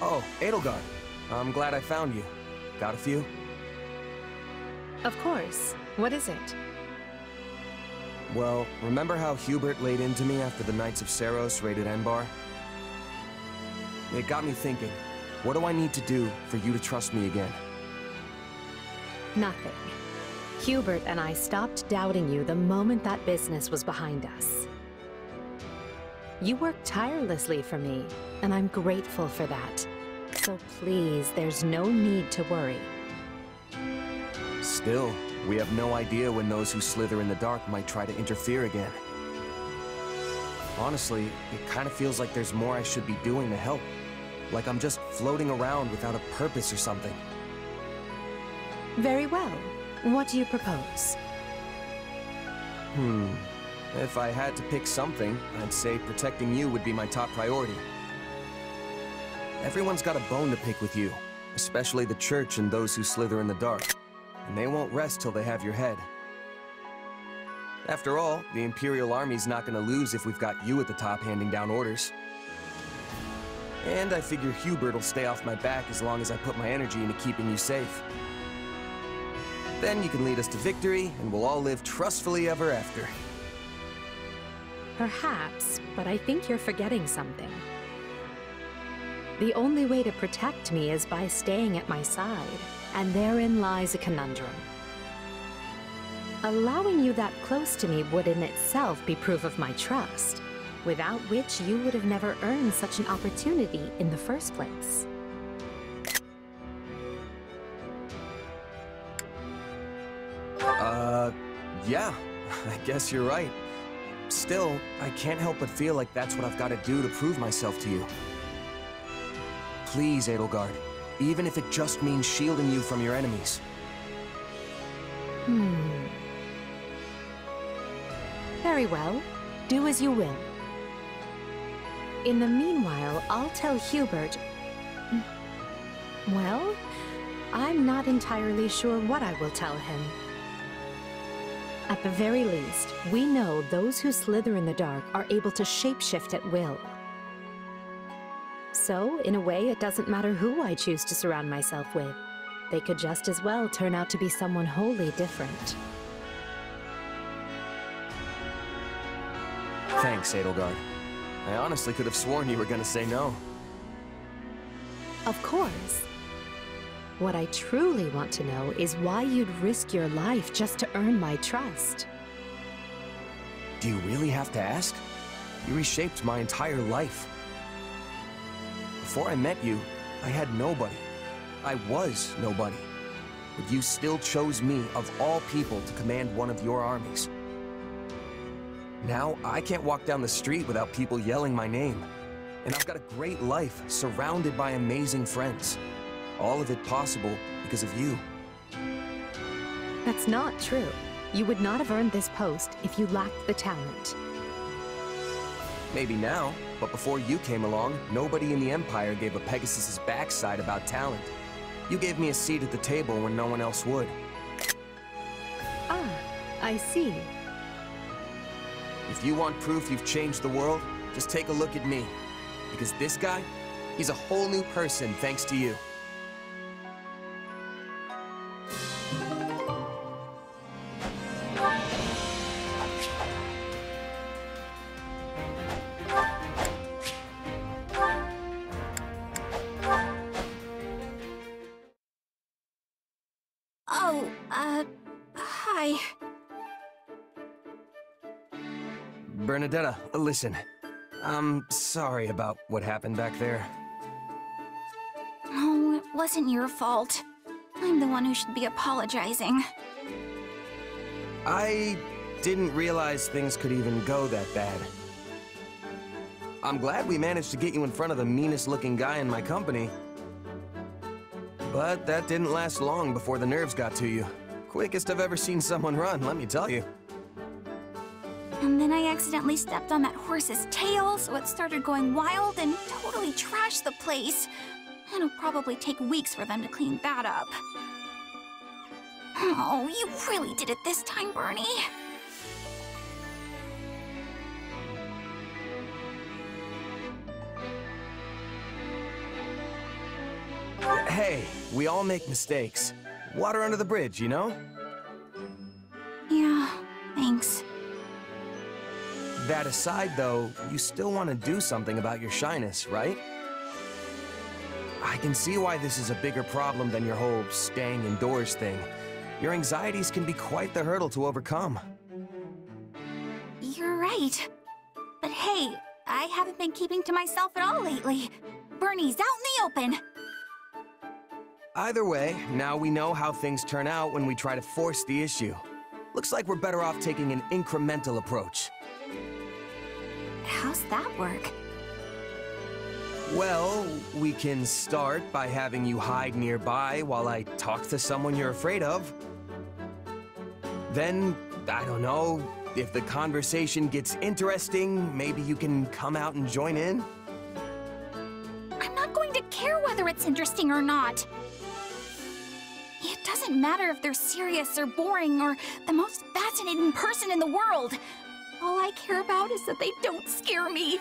Oh, Edelgard. I'm glad I found you. Got a few? Of course. What is it? Well, remember how Hubert laid into me after the Knights of Seiros raided Enbar? It got me thinking, what do I need to do for you to trust me again? Nothing. Hubert and I stopped doubting you the moment that business was behind us. You worked tirelessly for me, and I'm grateful for that. So please, there's no need to worry. Still, we have no idea when those who slither in the dark might try to interfere again. Honestly, it kind of feels like there's more I should be doing to help. Like I'm just floating around without a purpose or something. Very well. What do you propose? If I had to pick something, I'd say protecting you would be my top priority. Everyone's got a bone to pick with you, especially the Church and those who slither in the dark. And they won't rest till they have your head. After all, the Imperial Army's not gonna lose if we've got you at the top handing down orders. And I figure Hubert will stay off my back as long as I put my energy into keeping you safe. Then you can lead us to victory, and we'll all live trustfully ever after. Perhaps, but I think you're forgetting something. The only way to protect me is by staying at my side, and therein lies a conundrum. Allowing you that close to me would in itself be proof of my trust, without which you would have never earned such an opportunity in the first place. Yeah, I guess you're right. Still, I can't help but feel like that's what I've got to do to prove myself to you. Please, Edelgard, even if it just means shielding you from your enemies. Very well. Do as you will. In the meanwhile, I'll tell Hubert... Well, I'm not entirely sure what I will tell him. At the very least, we know those who slither in the dark are able to shapeshift at will. So, in a way, it doesn't matter who I choose to surround myself with. They could just as well turn out to be someone wholly different. Thanks, Edelgard. I honestly could have sworn you were gonna say no. Of course. What I truly want to know is why you'd risk your life just to earn my trust. Do you really have to ask? You reshaped my entire life. Before I met you, I had nobody. I was nobody. But you still chose me, of all people, to command one of your armies. Now, I can't walk down the street without people yelling my name. And I've got a great life, surrounded by amazing friends. All of it possible because of you. That's not true. You would not have earned this post if you lacked the talent. Maybe now, but before you came along, nobody in the Empire gave a Pegasus's backside about talent. You gave me a seat at the table when no one else would. Ah, I see. If you want proof you've changed the world, just take a look at me. Because this guy, he's a whole new person thanks to you. Oh, hi. Bernadetta, listen. I'm sorry about what happened back there. Oh, it wasn't your fault. I'm the one who should be apologizing. I didn't realize things could even go that bad. I'm glad we managed to get you in front of the meanest looking guy in my company. But that didn't last long before the nerves got to you. Quickest I've ever seen someone run, let me tell you. And then I accidentally stepped on that horse's tail, so it started going wild and totally trashed the place. It'll probably take weeks for them to clean that up. Oh, you really did it this time, Bernie. Hey, we all make mistakes. Water under the bridge, you know? Yeah, thanks. That aside, though, you still want to do something about your shyness, right? I can see why this is a bigger problem than your whole staying indoors thing. Your anxieties can be quite the hurdle to overcome. You're right. But hey, I haven't been keeping to myself at all lately. Bernie's out in the open. Either way, now we know how things turn out when we try to force the issue. Looks like we're better off taking an incremental approach. How's that work? Well, we can start by having you hide nearby while I talk to someone you're afraid of. Then, I don't know, if the conversation gets interesting, maybe you can come out and join in? I'm not going to care whether it's interesting or not. It doesn't matter if they're serious or boring or the most fascinating person in the world. All I care about is that they don't scare me.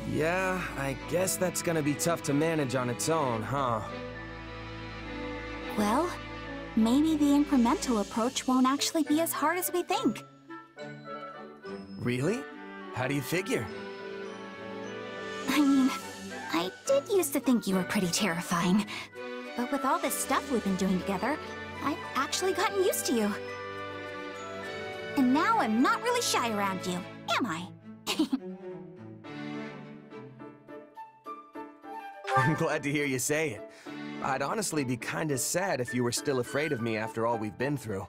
Yeah, I guess that's gonna be tough to manage on its own, huh? Well, maybe the incremental approach won't actually be as hard as we think. Really? How do you figure? I mean, I did used to think you were pretty terrifying. But with all this stuff we've been doing together, I've actually gotten used to you. And now I'm not really shy around you, am I? I'm glad to hear you say it. I'd honestly be kinda sad if you were still afraid of me after all we've been through.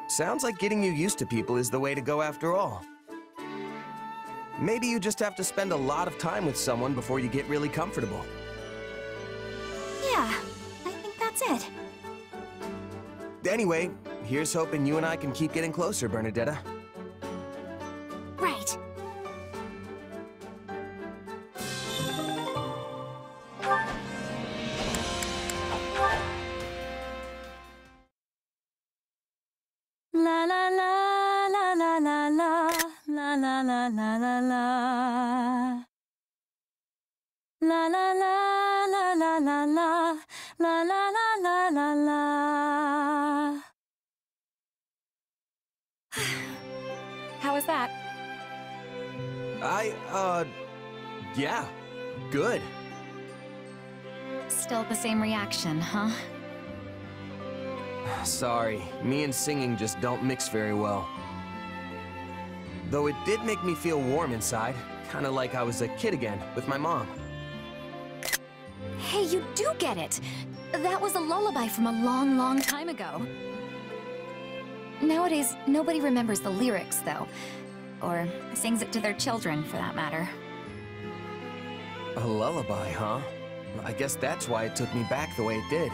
Sounds like getting you used to people is the way to go after all. Maybe you just have to spend a lot of time with someone before you get really comfortable. Yeah, I think that's it. Anyway, here's hoping you and I can keep getting closer, Bernadetta. Right. La la la la la la la la la la la la la. La la la la la la la la la la la la. How was that? Yeah, good. Still the same reaction, huh? Sorry, me and singing just don't mix very well. Though it did make me feel warm inside, kinda like I was a kid again, with my mom. Hey, you do get it! That was a lullaby from a long, long time ago. Nowadays, nobody remembers the lyrics, though. Or sings it to their children, for that matter. A lullaby, huh? I guess that's why it took me back the way it did.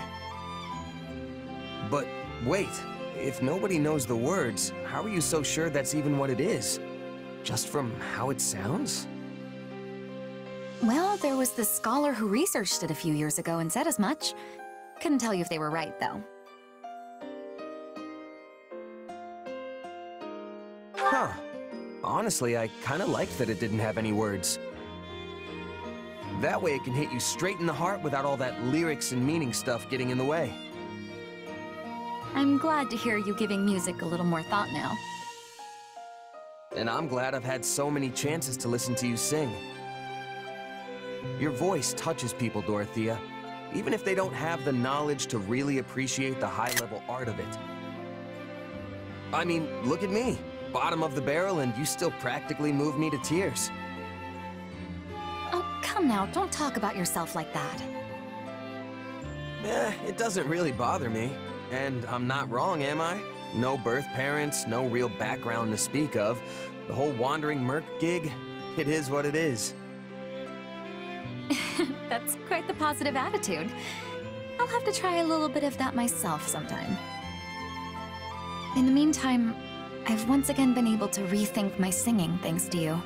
But wait, if nobody knows the words, how are you so sure that's even what it is? Just from how it sounds? Well, there was this scholar who researched it a few years ago and said as much. Couldn't tell you if they were right, though. Huh. Honestly, I kinda liked that it didn't have any words. That way it can hit you straight in the heart without all that lyrics and meaning stuff getting in the way. I'm glad to hear you giving music a little more thought now. And I'm glad I've had so many chances to listen to you sing. Your voice touches people, Dorothea, even if they don't have the knowledge to really appreciate the high-level art of it. I mean, look at me. Bottom of the barrel, and you still practically move me to tears. Oh, come now, don't talk about yourself like that. It doesn't really bother me. And I'm not wrong, am I? No birth parents, no real background to speak of. The whole wandering merc gig, it is what it is. That's quite the positive attitude. I'll have to try a little bit of that myself sometime. In the meantime, I've once again been able to rethink my singing thanks to you.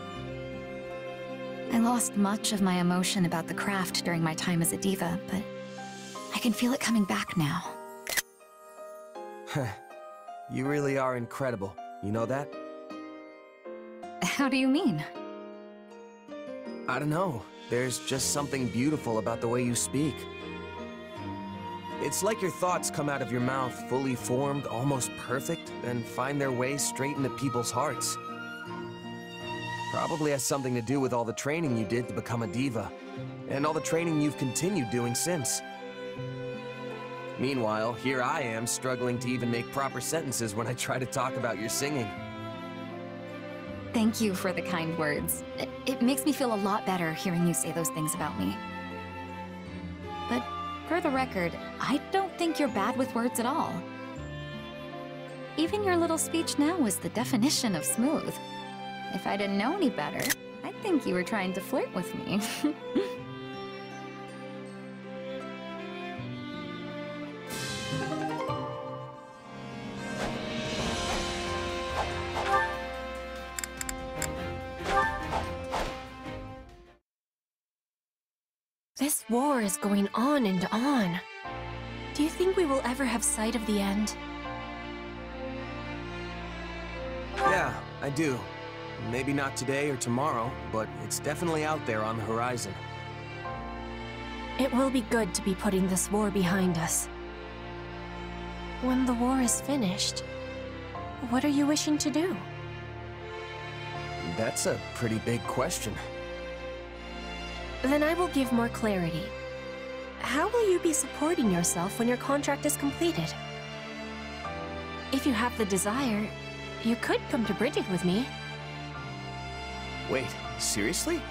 I lost much of my emotion about the craft during my time as a diva, but I can feel it coming back now. You really are incredible. You know that? How do you mean? I don't know. there's just something beautiful about the way you speak. It's like your thoughts come out of your mouth fully formed, almost perfect, then find their way straight into people's hearts. Probably has something to do with all the training you did to become a diva, and all the training you've continued doing since. Meanwhile, here I am struggling to even make proper sentences when I try to talk about your singing. Thank you for the kind words. It makes me feel a lot better hearing you say those things about me. But for the record, I don't think you're bad with words at all. Even your little speech now was the definition of smooth. If I didn't know any better, I'd think you were trying to flirt with me. This war is going on and on. Do you think we will ever have sight of the end? Yeah, I do. Maybe not today or tomorrow, but it's definitely out there on the horizon. It will be good to be putting this war behind us. When the war is finished, what are you wishing to do? That's a pretty big question. Then I will give more clarity. How will you be supporting yourself when your contract is completed? If you have the desire, you could come to Bridget with me. Wait, seriously?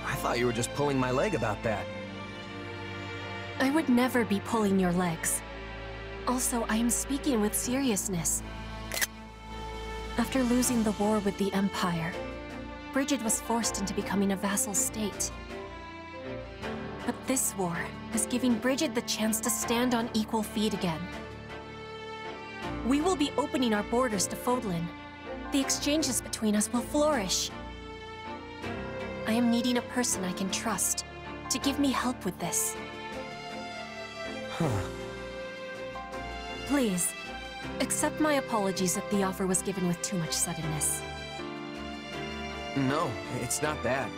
I thought you were just pulling my leg about that. I would never be pulling your legs. Also, I am speaking with seriousness. After losing the war with the Empire, Bridget was forced into becoming a vassal state. But this war is giving Bridget the chance to stand on equal feet again. We will be opening our borders to Fodlan. The exchanges between us will flourish. I am needing a person I can trust to give me help with this. Huh. Please, accept my apologies if the offer was given with too much suddenness. No, it's not that.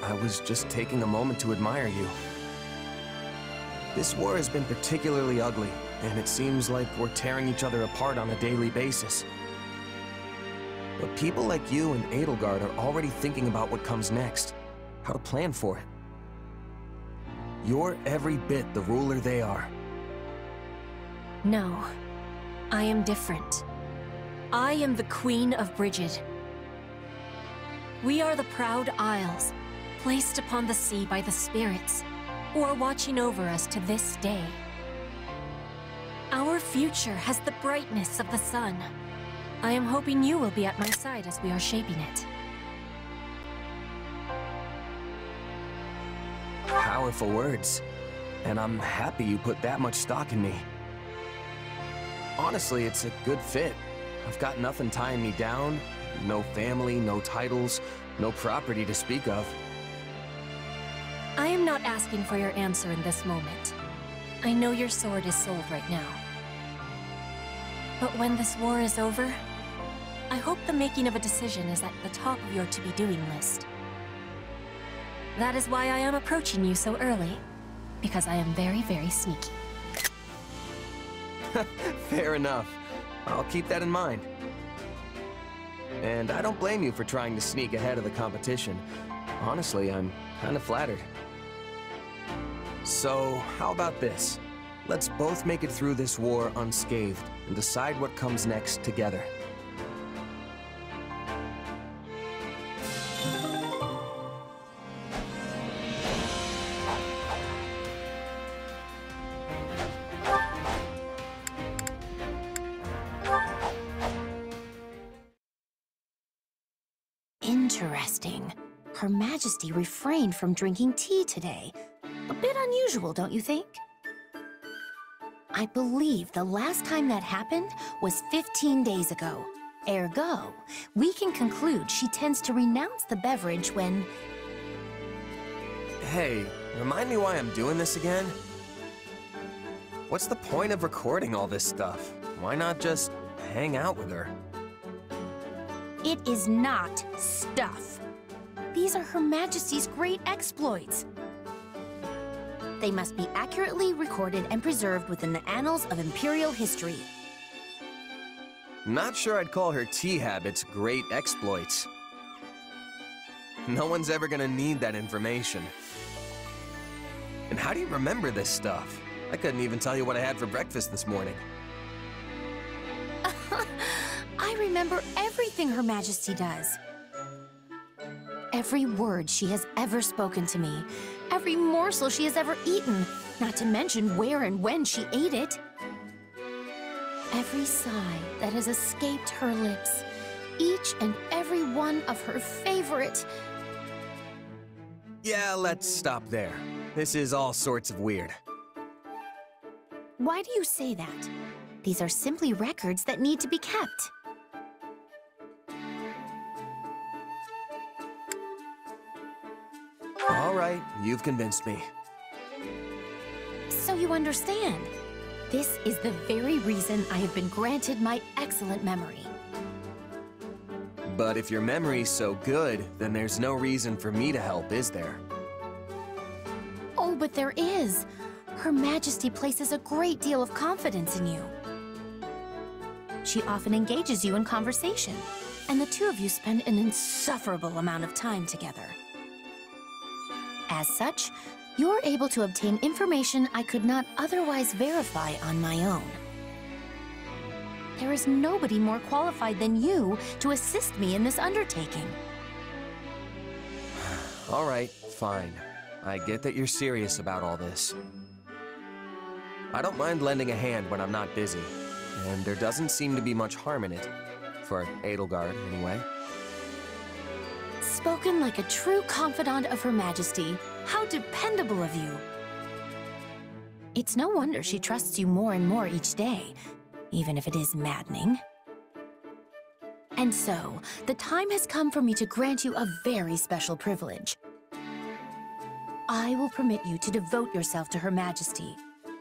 I was just taking a moment to admire you. This war has been particularly ugly, and it seems like we're tearing each other apart on a daily basis. But people like you and Edelgard are already thinking about what comes next, how to plan for it. You're every bit the ruler they are. No, I am different. I am the Queen of Bridget. We are the proud Isles, placed upon the sea by the spirits, who are watching over us to this day. Our future has the brightness of the sun. I am hoping you will be at my side as we are shaping it. Powerful words. And I'm happy you put that much stock in me. Honestly, it's a good fit. I've got nothing tying me down. No family, no titles, no property to speak of. I am not asking for your answer in this moment. I know your sword is sold right now. But when this war is over, I hope the making of a decision is at the top of your to-be-doing list. That is why I am approaching you so early, because I am very, very sneaky. Fair enough. I'll keep that in mind. And I don't blame you for trying to sneak ahead of the competition. Honestly, I'm kind of flattered. So, how about this? Let's both make it through this war unscathed and decide what comes next together. Interesting. Her Majesty refrained from drinking tea today. A bit unusual, don't you think? I believe the last time that happened was 15 days ago. Ergo, we can conclude she tends to renounce the beverage when... Hey, remind me why I'm doing this again? What's the point of recording all this stuff? Why not just hang out with her? It is not stuff. These are Her Majesty's great exploits. They must be accurately recorded and preserved within the annals of Imperial history. Not sure I'd call her tea habits great exploits. No one's ever gonna need that information. And how do you remember this stuff? I couldn't even tell you what I had for breakfast this morning. I remember everything Her Majesty does. Every word she has ever spoken to me, every morsel she has ever eaten, not to mention where and when she ate it. Every sigh that has escaped her lips, each and every one of her favorite. Yeah, let's stop there. This is all sorts of weird. Why do you say that? These are simply records that need to be kept. All right, you've convinced me. So you understand. This is the very reason I have been granted my excellent memory. But if your memory's so good, then there's no reason for me to help, is there? Oh, but there is. Her Majesty places a great deal of confidence in you. She often engages you in conversation, and the two of you spend an insufferable amount of time together. As such, you're able to obtain information I could not otherwise verify on my own. There is nobody more qualified than you to assist me in this undertaking. All right, fine. I get that you're serious about all this. I don't mind lending a hand when I'm not busy, and there doesn't seem to be much harm in it. For Edelgard, anyway. Spoken like a true confidant of Her Majesty. How dependable of you. It's no wonder she trusts you more and more each day, even if it is maddening. And so, the time has come for me to grant you a very special privilege. I will permit you to devote yourself to Her Majesty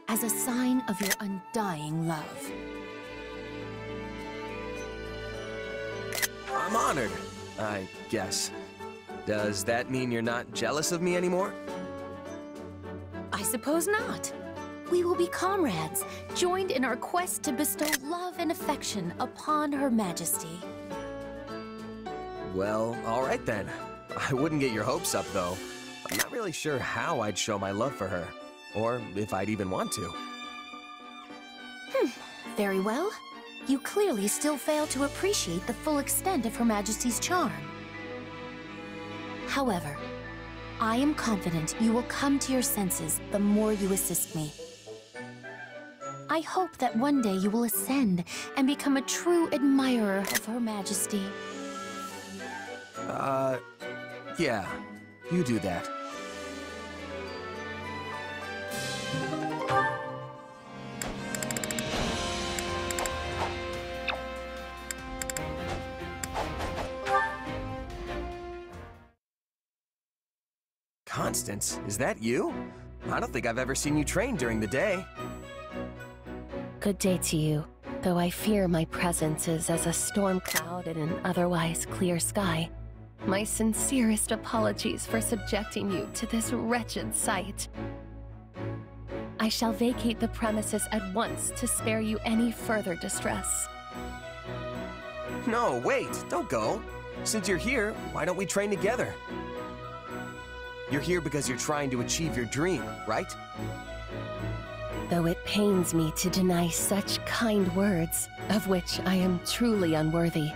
as a sign of your undying love. I'm honored, I guess. Does that mean you're not jealous of me anymore? I suppose not. We will be comrades, joined in our quest to bestow love and affection upon Her Majesty. Well, all right then. I wouldn't get your hopes up, though. I'm not really sure how I'd show my love for her, or if I'd even want to. Very well. You clearly still fail to appreciate the full extent of Her Majesty's charm. However, I am confident you will come to your senses the more you assist me. I hope that one day you will ascend and become a true admirer of Her Majesty. Yeah, you do that. Constance, is that you? I don't think I've ever seen you train during the day. Good day to you, though I fear my presence is as a storm cloud in an otherwise clear sky. My sincerest apologies for subjecting you to this wretched sight. I shall vacate the premises at once to spare you any further distress. No, wait, don't go. Since you're here, why don't we train together? You're here because you're trying to achieve your dream, right? Though it pains me to deny such kind words, of which I am truly unworthy.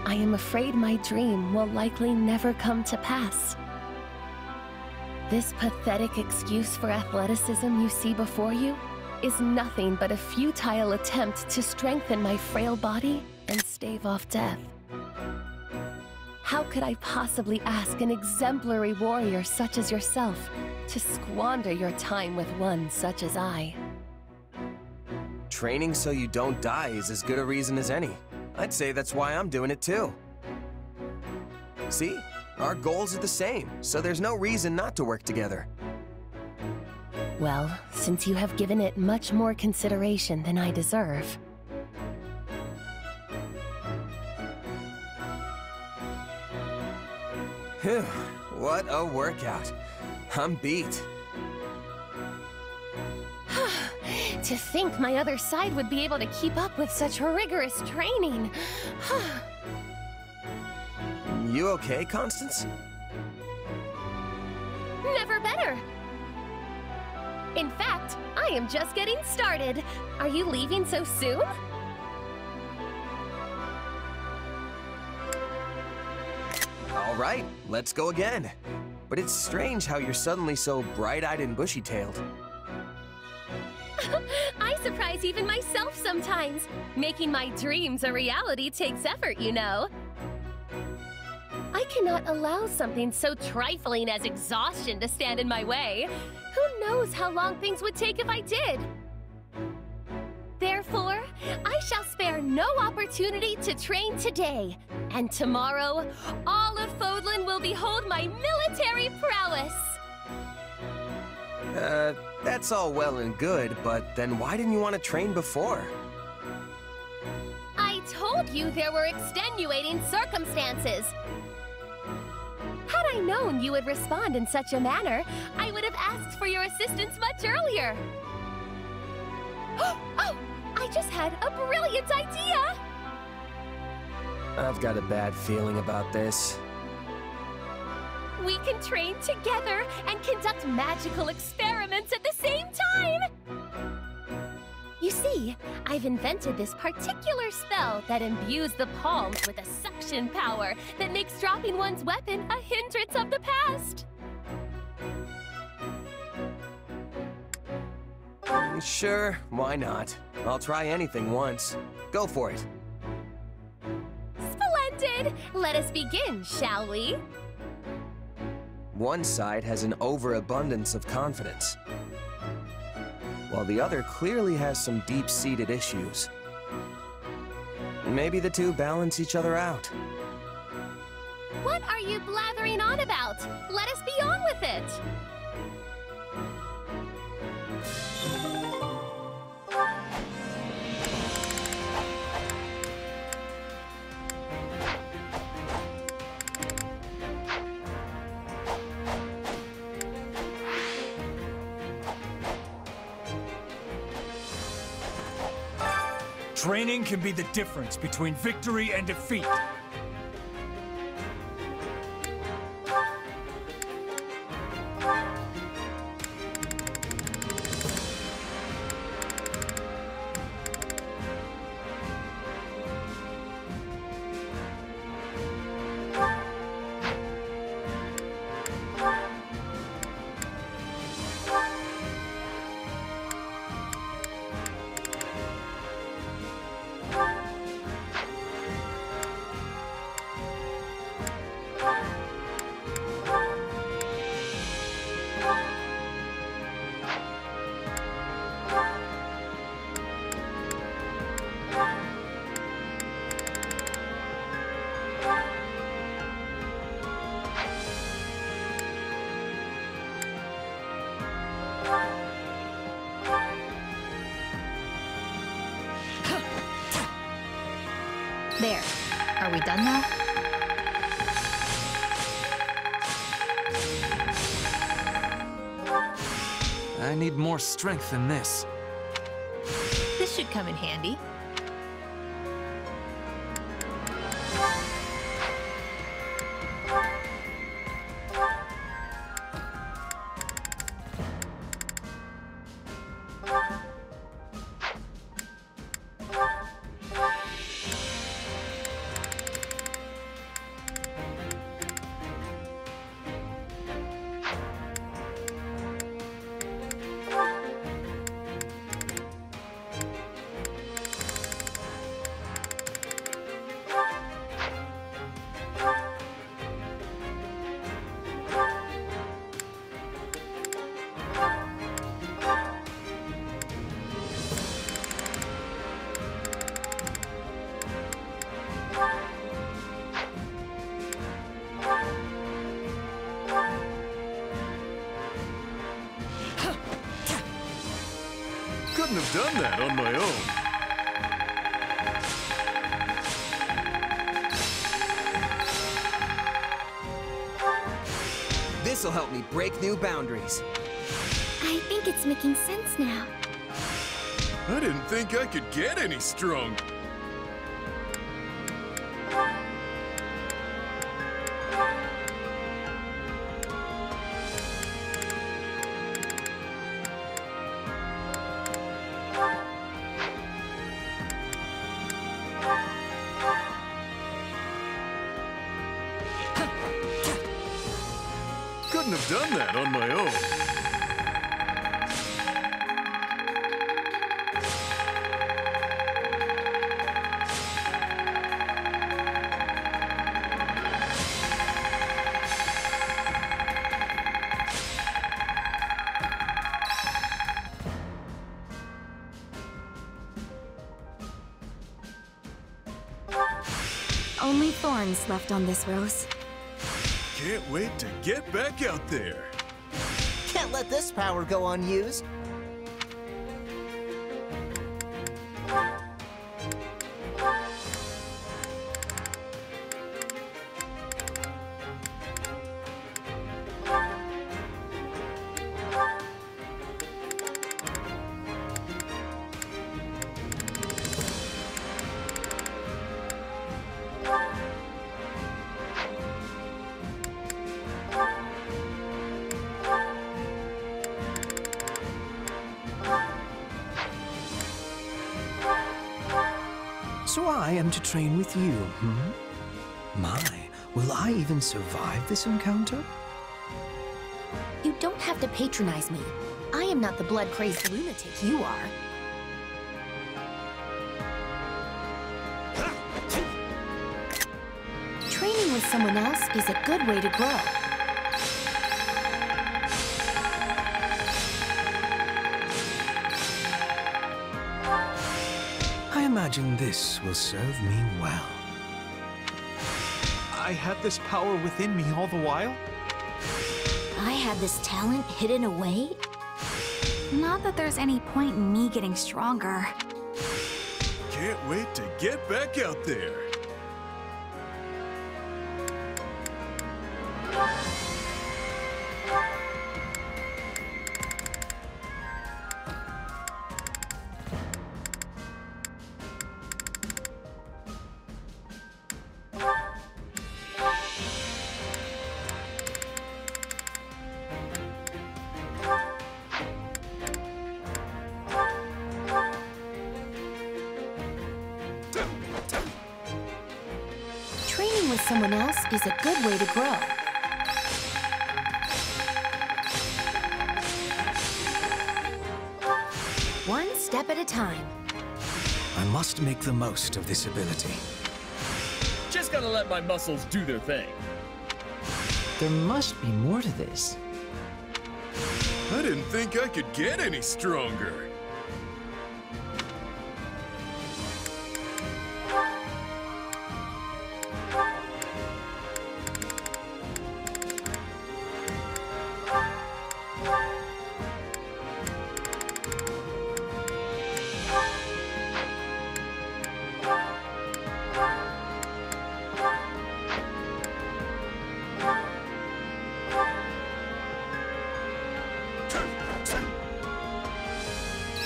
I am afraid my dream will likely never come to pass. This pathetic excuse for athleticism you see before you is nothing but a futile attempt to strengthen my frail body and stave off death. How could I possibly ask an exemplary warrior such as yourself to squander your time with one such as I? Training so you don't die is as good a reason as any. I'd say that's why I'm doing it too. See? Our goals are the same, so there's no reason not to work together. Well, since you have given it much more consideration than I deserve. Phew, what a workout. I'm beat. To think my other side would be able to keep up with such rigorous training. You okay, Constance? Never better. In fact, I am just getting started. Are you leaving so soon? All right, let's go again. But it's strange how you're suddenly so bright-eyed and bushy-tailed. I surprise even myself sometimes. Making my dreams a reality takes effort, you know. I cannot allow something so trifling as exhaustion to stand in my way. Who knows how long things would take if I did? Therefore, I shall spare no opportunity to train today. And tomorrow, all of Fodlan will behold my military prowess. That's all well and good, but then why didn't you want to train before? I told you there were extenuating circumstances. Had I known you would respond in such a manner, I would have asked for your assistance much earlier. Oh, I just had a brilliant idea! I've got a bad feeling about this. We can train together and conduct magical experiments at the same time! You see, I've invented this particular spell that imbues the palms with a suction power that makes dropping one's weapon a hindrance of the past. Sure, why not? I'll try anything once. Go for it. Splendid! Let us begin, shall we? One side has an overabundance of confidence, while the other clearly has some deep-seated issues. Maybe the two balance each other out. What are you blathering on about? Let us be on with it! Training can be the difference between victory and defeat. There. Are we done now? I need more strength than this. This should come in handy. Couldn't have done that on my own. This'll help me break new boundaries. I think it's making sense now. I didn't think I could get any strong. Couldn't have done that on my own. Only thorns left on this rose. Can't wait to get back out there. Can't let this power go unused. So I am to train with you, My, will I even survive this encounter? You don't have to patronize me. I am not the blood-crazed lunatic you are. Training with someone else is a good way to grow. I imagine this will serve me well. I had this power within me all the while? I had this talent hidden away? Not that there's any point in me getting stronger. Can't wait to get back out there. Training with someone else is a good way to grow. One step at a time. I must make the most of this ability. Just gotta let my muscles do their thing. There must be more to this. I didn't think I could get any stronger.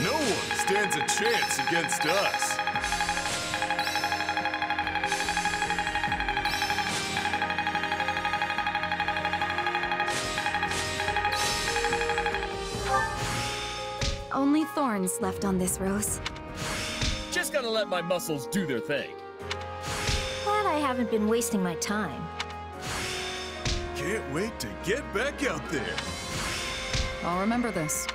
No one stands a chance against us. Only thorns left on this rose. Just gotta let my muscles do their thing. Glad I haven't been wasting my time. Can't wait to get back out there. I'll remember this.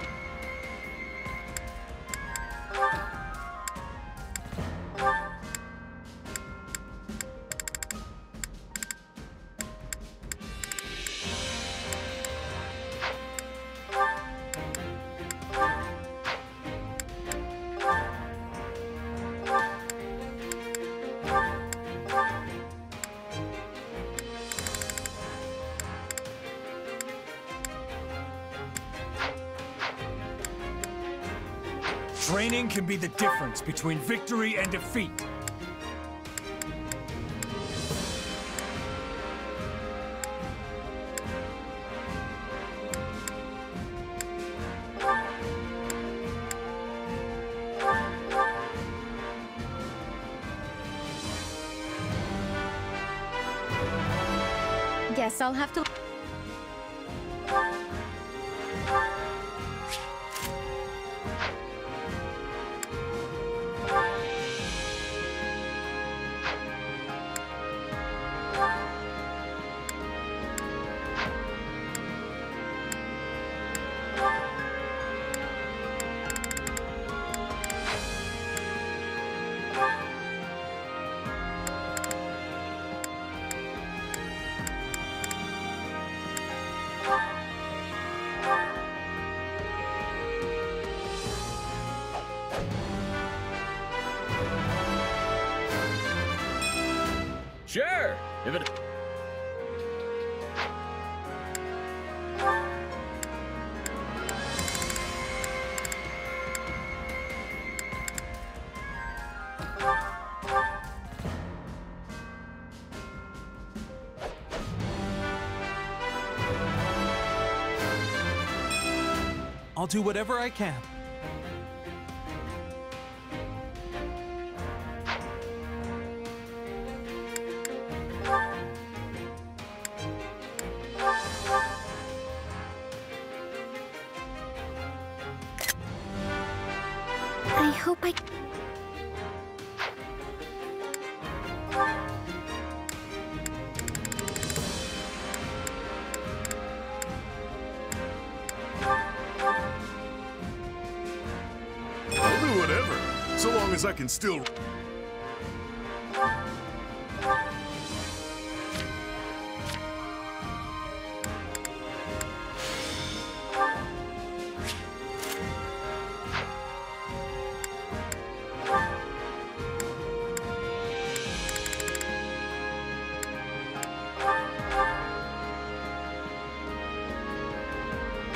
Training can be the difference between victory and defeat. Guess I'll have to... Sure, if it... I'll do whatever I can. I hope I... I'll do whatever, so long as I can still...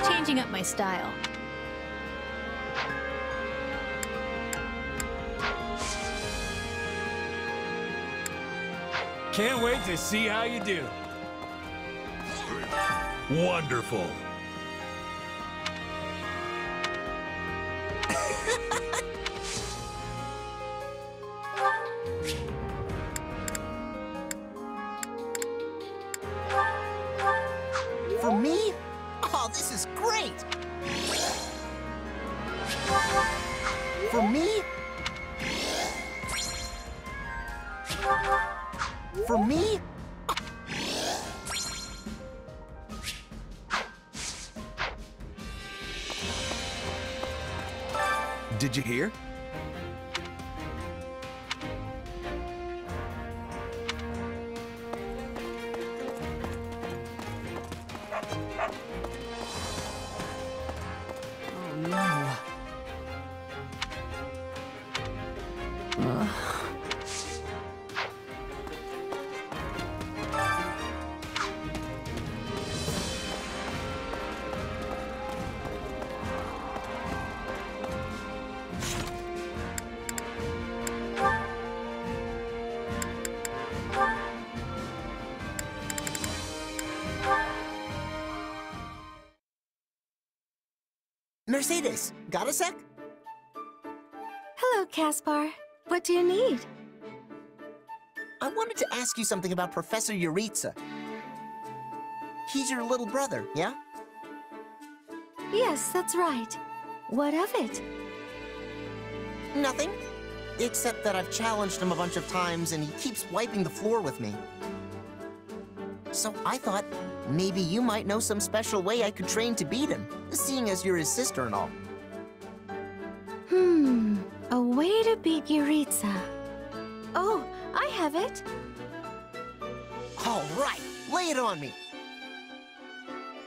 Changing up my style. Can't wait to see how you do. Wonderful. For me? Oh, this is great! For me? For me? Did you hear? Oh no. Mercedes, got a sec? Hello, Caspar. What do you need? I wanted to ask you something about Professor Yuritsa. He's your little brother, yeah? Yes, that's right. What of it? Nothing. Except that I've challenged him a bunch of times and he keeps wiping the floor with me. So I thought maybe you might know some special way I could train to beat him, seeing as you're his sister and all. A way to beat Yuritsa. Oh, I have it. All right, lay it on me.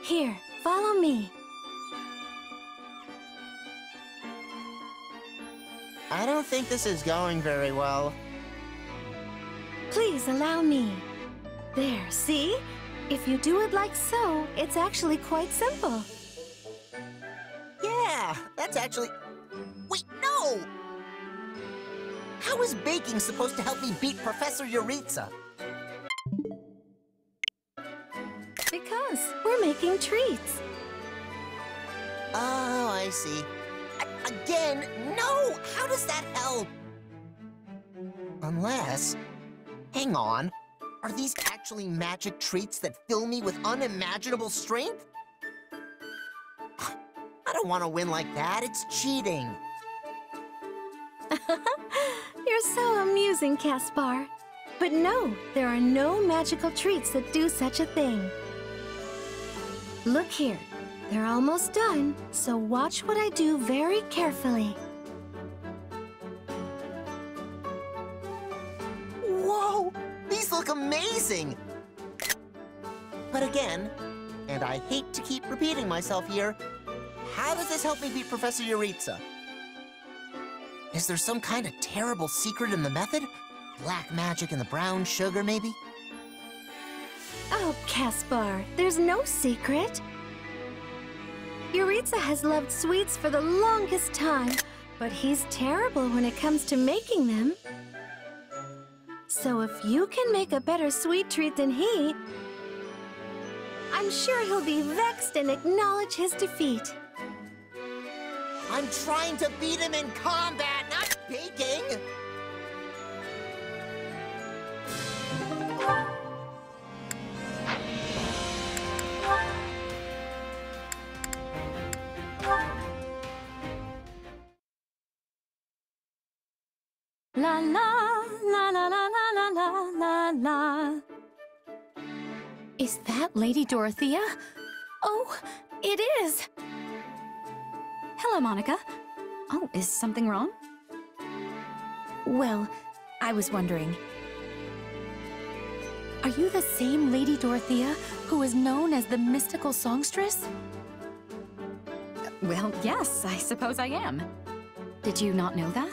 Here, follow me. I don't think this is going very well. Please allow me. There, see? If you do it like so, it's actually quite simple. Yeah, that's actually... Wait, no! How is baking supposed to help me beat Professor Yuritsa? Because we're making treats. Oh, I see. Again, no! How does that help? Unless... Hang on. Are these actually magic treats that fill me with unimaginable strength? I don't want to win like that. It's cheating. You're so amusing, Caspar. But no, there are no magical treats that do such a thing. Look here. They're almost done, so watch what I do very carefully. Whoa! These look amazing! But again, and I hate to keep repeating myself here, how does this help me beat Professor Yuritsa? Is there some kind of terrible secret in the method? Black magic in the brown sugar, maybe? Oh, Caspar, there's no secret. Yuritsa has loved sweets for the longest time, but he's terrible when it comes to making them. So if you can make a better sweet treat than he, I'm sure he'll be vexed and acknowledge his defeat. I'm trying to beat him in combat, not baking! La la la la la la la la la. Is that Lady Dorothea? Oh, it is! Hello, Monica. Oh, is something wrong? Well, I was wondering. Are you the same Lady Dorothea who is known as the mystical songstress? Well, yes, I suppose I am. Did you not know that?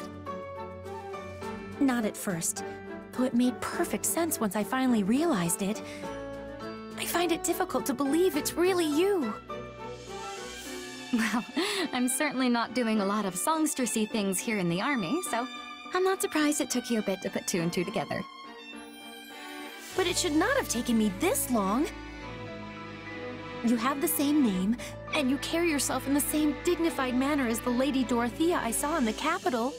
Not at first, though it made perfect sense once I finally realized it. I find it difficult to believe it's really you. Well, I'm certainly not doing a lot of songstressy things here in the army, so I'm not surprised it took you a bit to put two and two together. But it should not have taken me this long. You have the same name, and you carry yourself in the same dignified manner as the Lady Dorothea I saw in the capital.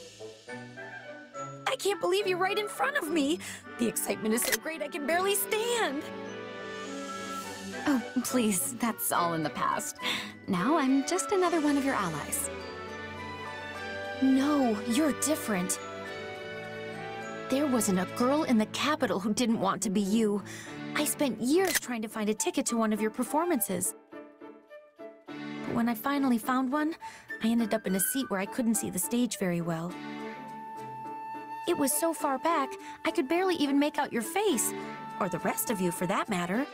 I can't believe you're right in front of me. The excitement is so great I can barely stand. Oh, please, that's all in the past. Now I'm just another one of your allies. No, you're different. There wasn't a girl in the capital who didn't want to be you. I spent years trying to find a ticket to one of your performances. But when I finally found one, I ended up in a seat where I couldn't see the stage very well. It was so far back, I could barely even make out your face, or the rest of you for that matter.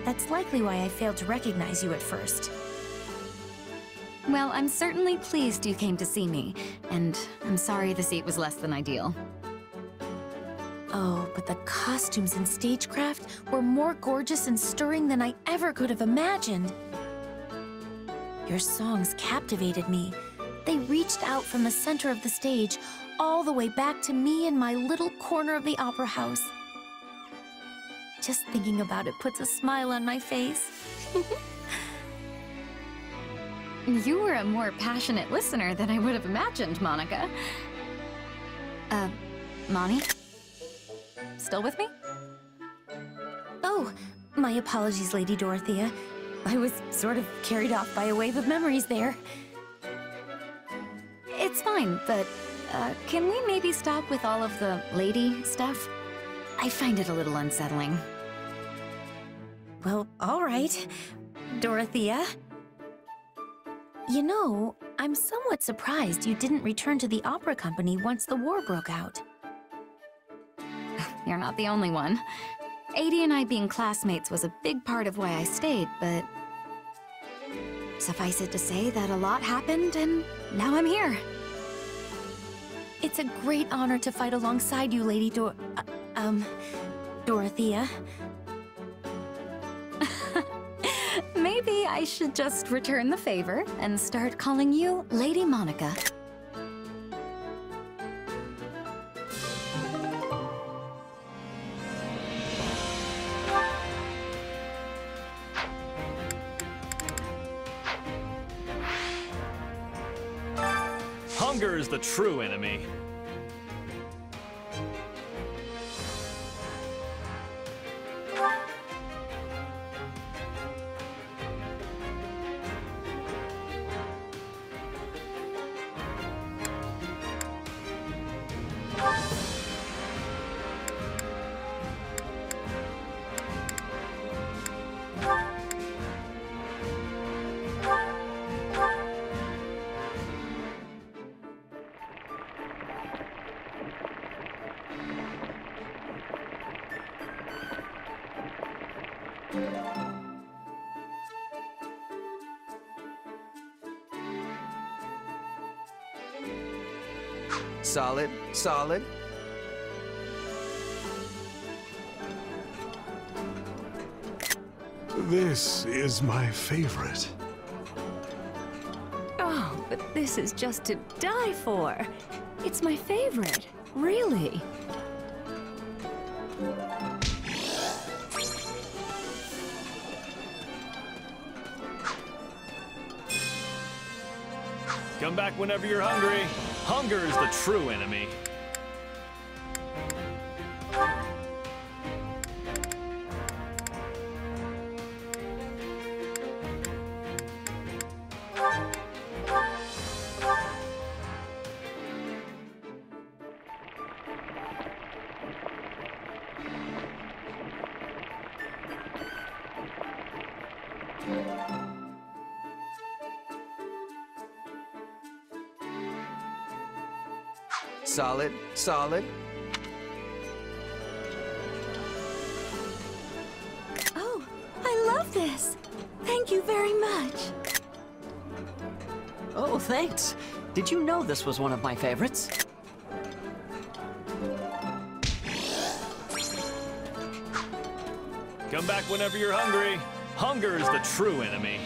That's likely why I failed to recognize you at first. Well, I'm certainly pleased you came to see me, and I'm sorry the seat was less than ideal. Oh, but the costumes and stagecraft were more gorgeous and stirring than I ever could have imagined. Your songs captivated me. They reached out from the center of the stage, all the way back to me in my little corner of the opera house. Just thinking about it puts a smile on my face. You were a more passionate listener than I would have imagined, Monica. Moni? Still with me? Oh, my apologies, Lady Dorothea. I was sort of carried off by a wave of memories there. It's fine, but, can we maybe stop with all of the lady stuff? I find it a little unsettling. Well, all right, Dorothea. You know, I'm somewhat surprised you didn't return to the opera company once the war broke out. You're not the only one. Adie and I being classmates was a big part of why I stayed, but suffice it to say that a lot happened, and now I'm here. It's a great honor to fight alongside you, Lady Dorothea. Maybe I should just return the favor and start calling you Lady Monica. Hunger is the true enemy. Solid, solid. This is my favorite. Oh, but this is just to die for. It's my favorite, really. Come back whenever you're hungry. Hunger is the true enemy. Solid, solid. Oh, I love this. Thank you very much. Oh, thanks. Did you know this was one of my favorites? Come back whenever you're hungry. Hunger is the true enemy.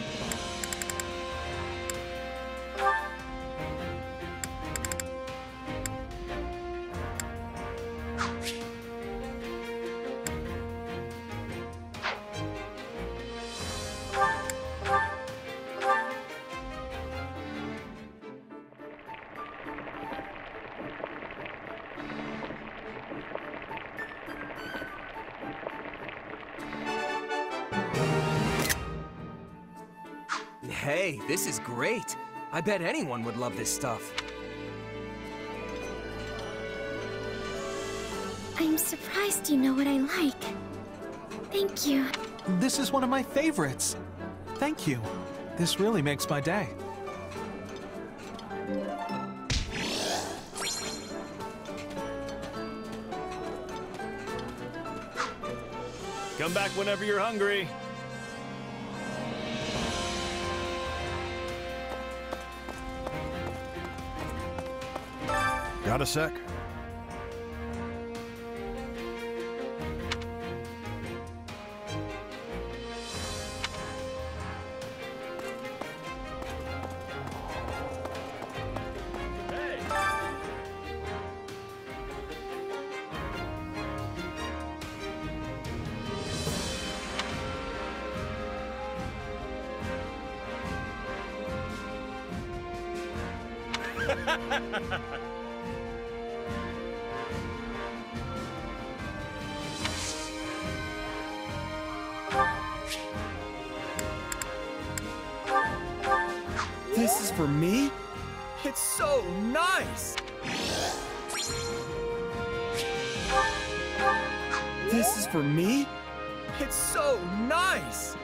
Hey, this is great. I bet anyone would love this stuff. I'm surprised you know what I like. Thank you. This is one of my favorites. Thank you. This really makes my day. Come back whenever you're hungry. Got a sec? This is for me? It's so nice! This is for me? It's so nice!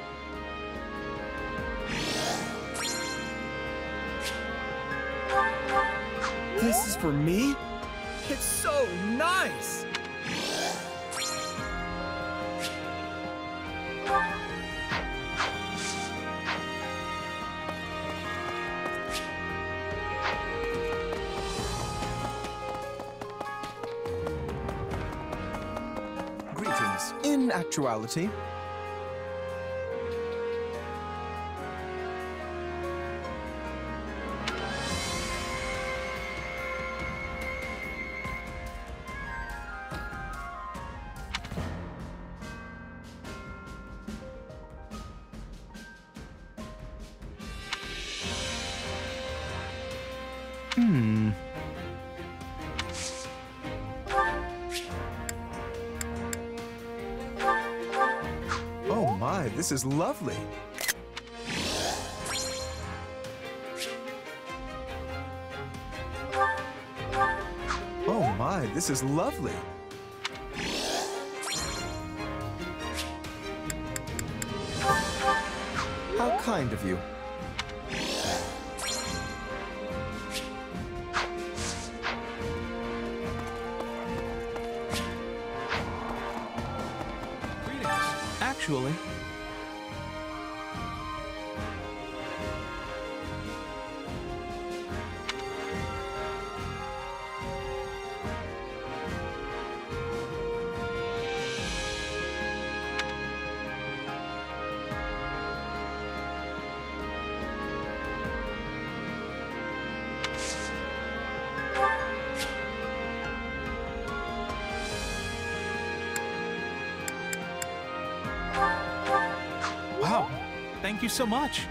This is for me? It's so nice! Greetings. In actuality, oh my, this is lovely. Oh my, this is lovely. How kind of you. Actually, Thank you so much.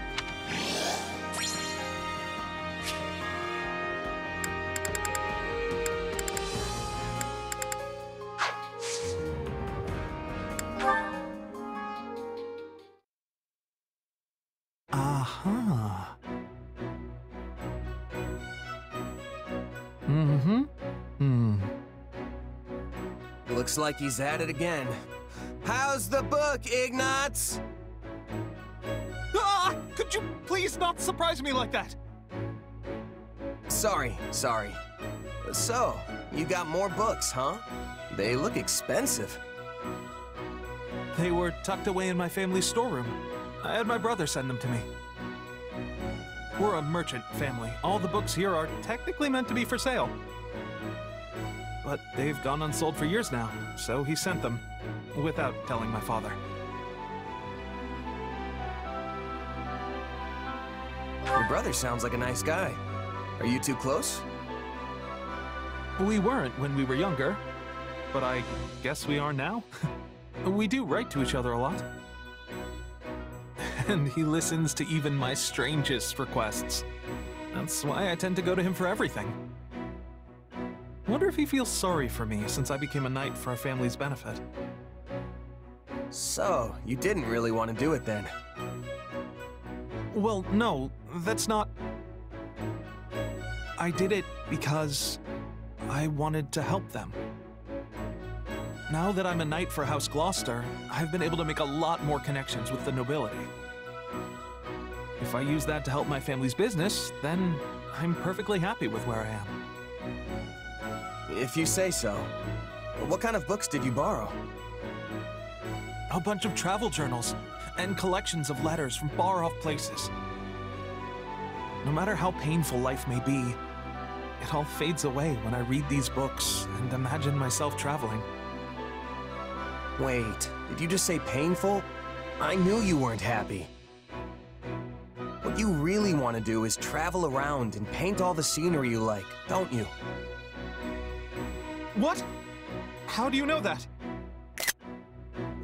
Aha. Looks like he's at it again. How's the book, Ignatz? Ah! Could you please not surprise me like that? Sorry. So, you got more books, huh? They look expensive. They were tucked away in my family's storeroom. I had my brother send them to me. We're a merchant family. All the books here are technically meant to be for sale. But they've gone unsold for years now, so he sent them, without telling my father. Your brother sounds like a nice guy. Are you two close? We weren't when we were younger, but I guess we are now. We do write to each other a lot. And he listens to even my strangest requests. That's why I tend to go to him for everything. Wonder if he feels sorry for me since I became a knight for our family's benefit. So, you didn't really want to do it then? Well, no, that's not... I did it because I wanted to help them. Now that I'm a knight for House Gloucester, I've been able to make a lot more connections with the nobility. If I use that to help my family's business, then I'm perfectly happy with where I am. If you say so. What kind of books did you borrow? A bunch of travel journals and collections of letters from far-off places. No matter how painful life may be, it all fades away when I read these books and imagine myself traveling. Wait, did you just say painful? I knew you weren't happy. What you really want to do is travel around and paint all the scenery you like, don't you? What? How do you know that?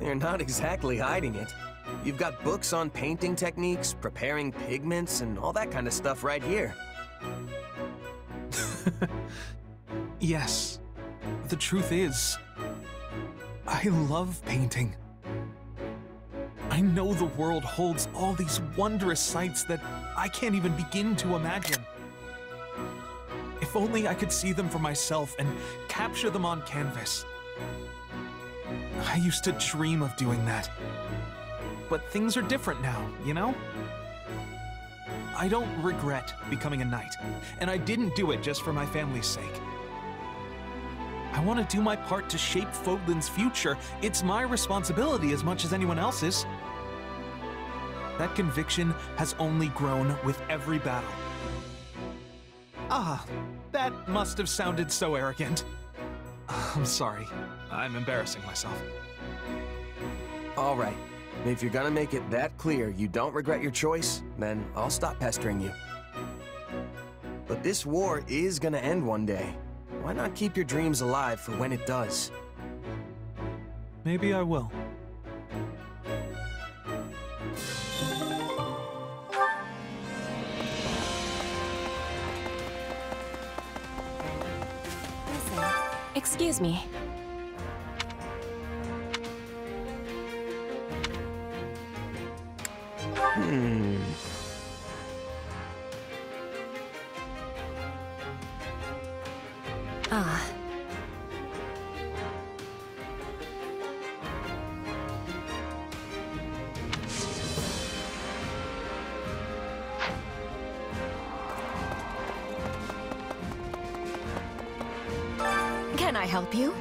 You're not exactly hiding it. You've got books on painting techniques, preparing pigments, and all that kind of stuff right here. Yes. The truth is, I love painting. I know the world holds all these wondrous sights that I can't even begin to imagine. If only I could see them for myself and capture them on canvas. I used to dream of doing that. But things are different now, you know? I don't regret becoming a knight, and I didn't do it just for my family's sake. I want to do my part to shape Fodlan's future. It's my responsibility as much as anyone else's. That conviction has only grown with every battle. Ah, that must have sounded so arrogant. I'm sorry. I'm embarrassing myself. All right. If you're gonna make it that clear you don't regret your choice, then I'll stop pestering you. But this war is gonna end one day. Why not keep your dreams alive for when it does? Maybe I will. Excuse me. Ah. Can I help you?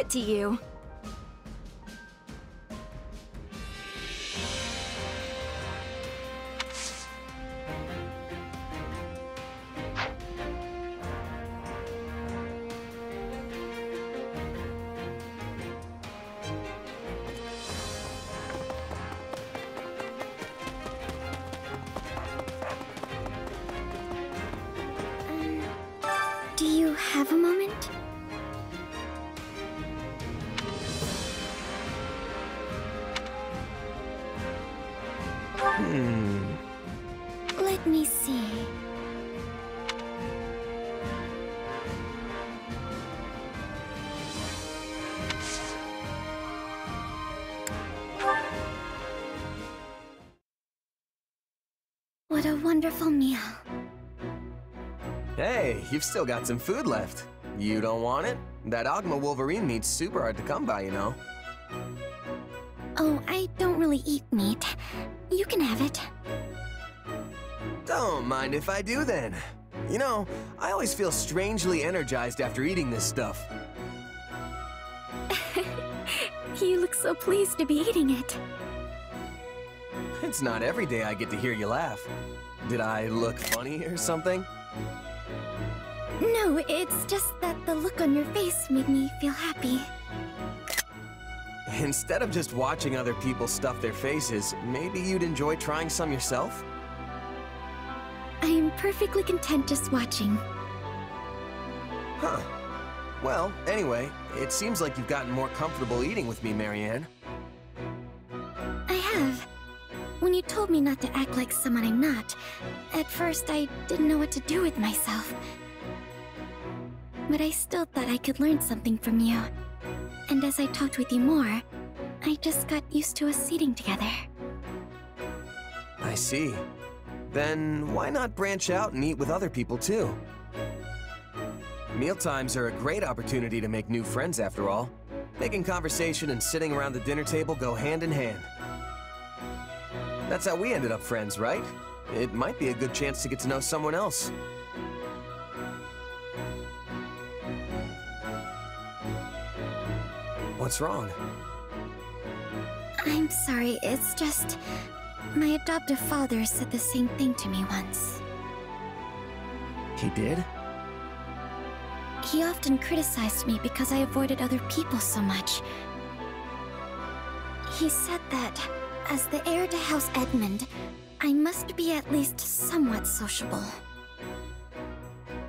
it to you. Do you have a moment? Let me see. What a wonderful meal. Hey, you've still got some food left. You don't want it? That Ogma Wolverine meat's super hard to come by, you know. Oh, I don't really eat meat. You can have it. Don't mind if I do then. You know, I always feel strangely energized after eating this stuff. You look so pleased to be eating it. It's not every day I get to hear you laugh. Did I look funny or something? No, it's just that the look on your face made me feel happy. Instead of just watching other people stuff their faces, maybe you'd enjoy trying some yourself? I am perfectly content just watching. Huh. Well, anyway, it seems like you've gotten more comfortable eating with me, Marianne. I have. When you told me not to act like someone I'm not, at first I didn't know what to do with myself. But I still thought I could learn something from you. And as I talked with you more, I just got used to us eating together. I see. Then why not branch out and eat with other people too? Mealtimes are a great opportunity to make new friends after all. Making conversation and sitting around the dinner table go hand in hand. That's how we ended up friends, right? It might be a good chance to get to know someone else. What's wrong? I'm sorry, it's just... my adoptive father said the same thing to me once. He did? He often criticized me because I avoided other people so much. He said that, as the heir to House Edmund, I must be at least somewhat sociable.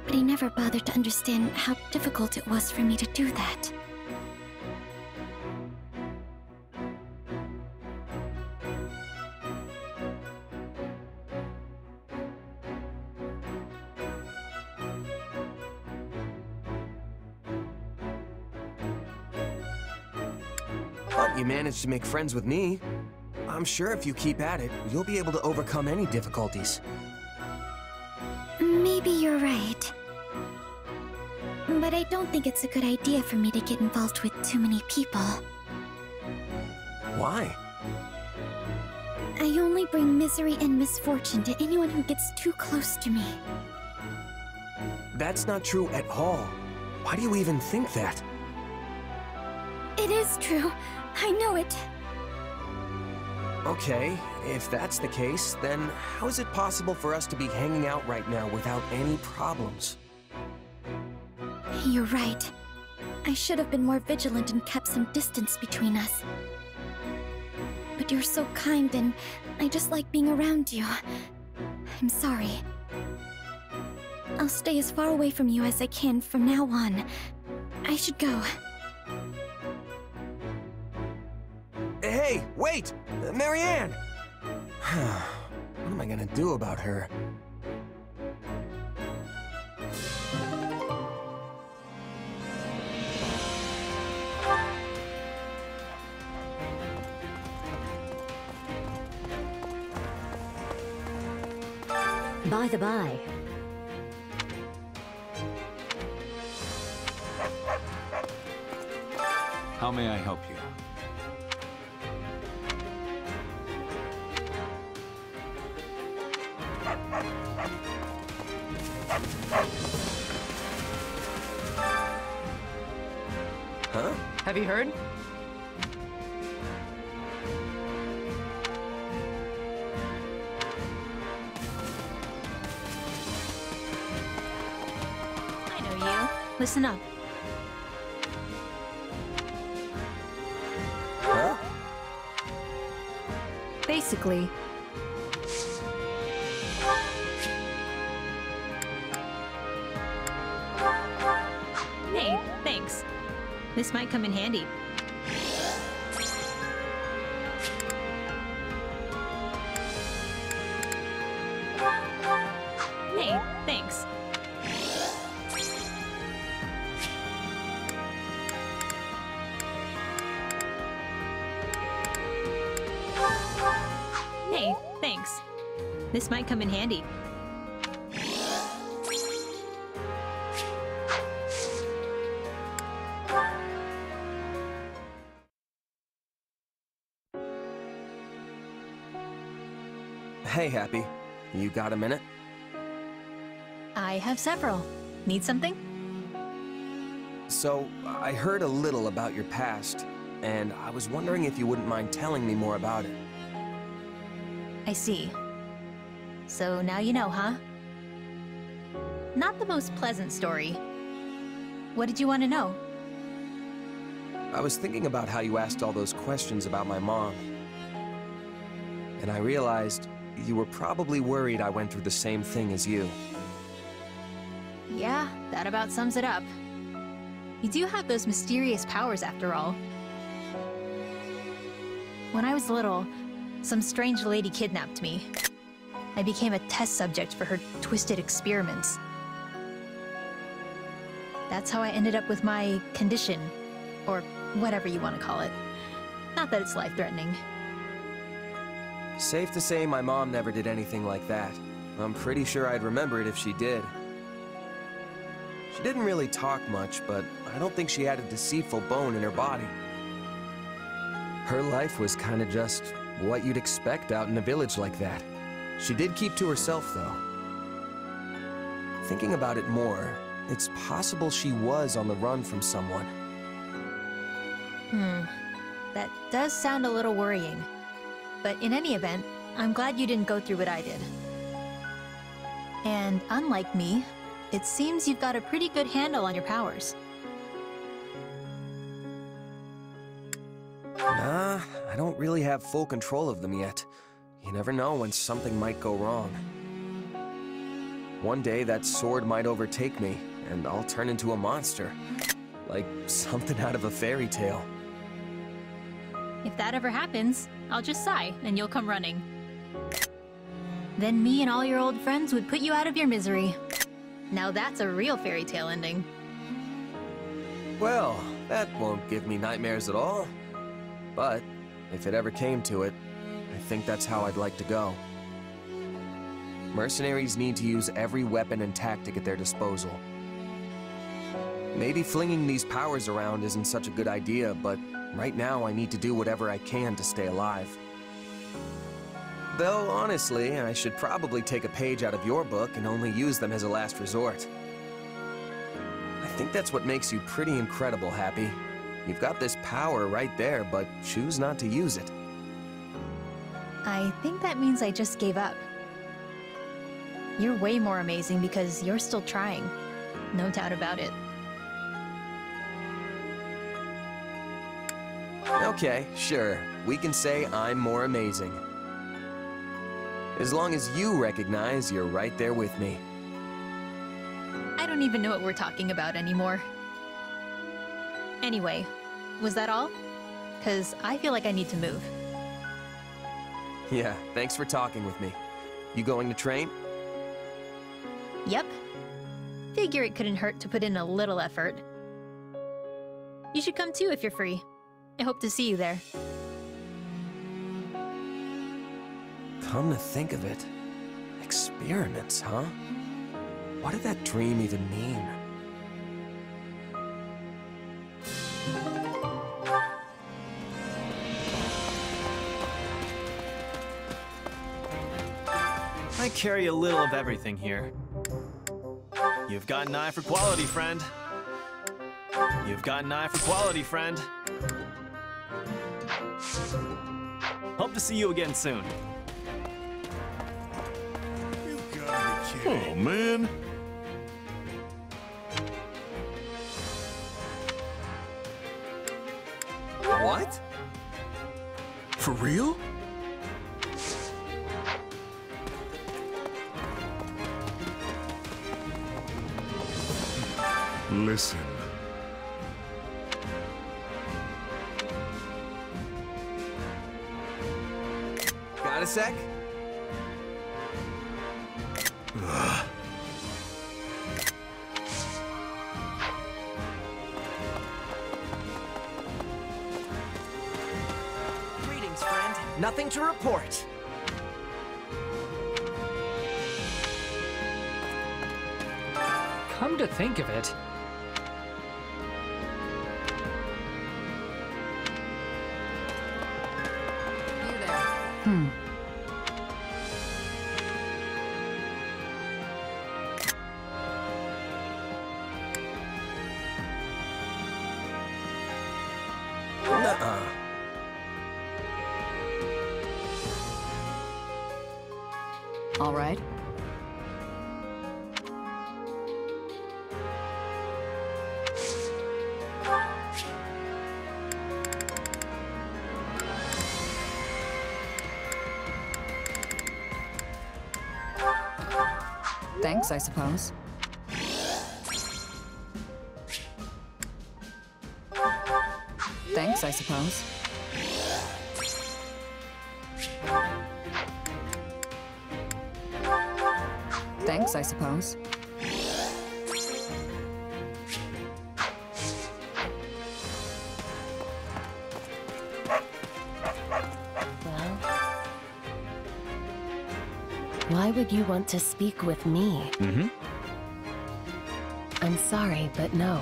But he never bothered to understand how difficult it was for me to do that. But you managed to make friends with me. I'm sure if you keep at it, you'll be able to overcome any difficulties. Maybe you're right. But I don't think it's a good idea for me to get involved with too many people. Why? I only bring misery and misfortune to anyone who gets too close to me. That's not true at all. Why do you even think that? It is true. I know it. Okay, if that's the case, then how is it possible for us to be hanging out right now without any problems? You're right. I should have been more vigilant and kept some distance between us. But you're so kind and I just like being around you. I'm sorry. I'll stay as far away from you as I can from now on. I should go. Hey, wait! Marianne! What am I gonna do about her? By the by, How may I help you? Huh? Have you heard? I know you. Listen up. Huh? Basically, Hey, thanks. This might come in handy. Hey, thanks. Hey, thanks. This might come in handy. Hey, Happy. You got a minute? I have several. Need something? So, I heard a little about your past, and I was wondering if you wouldn't mind telling me more about it. I see. So now you know, huh? Not the most pleasant story. What did you want to know? I was thinking about how you asked all those questions about my mom. And I realized you were probably worried I went through the same thing as you. Yeah, that about sums it up. You do have those mysterious powers after all. When I was little, some strange lady kidnapped me. I became a test subject for her twisted experiments. That's how I ended up with my condition, or whatever you want to call it. Not that it's life-threatening. Safe to say my mom never did anything like that. I'm pretty sure I'd remember it if she did. She didn't really talk much, but I don't think she had a deceitful bone in her body. Her life was kinda just what you'd expect out in a village like that. She did keep to herself, though. Thinking about it more, it's possible she was on the run from someone. That does sound a little worrying. But in any event, I'm glad you didn't go through what I did. And unlike me, it seems you've got a pretty good handle on your powers. Nah, I don't really have full control of them yet. You never know when something might go wrong. One day that sword might overtake me, and I'll turn into a monster. Like something out of a fairy tale. If that ever happens, I'll just sigh and you'll come running. Then me and all your old friends would put you out of your misery. Now that's a real fairy tale ending. Well, that won't give me nightmares at all. But if it ever came to it, I think that's how I'd like to go. Mercenaries need to use every weapon and tactic at their disposal. Maybe flinging these powers around isn't such a good idea, but right now I need to do whatever I can to stay alive. Though, honestly, I should probably take a page out of your book and only use them as a last resort. I think that's what makes you pretty incredible, Happy. You've got this power right there, but choose not to use it. I think that means I just gave up. You're way more amazing because you're still trying. No doubt about it. Okay, sure. We can say I'm more amazing. As long as you recognize you're right there with me. I don't even know what we're talking about anymore. Anyway, was that all? 'Cause I feel like I need to move. Yeah, thanks for talking with me. You going to train? Yep. Figure it couldn't hurt to put in a little effort. You should come too if you're free. I hope to see you there. Come to think of it, experiments, huh? What did that dream even mean? I carry a little of everything here. You've got an eye for quality, friend. You've got an eye for quality, friend. Hope to see you again soon. You gotta be kidding. Oh, man. What? For real? Listen. Got a sec? Greetings, friend. Nothing to report. Come to think of it, Nuh-uh. All right. Thanks, I suppose. Thanks, I suppose. Thanks, I suppose. Why would you want to speak with me? Mm-hmm. I'm sorry, but no.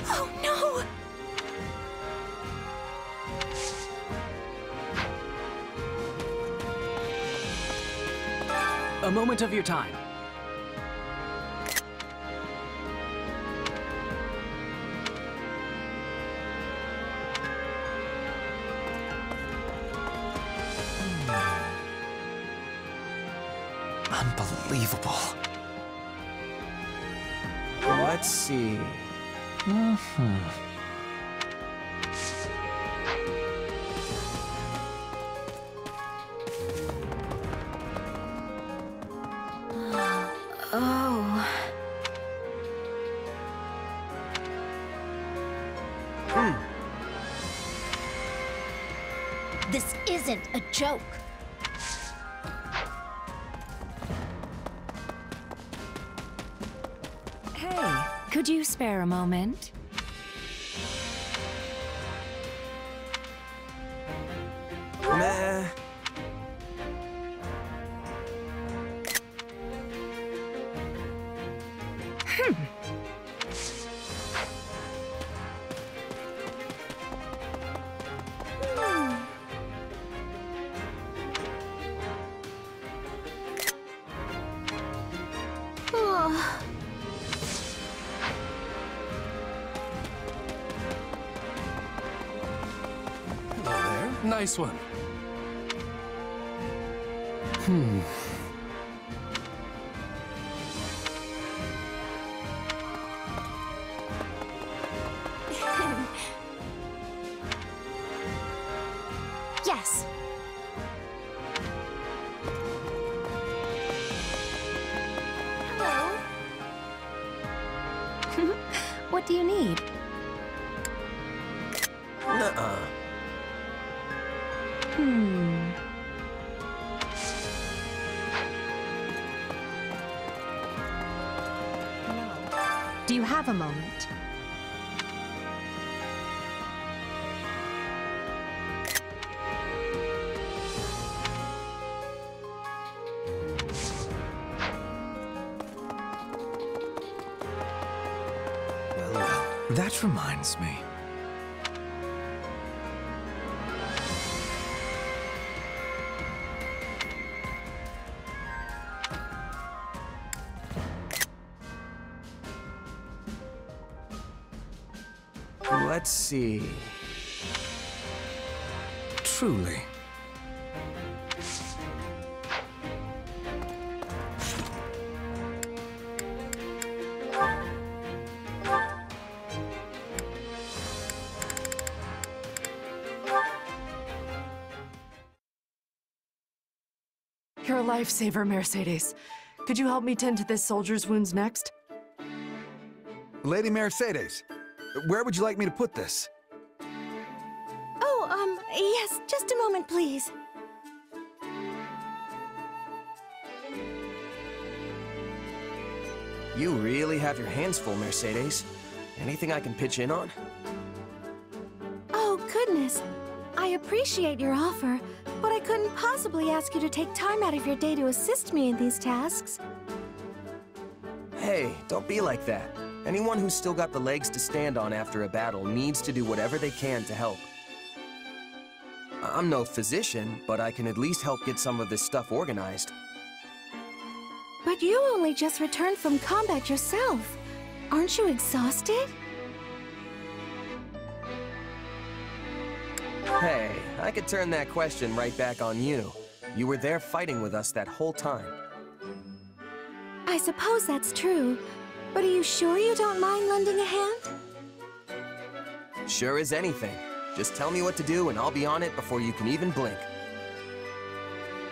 Oh no! A moment of your time. Unbelievable. Let's see. Oh. This isn't a joke. Hey, could you spare a moment? Meh. Oh. Hello there. Nice one. Yes. Hello. What do you need? Nuh-uh. Do you have a moment? That reminds me. Let's see. Truly. You're a lifesaver, Mercedes. Could you help me tend to this soldier's wounds next? Lady Mercedes, where would you like me to put this? Oh, yes, just a moment, please. You really have your hands full, Mercedes. Anything I can pitch in on? Oh, goodness. I appreciate your offer, but I couldn't possibly ask you to take time out of your day to assist me in these tasks. Hey, don't be like that. Anyone who's still got the legs to stand on after a battle needs to do whatever they can to help. I'm no physician, but I can at least help get some of this stuff organized. But you only just returned from combat yourself. Aren't you exhausted? Hey, I could turn that question right back on you. You were there fighting with us that whole time. I suppose that's true. But are you sure you don't mind lending a hand? Sure as anything. Just tell me what to do and I'll be on it before you can even blink.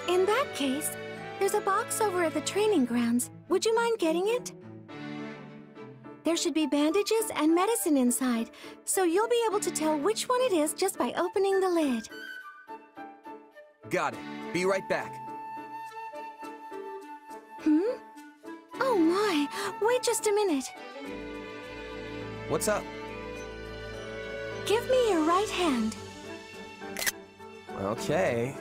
In that case, there's a box over at the training grounds. Would you mind getting it? There should be bandages and medicine inside, so you'll be able to tell which one it is just by opening the lid. Got it. Be right back. Hmm? Oh my! Wait just a minute. What's up? Give me your right hand. Okay.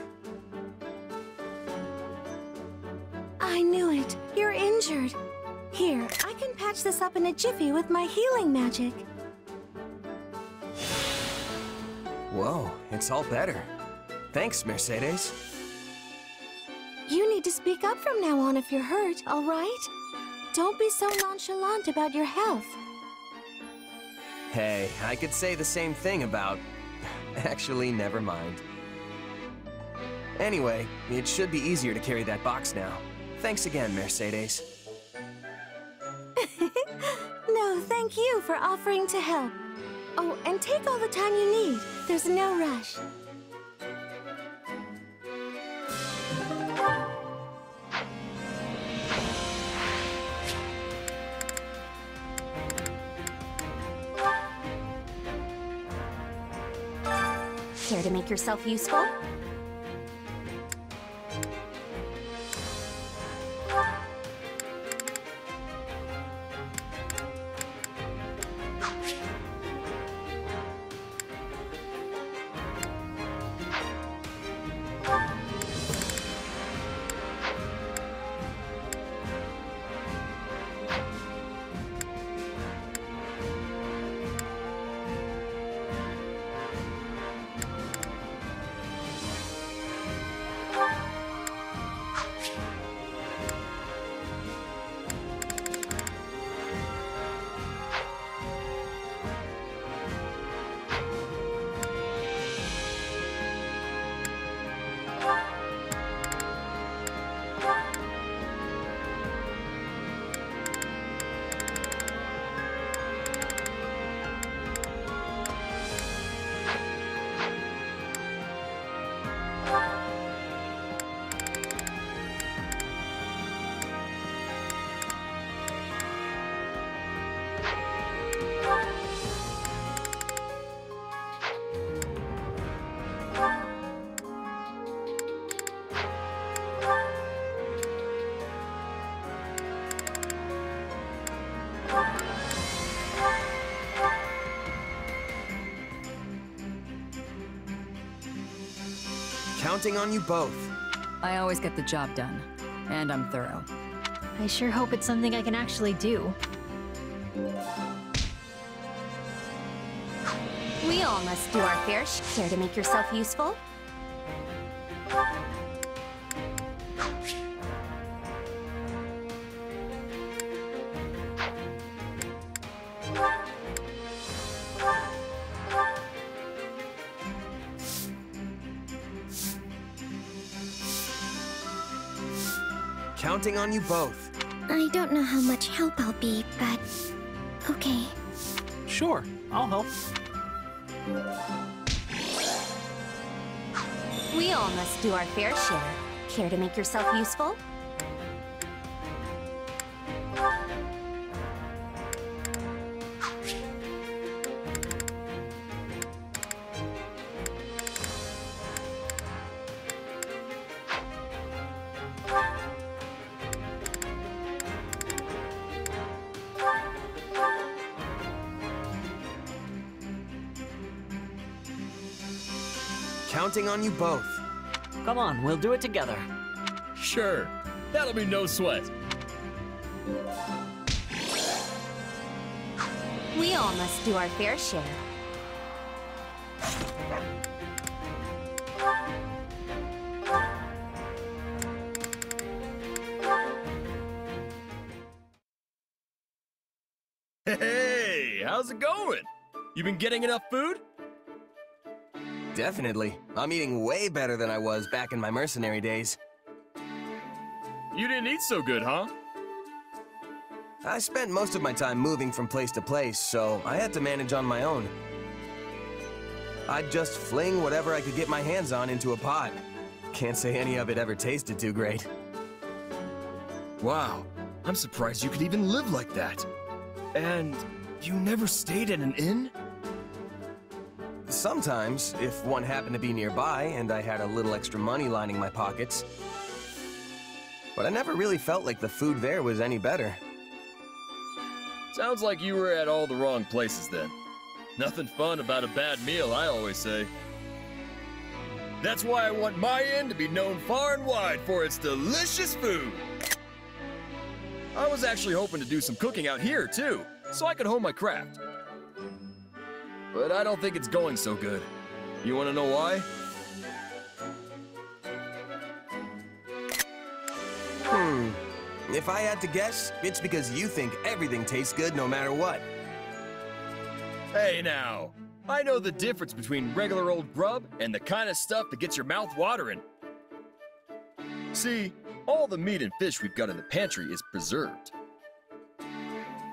I knew it. You're injured. Here, I can patch this up in a jiffy with my healing magic. Whoa, it's all better. Thanks, Mercedes. You need to speak up from now on if you're hurt, all right? Don't be so nonchalant about your health. Hey, I could say the same thing about... Actually, never mind. Anyway, it should be easier to carry that box now. Thanks again, Mercedes. No, thank you for offering to help. Oh, and take all the time you need. There's no rush. Care to make yourself useful? Counting on you both. I always get the job done, and I'm thorough. I sure hope it's something I can actually do. We all must do our fair share to make yourself useful. Counting on you both. I don't know how much help I'll be, but okay. Sure, I'll help. We all must do our fair share. Care to make yourself useful? Counting on you both. Come on, we'll do it together. Sure. That'll be no sweat. We all must do our fair share. Hey, how's it going? You been getting enough food? Definitely. I'm eating way better than I was back in my mercenary days. You didn't eat so good, huh? I spent most of my time moving from place to place, so I had to manage on my own. I'd just fling whatever I could get my hands on into a pot. Can't say any of it ever tasted too great. Wow, I'm surprised you could even live like that. And you never stayed at an inn? Sometimes, if one happened to be nearby and I had a little extra money lining my pockets. But I never really felt like the food there was any better. Sounds like you were at all the wrong places then. Nothing fun about a bad meal, I always say. That's why I want my inn to be known far and wide for its delicious food. I was actually hoping to do some cooking out here, too, so I could hone my craft. But I don't think it's going so good. You want to know why? If I had to guess, it's because you think everything tastes good no matter what. Hey now, I know the difference between regular old grub and the kind of stuff that gets your mouth watering. See, all the meat and fish we've got in the pantry is preserved.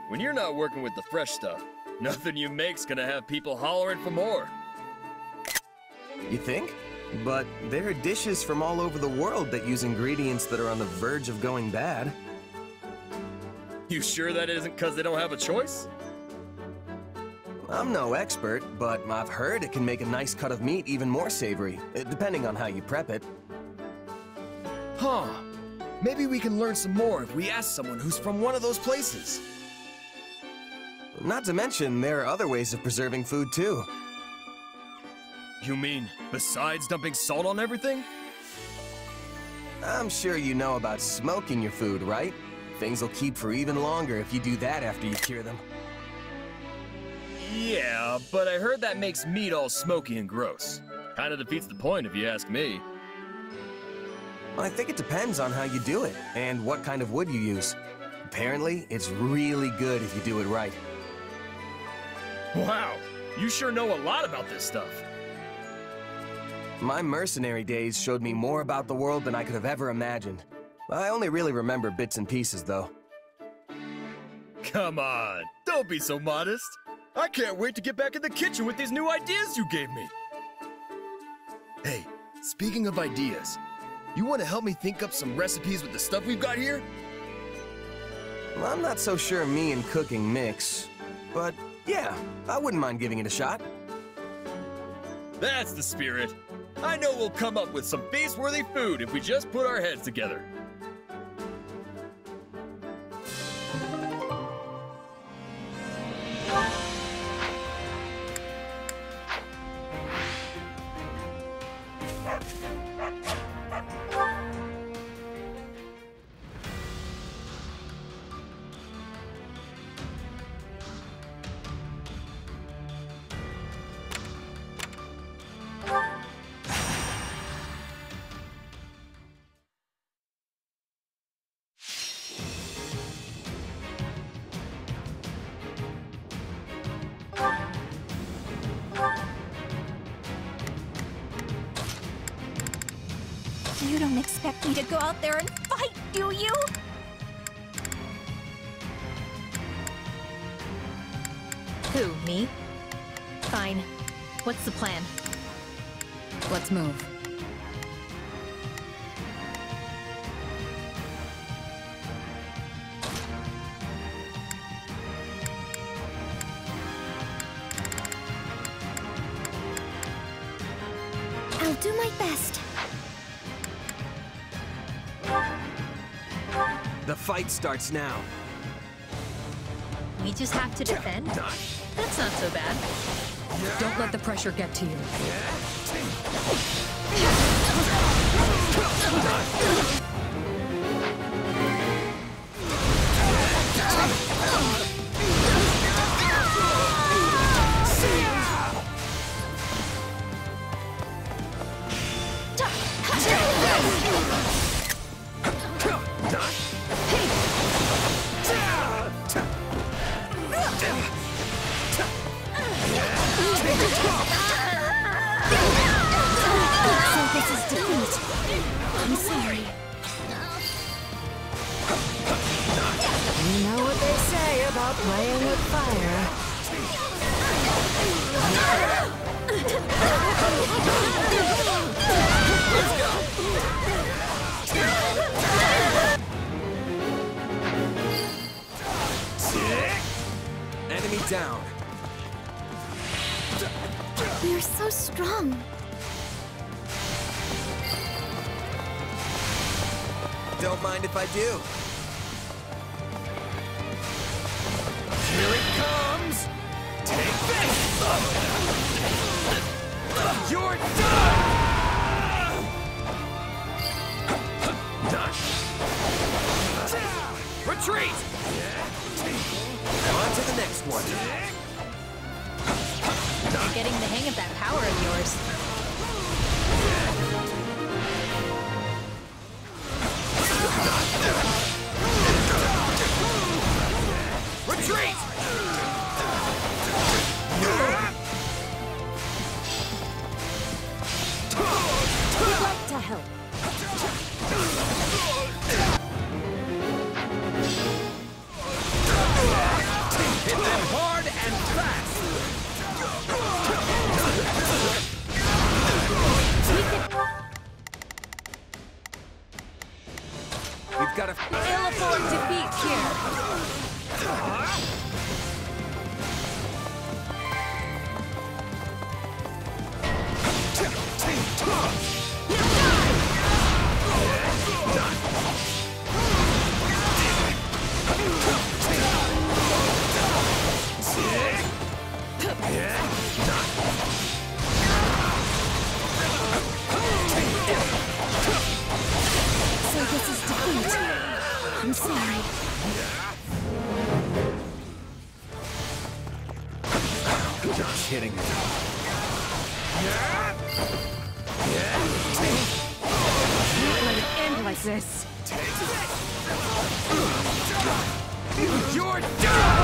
When you're not working with the fresh stuff, nothing you make's gonna have people hollering for more. You think? But there are dishes from all over the world that use ingredients that are on the verge of going bad. You sure that isn't because they don't have a choice? I'm no expert, but I've heard it can make a nice cut of meat even more savory, depending on how you prep it. Huh. Maybe we can learn some more if we ask someone who's from one of those places. Not to mention, there are other ways of preserving food, too. You mean, besides dumping salt on everything? I'm sure you know about smoking your food, right? Things will keep for even longer if you do that after you cure them. Yeah, but I heard that makes meat all smoky and gross. Kinda defeats the point if you ask me. I think it depends on how you do it, and what kind of wood you use. Apparently, it's really good if you do it right. Wow, you sure know a lot about this stuff. My mercenary days showed me more about the world than I could have ever imagined. I only really remember bits and pieces, though. Come on, don't be so modest. I can't wait to get back in the kitchen with these new ideas you gave me. Hey, speaking of ideas, you want to help me think up some recipes with the stuff we've got here? Well, I'm not so sure me and cooking mix, but yeah, I wouldn't mind giving it a shot. That's the spirit. I know we'll come up with some feast-worthy food if we just put our heads together. You don't expect me to go out there and fight, do you? Who, me? Fine. What's the plan? Let's move. I'll do my best. The fight starts now. We just have to defend? That's not so bad. Don't let the pressure get to you. So this is defeat. I'm sorry. You know what they say about playing with fire. Enemy down. You're so strong. Don't mind if I do. Here it comes! Take this! You're done! Retreat! On to the next one. You're getting the hang of that power of yours. Retreat! I'd like to help. Hit them hard and fast! We've got a Ill-informed defeat here. So this is defeat. I'm sorry. You're kidding me. Don't let it end like this. You're done!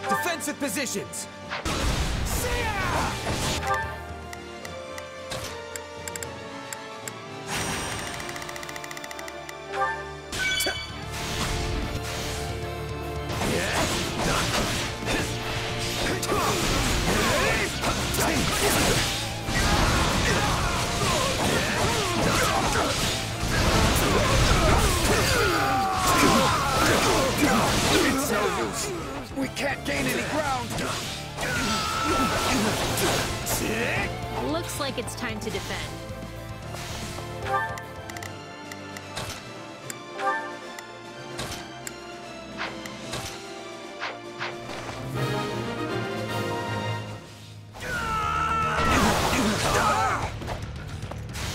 Defensive positions! It's no use. We can't gain any ground. Looks like it's time to defend.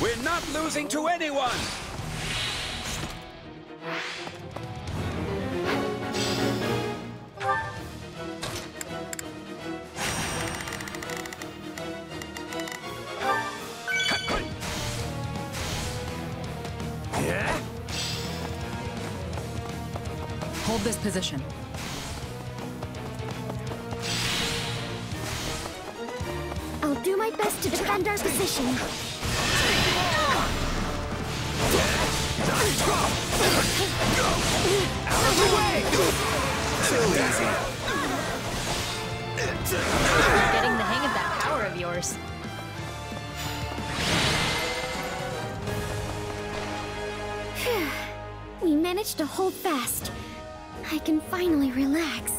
We're not losing to anyone! Hold this position. I'll do my best to defend our position. Out of the way! Too easy. You're getting the hang of that power of yours. We managed to hold fast. I can finally relax.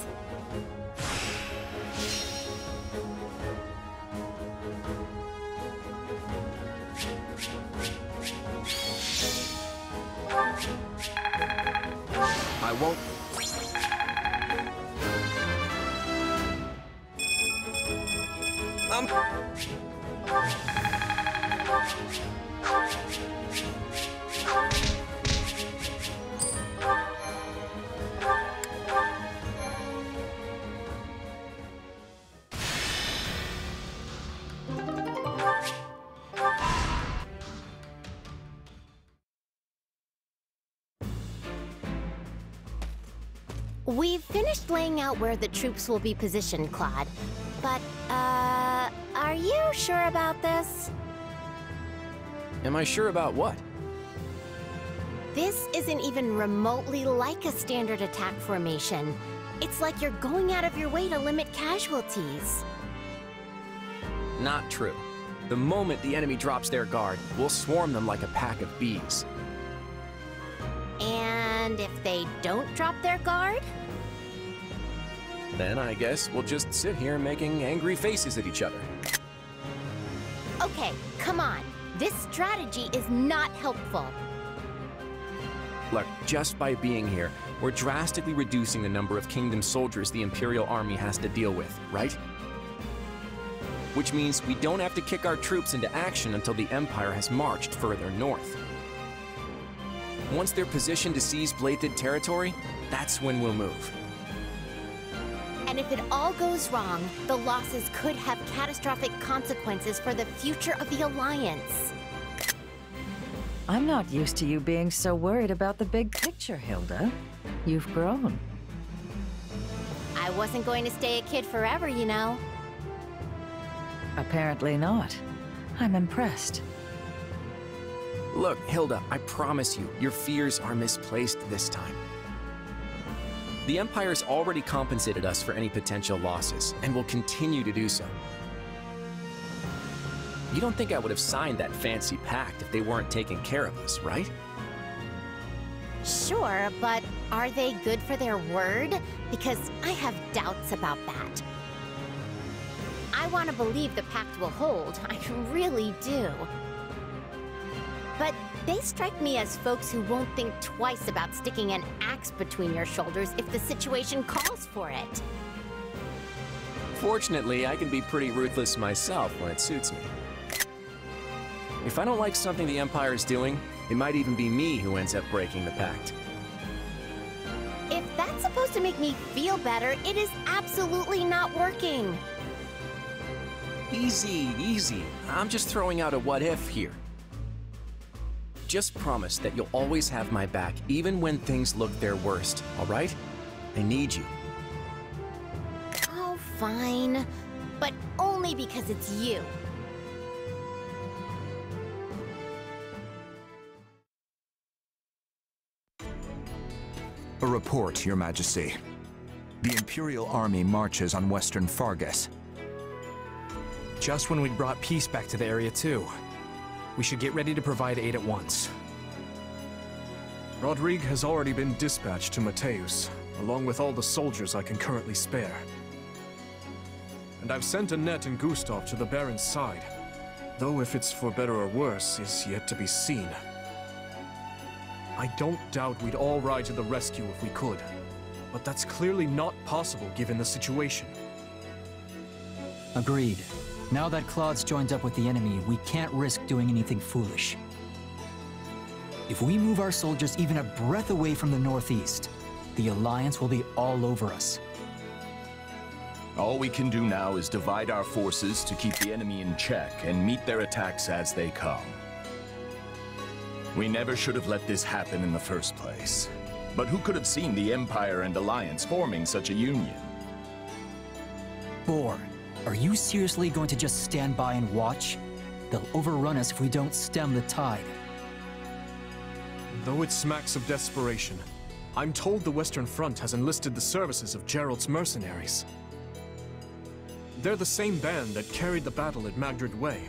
I won't. We've finished laying out where the troops will be positioned, Claude. But, are you sure about this? Am I sure about what? This isn't even remotely like a standard attack formation. It's like you're going out of your way to limit casualties. Not true. The moment the enemy drops their guard, we'll swarm them like a pack of bees. And if they don't drop their guard? Then I guess we'll just sit here making angry faces at each other. Okay, come on. This strategy is not helpful. Look, just by being here, we're drastically reducing the number of Kingdom soldiers the Imperial Army has to deal with, right? Which means we don't have to kick our troops into action until the Empire has marched further north. Once they're positioned to seize Bladed territory, that's when we'll move. And if it all goes wrong, the losses could have catastrophic consequences for the future of the Alliance. I'm not used to you being so worried about the big picture, Hilda. You've grown. I wasn't going to stay a kid forever, you know. Apparently not. I'm impressed. Look, Hilda, I promise you, your fears are misplaced this time. The Empire's already compensated us for any potential losses, and will continue to do so. You don't think I would have signed that fancy pact if they weren't taking care of us, right? Sure, but are they good for their word? Because I have doubts about that. I want to believe the pact will hold, I really do. But they strike me as folks who won't think twice about sticking an axe between your shoulders if the situation calls for it. Fortunately, I can be pretty ruthless myself when it suits me. If I don't like something the Empire is doing, it might even be me who ends up breaking the pact. If that's supposed to make me feel better, it is absolutely not working. Easy, easy. I'm just throwing out a what-if here. Just promise that you'll always have my back, even when things look their worst, all right? I need you. Oh, fine. But only because it's you. A report, Your Majesty. The Imperial Army marches on Western Fargus. Just when we'd brought peace back to the area, too. We should get ready to provide aid at once. Rodrigue has already been dispatched to Mateus, along with all the soldiers I can currently spare. And I've sent Annette and Gustav to the Baron's side, though if it's for better or worse is yet to be seen. I don't doubt we'd all ride to the rescue if we could, but that's clearly not possible given the situation. Agreed. Now that Claude's joined up with the enemy, we can't risk doing anything foolish. If we move our soldiers even a breath away from the northeast, the Alliance will be all over us. All we can do now is divide our forces to keep the enemy in check and meet their attacks as they come. We never should have let this happen in the first place. But who could have seen the Empire and Alliance forming such a union? Boar, are you seriously going to just stand by and watch? They'll overrun us if we don't stem the tide. Though it smacks of desperation, I'm told the Western Front has enlisted the services of Gerald's mercenaries. They're the same band that carried the battle at Magdred Way,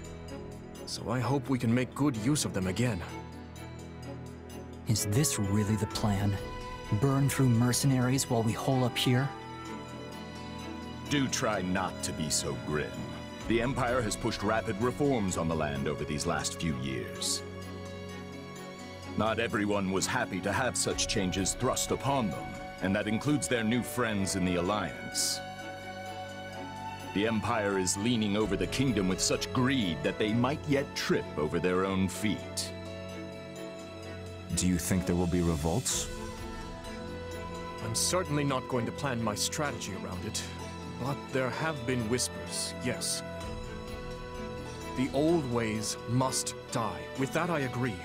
so I hope we can make good use of them again. Is this really the plan? Burn through mercenaries while we hole up here? Do try not to be so grim. The Empire has pushed rapid reforms on the land over these last few years. Not everyone was happy to have such changes thrust upon them, and that includes their new friends in the Alliance. The Empire is leaning over the kingdom with such greed that they might yet trip over their own feet. Do you think there will be revolts? I'm certainly not going to plan my strategy around it, but there have been whispers, yes. The old ways must die. With that I agree.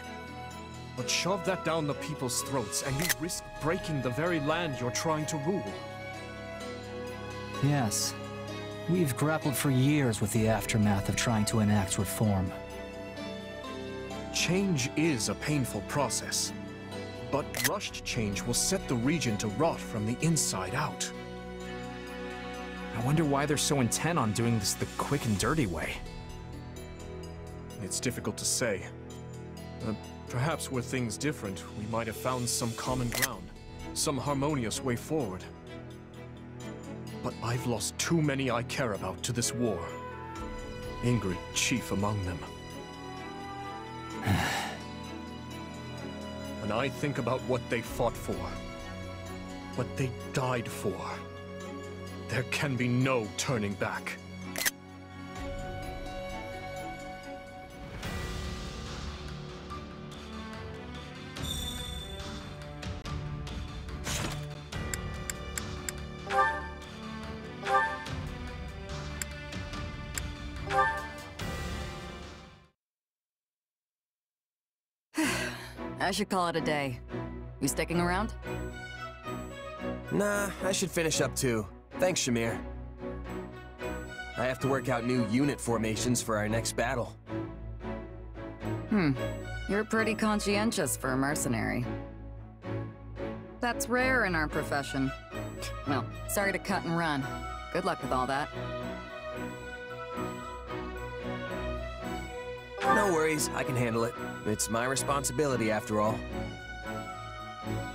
But shove that down the people's throats, and you risk breaking the very land you're trying to rule. Yes. We've grappled for years with the aftermath of trying to enact reform. Change is a painful process, but rushed change will set the region to rot from the inside out. I wonder why they're so intent on doing this the quick and dirty way. It's difficult to say. Perhaps were things different, we might have found some common ground, some harmonious way forward. But I've lost too many I care about to this war. Ingrid chief among them. When I think about what they fought for, what they died for, there can be no turning back. I should call it a day. You sticking around? Nah, I should finish up too. Thanks, Shamir. I have to work out new unit formations for our next battle. You're pretty conscientious for a mercenary. That's rare in our profession. Well, sorry to cut and run. Good luck with all that. No worries, I can handle it. It's my responsibility after all.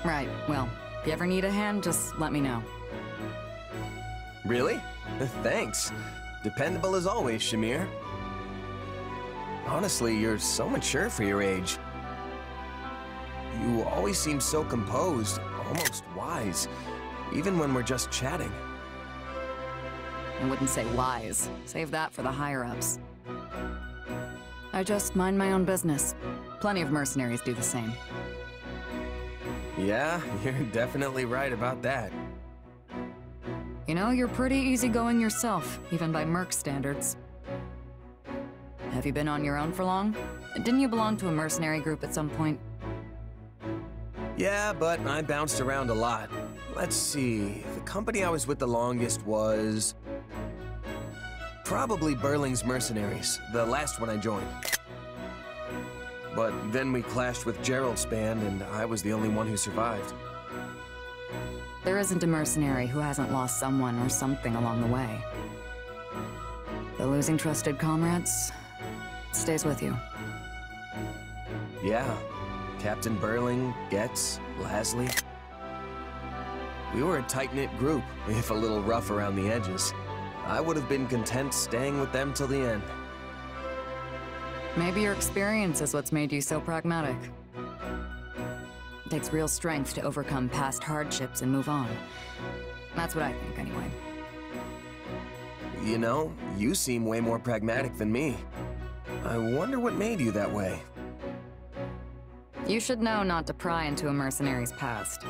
Right, well, if you ever need a hand, just let me know. Really? Thanks. Dependable as always, Shamir. Honestly, you're so mature for your age. You always seem so composed, almost wise, even when we're just chatting. I wouldn't say wise. Save that for the higher-ups. I just mind my own business. Plenty of mercenaries do the same. Yeah, you're definitely right about that. You know, you're pretty easygoing yourself, even by Merc standards. Have you been on your own for long? Didn't you belong to a mercenary group at some point? Yeah, but I bounced around a lot. Let's see, the company I was with the longest was... probably Burling's Mercenaries, the last one I joined. But then we clashed with Gerald's band, and I was the only one who survived. There isn't a mercenary who hasn't lost someone or something along the way. The losing trusted comrades stays with you. Yeah. Captain Burling, Getz, Lasley. We were a tight-knit group, if a little rough around the edges. I would have been content staying with them till the end. Maybe your experience is what's made you so pragmatic. It takes real strength to overcome past hardships and move on. That's what I think, anyway. You know, you seem way more pragmatic than me. I wonder what made you that way. You should know not to pry into a mercenary's past.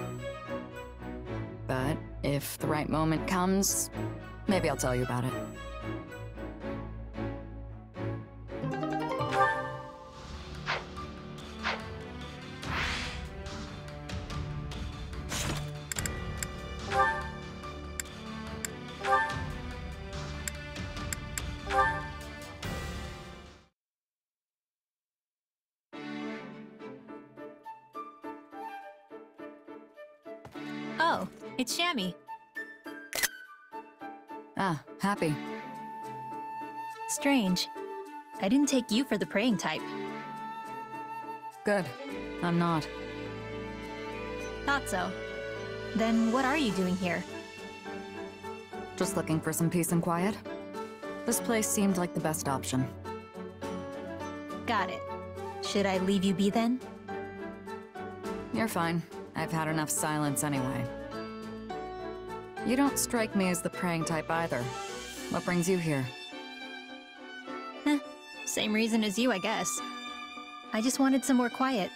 But if the right moment comes, maybe I'll tell you about it. Oh, it's Shammy. Ah, Happy. Strange. I didn't take you for the praying type. Good. I'm not. Thought so. Then what are you doing here? Just looking for some peace and quiet. This place seemed like the best option. Got it. Should I leave you be then? You're fine. I've had enough silence anyway. You don't strike me as the praying type either. What brings you here? Same reason as you, I guess. I just wanted some more quiet.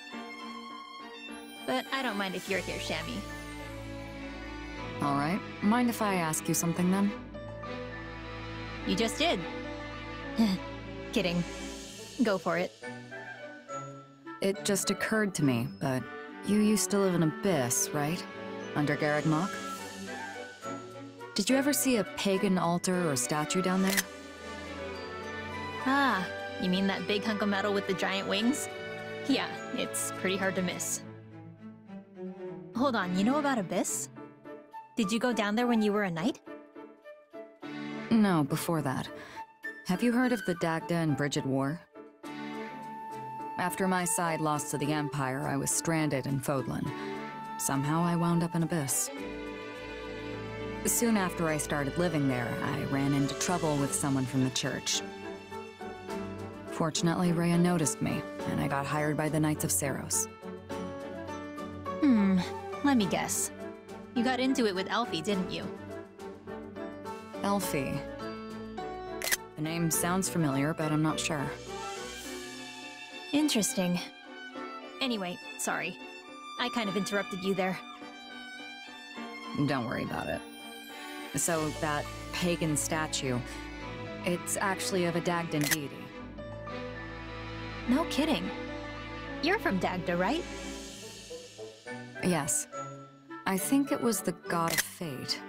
But I don't mind if you're here, Shammy. Alright. Mind if I ask you something then? You just did. Kidding. Go for it. It just occurred to me, but you used to live in Abyss, right? Under Garreg Mach? Did you ever see a pagan altar or statue down there? Ah, you mean that big hunk of metal with the giant wings? Yeah, it's pretty hard to miss. Hold on, you know about Abyss? Did you go down there when you were a knight? No, before that. Have you heard of the Dagda and Brigid War? After my side lost to the Empire, I was stranded in Fodlan. Somehow I wound up in Abyss. Soon after I started living there, I ran into trouble with someone from the church. Fortunately, Rhea noticed me, and I got hired by the Knights of Seiros. Let me guess. You got into it with Elfie, didn't you? Elfie. The name sounds familiar, but I'm not sure. Interesting. Anyway, sorry. I kind of interrupted you there. Don't worry about it. So, that pagan statue, it's actually of a Dagdan deity. No kidding. You're from Dagda, right? Yes. I think it was the god of fate.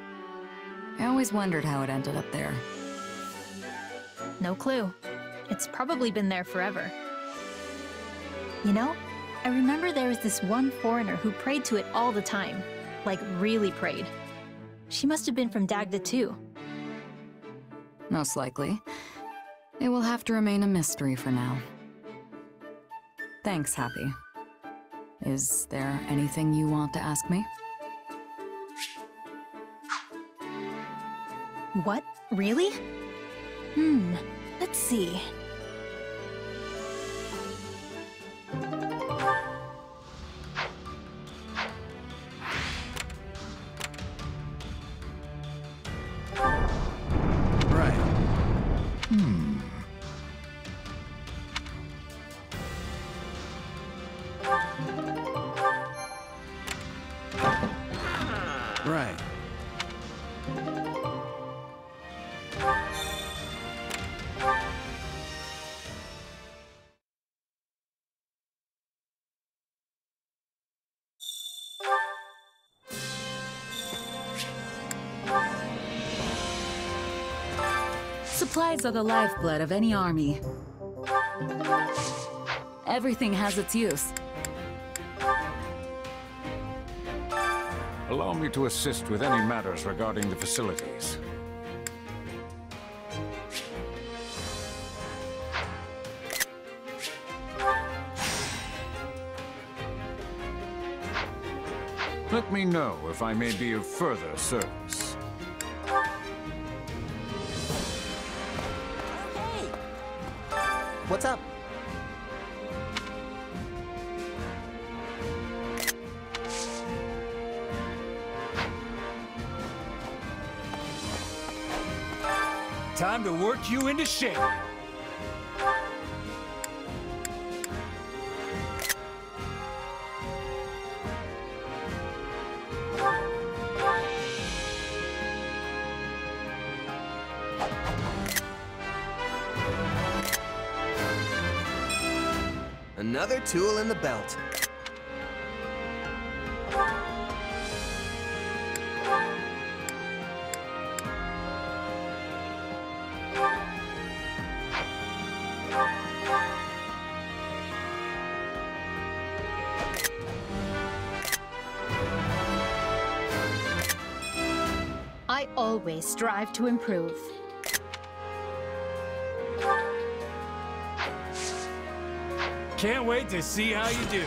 I always wondered how it ended up there. No clue. It's probably been there forever. You know, I remember there was this one foreigner who prayed to it all the time. Like, really prayed. She must have been from Dagda too. Most likely. It will have to remain a mystery for now. Thanks, Happy. Is there anything you want to ask me? What? Really? Let's see. Right. Supplies are the lifeblood of any army. Everything has its use. Allow me to assist with any matters regarding the facilities. Let me know if I may be of further service. What's up? Time to work you into shape. Another tool in the belt. always strive to improve. Can't wait to see how you do.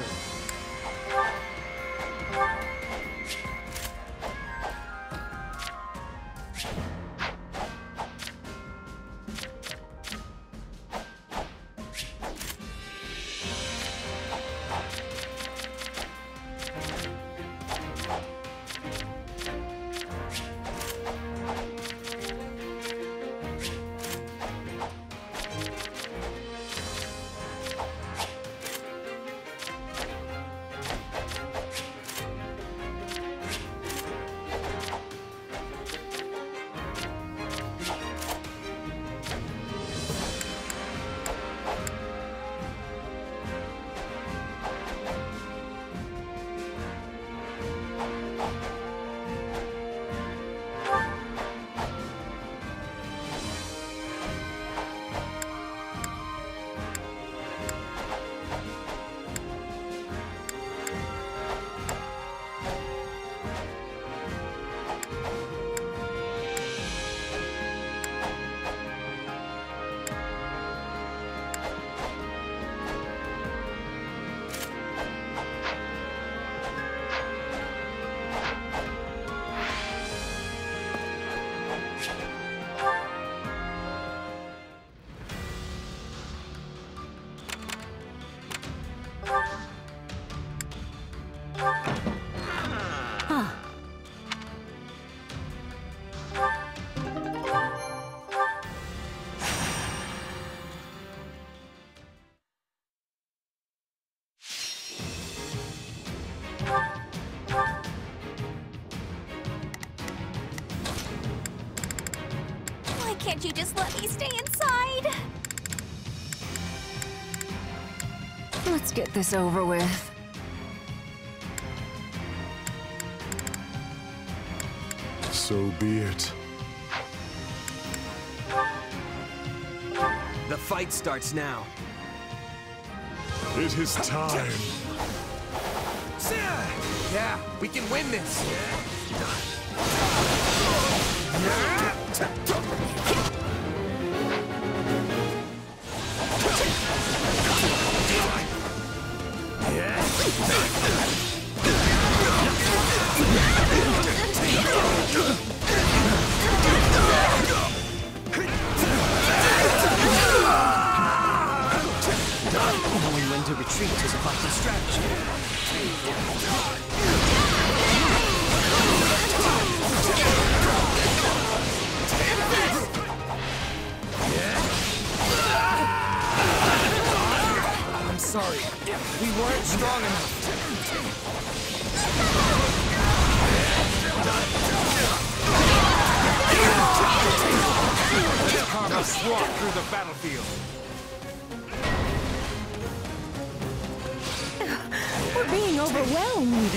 Can't you just let me stay inside? Let's get this over with. So be it. The fight starts now. It is time. Yeah, we can win this. Knowing when to retreat is a vital strategy. I'm sorry. We weren't strong enough. Karma swamp through the battlefield. We're being overwhelmed.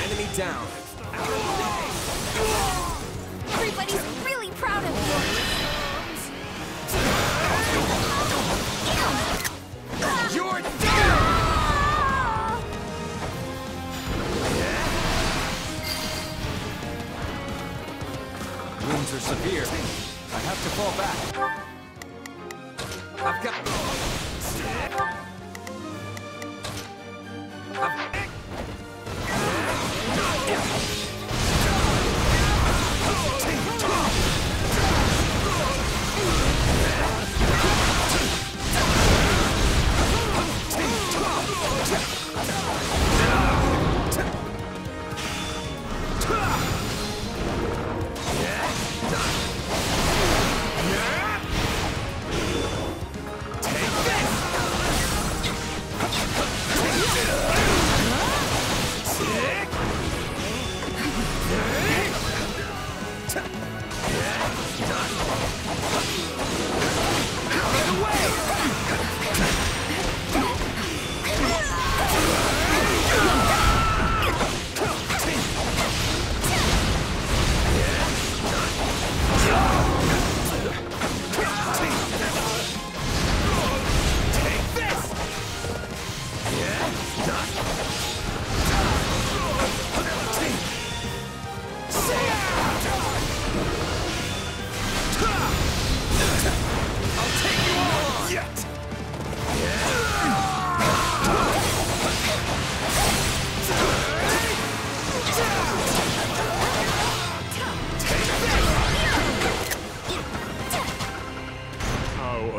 Enemy down. Everybody's really proud of you. You're down! Wounds are severe. I have to fall back. I've got...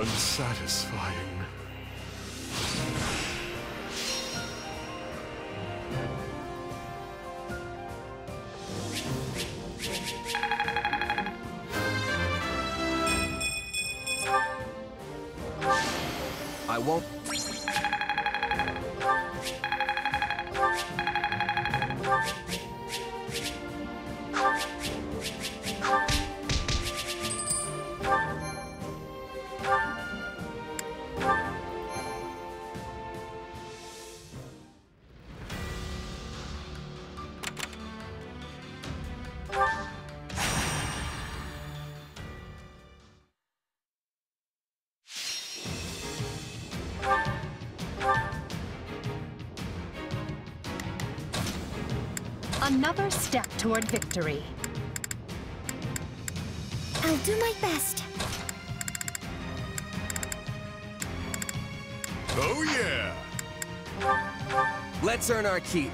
unsatisfying. I won't... Another step toward victory. I'll do my best. Oh yeah! Let's earn our keep.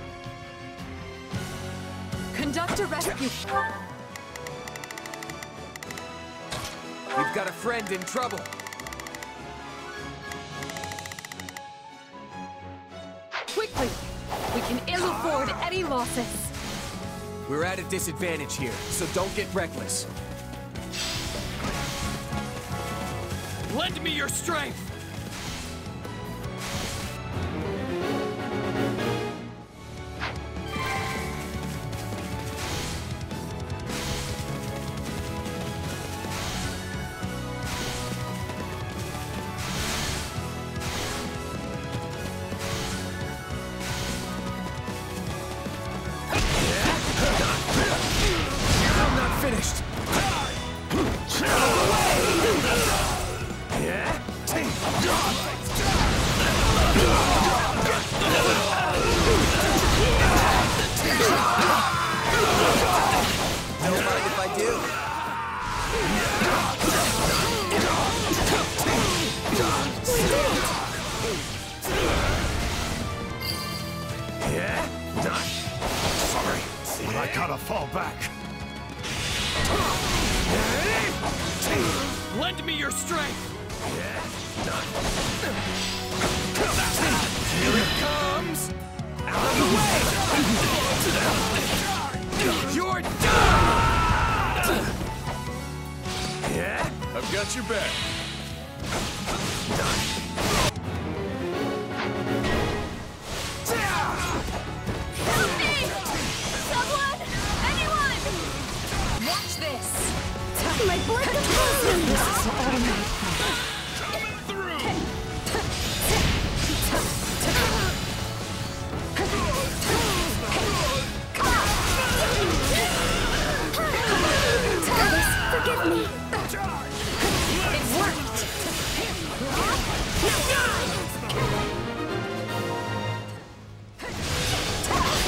Conduct a rescue. We've got a friend in trouble. Quickly! We can ill afford any losses. We're at a disadvantage here, so don't get reckless. Lend me your strength! Finished. Don't mind if I do. Sorry, I gotta fall back. Lend me your strength! Here it comes! Out of the way! You're done! I've got your back. Help me! Someone! Anyone! Watch this! My blood compulsion! This is automatic. Coming through! Travis, forgive me. It worked!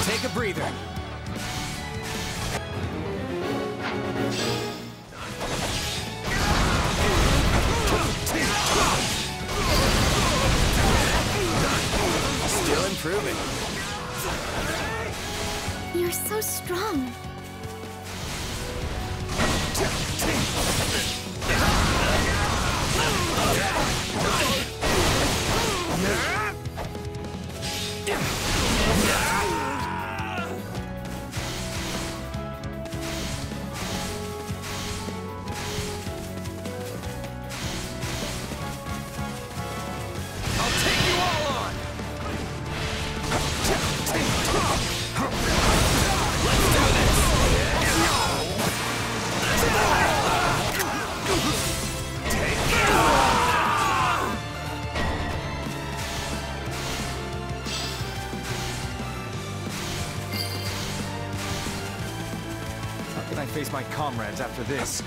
Take a breather. Still improving. You're so strong. I'll take you all on! Let's do this! Take it! How can I face my comrades after this?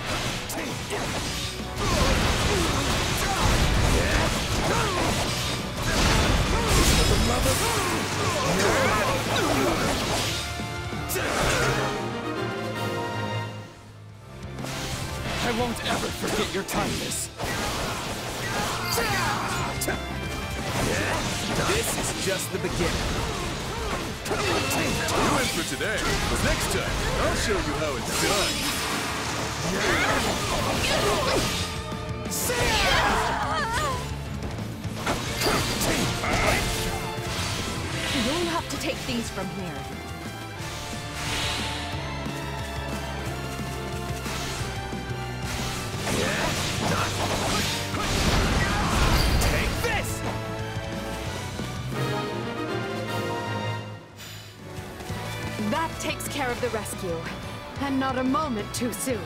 I won't ever forget your kindness. This is just the beginning. You win for today, but next time, I'll show you how it's done. from here. Take this! That takes care of the rescue. And not a moment too soon.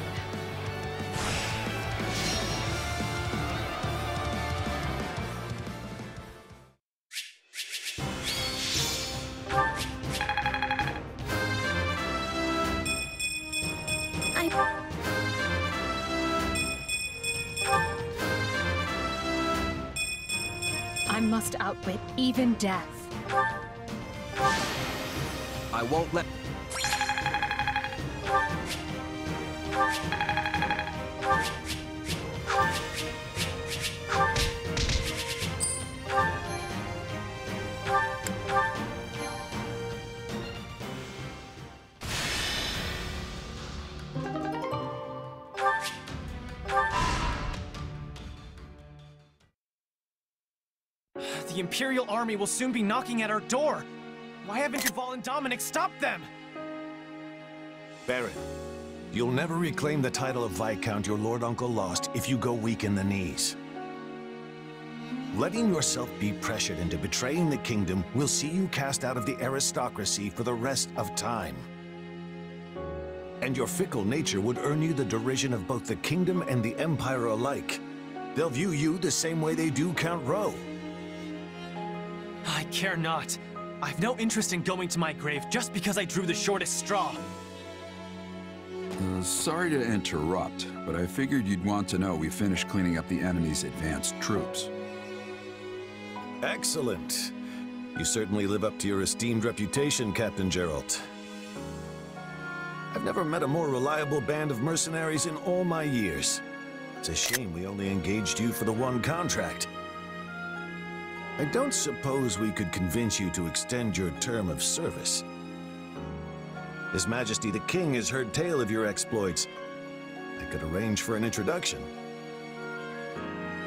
I must outwit even death. I won't let... The Imperial Army will soon be knocking at our door. Why haven't Duval and Dominic stopped them? Baron, you'll never reclaim the title of Viscount your Lord Uncle lost if you go weak in the knees. Letting yourself be pressured into betraying the kingdom will see you cast out of the aristocracy for the rest of time. And your fickle nature would earn you the derision of both the kingdom and the Empire alike. They'll view you the same way they do Count Rowe. I care not. I've no interest in going to my grave just because I drew the shortest straw. Sorry to interrupt, but I figured you'd want to know we finished cleaning up the enemy's advanced troops. Excellent. You certainly live up to your esteemed reputation, Captain Geralt. I've never met a more reliable band of mercenaries in all my years. It's a shame we only engaged you for the one contract. I don't suppose we could convince you to extend your term of service. His Majesty the King has heard tale of your exploits. I could arrange for an introduction.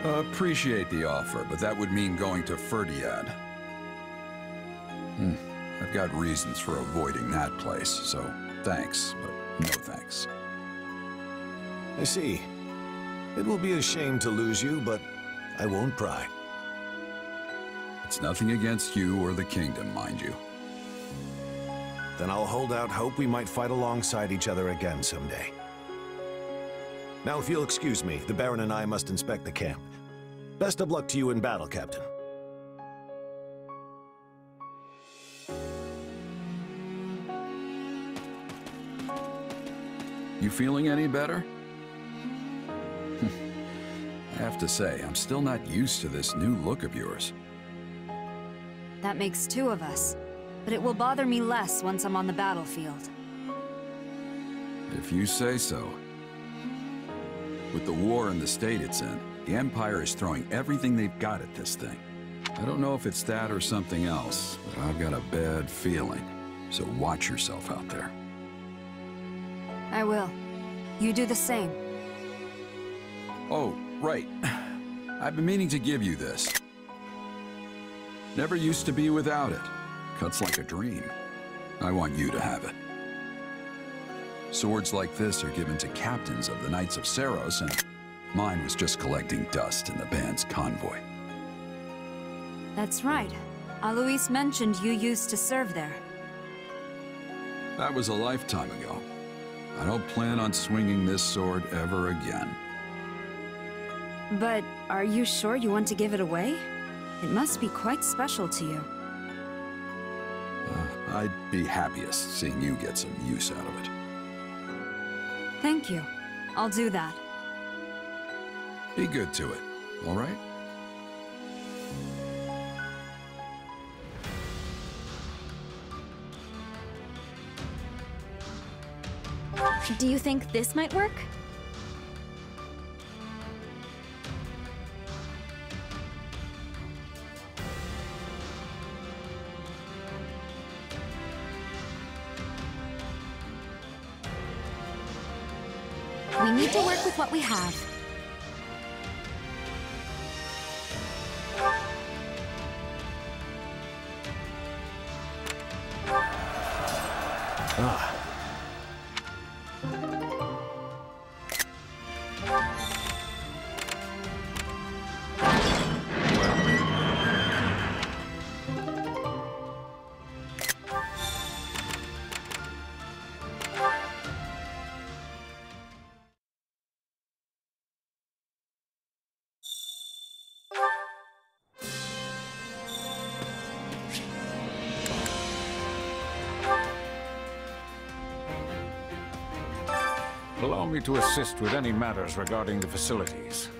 Appreciate the offer, but that would mean going to Ferdiad. I've got reasons for avoiding that place, so thanks, but no thanks. I see. It will be a shame to lose you, but I won't pry. It's nothing against you or the kingdom, mind you. Then I'll hold out hope we might fight alongside each other again someday. Now, if you'll excuse me, the Baron and I must inspect the camp. Best of luck to you in battle, Captain. You feeling any better? I have to say, I'm still not used to this new look of yours. That makes two of us, but it will bother me less once I'm on the battlefield. If you say so. With the war and the state it's in, the Empire is throwing everything they've got at this thing. I don't know if it's that or something else, but I've got a bad feeling. So watch yourself out there. I will. You do the same. Oh, right. I've been meaning to give you this. Never used to be without it. Cuts like a dream. I want you to have it. Swords like this are given to captains of the Knights of Seiros, and mine was just collecting dust in the band's convoy. That's right. Alois mentioned you used to serve there. That was a lifetime ago. I don't plan on swinging this sword ever again. But are you sure you want to give it away? It must be quite special to you. I'd be happiest seeing you get some use out of it. Thank you. I'll do that. Be good to it, all right? Do you think this might work? We need to work with what we have. Ah. Allow me to assist with any matters regarding the facilities.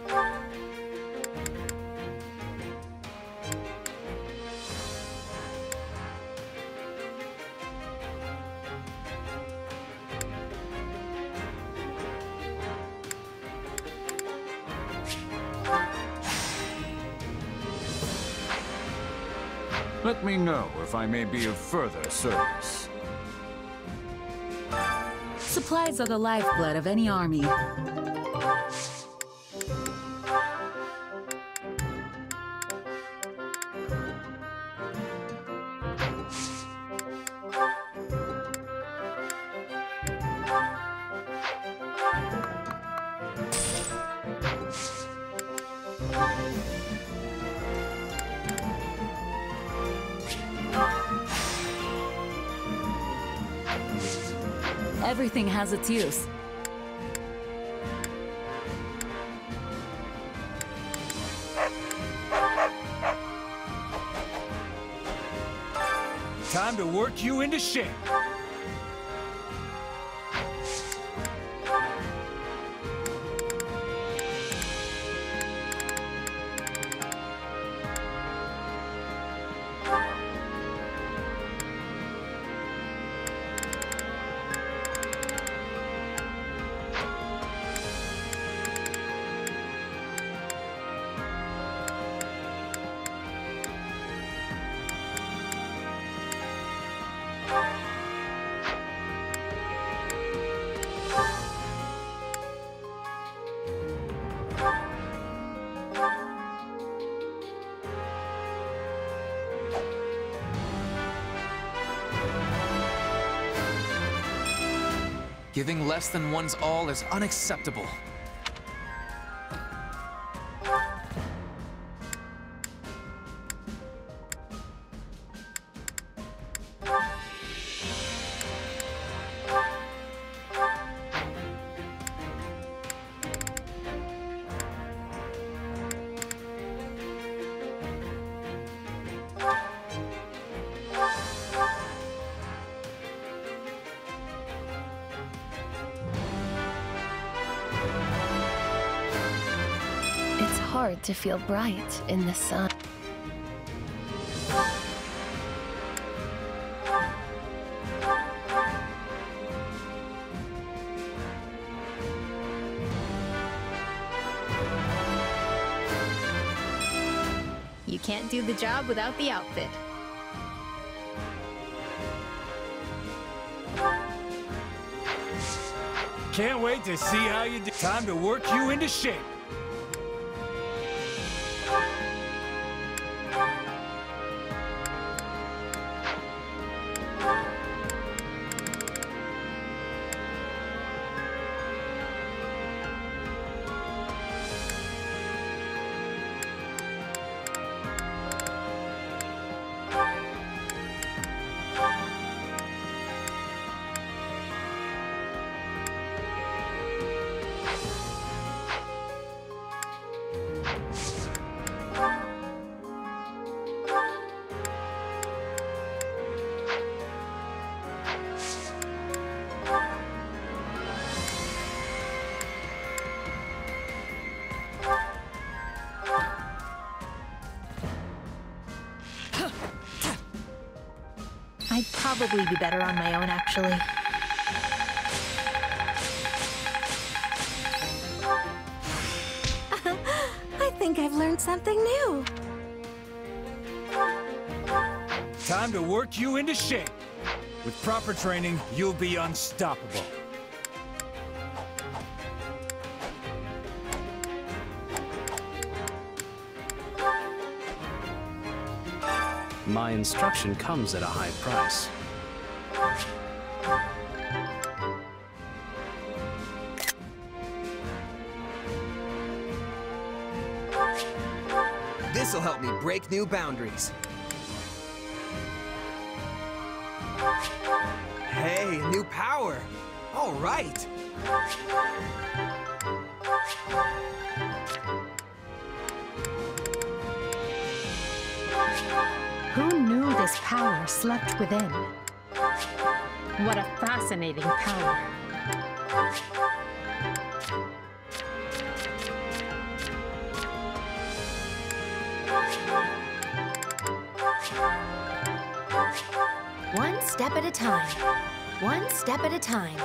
Let me know if I may be of further service. Supplies are the lifeblood of any army. Everything has its use. Time to work you into shape. Giving less than one's all is unacceptable. Hard to feel bright in the sun. You can't do the job without the outfit. Can't wait to see how you do. Time to work you into shape. I'd probably be better on my own, actually. I think I've learned something new. Time to work you into shape. With proper training, you'll be unstoppable. My instruction comes at a high price. This'll help me break new boundaries. Hey, new power! All right! Who knew this power slept within? What a fascinating power. One step at a time. One step at a time.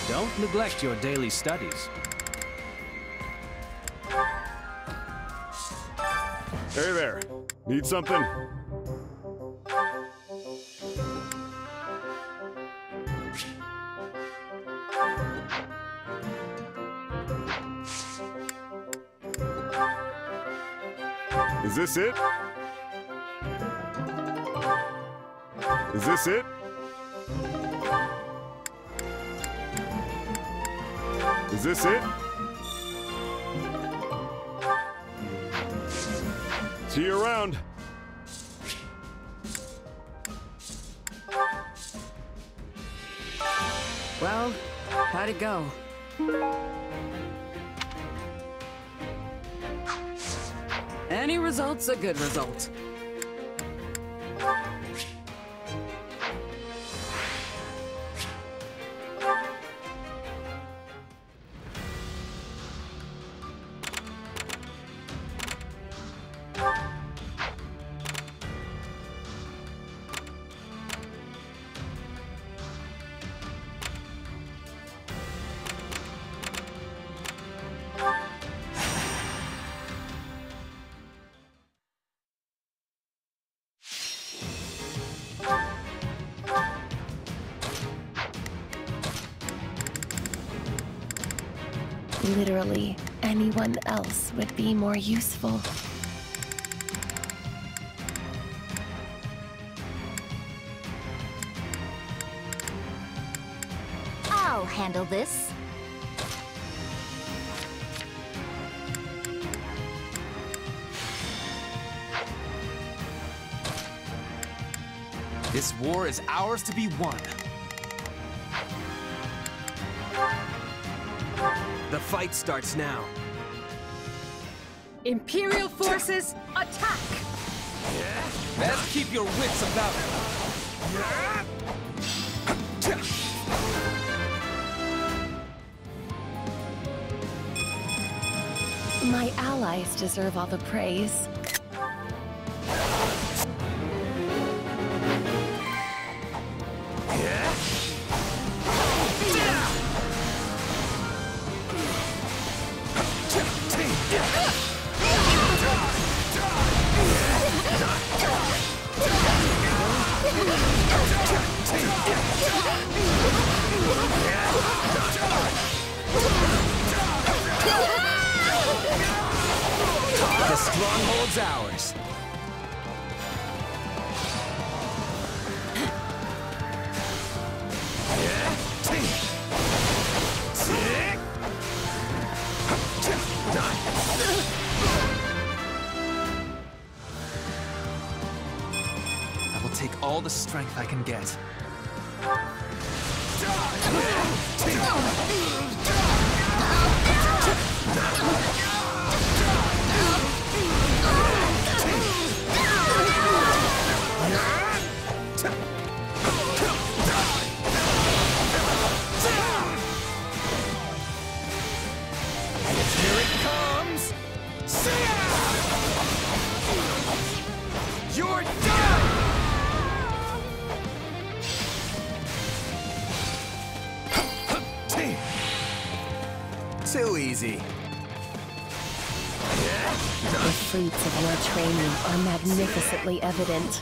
Don't neglect your daily studies. Hey there. Need something? Is this it? Is this it? Is this it? See you around. Well, how'd it go? Any result's a good result. Literally, anyone else would be more useful. I'll handle this. This war is ours to be won. The fight starts now. Imperial forces, attack! Best keep your wits about you. My allies deserve all the praise. The stronghold's ours. I will take all the strength I can get. Here it comes! See ya! You're done! Too easy. The fruits of your training are magnificently evident.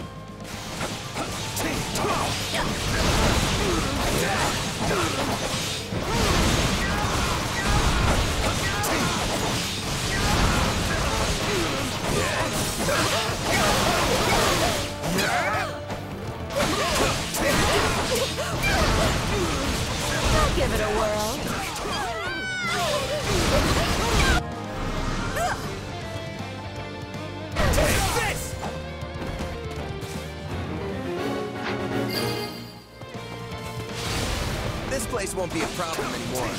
This won't be a problem anymore.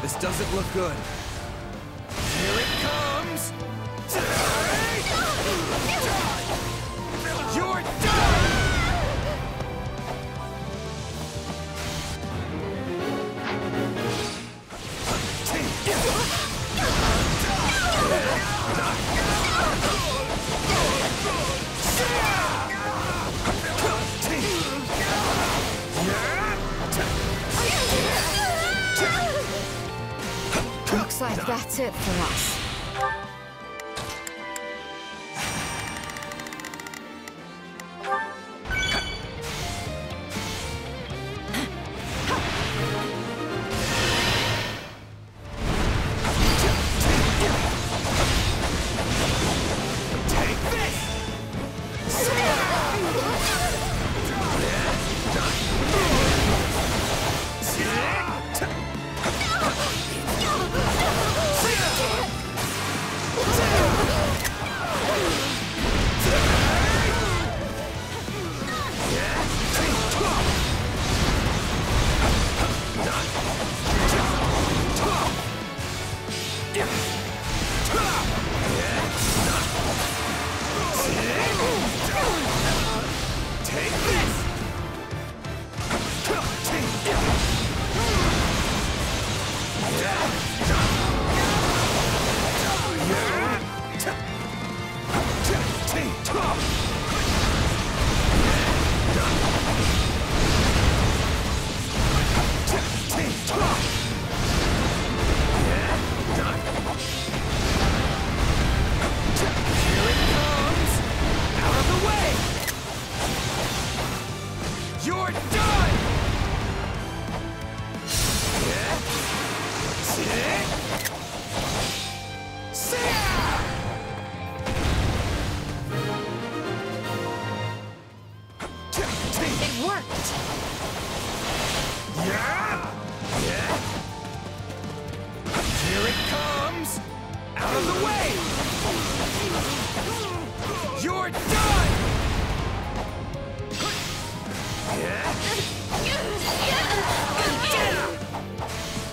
This doesn't look good. Here it comes! You're done! Looks like that's it for us.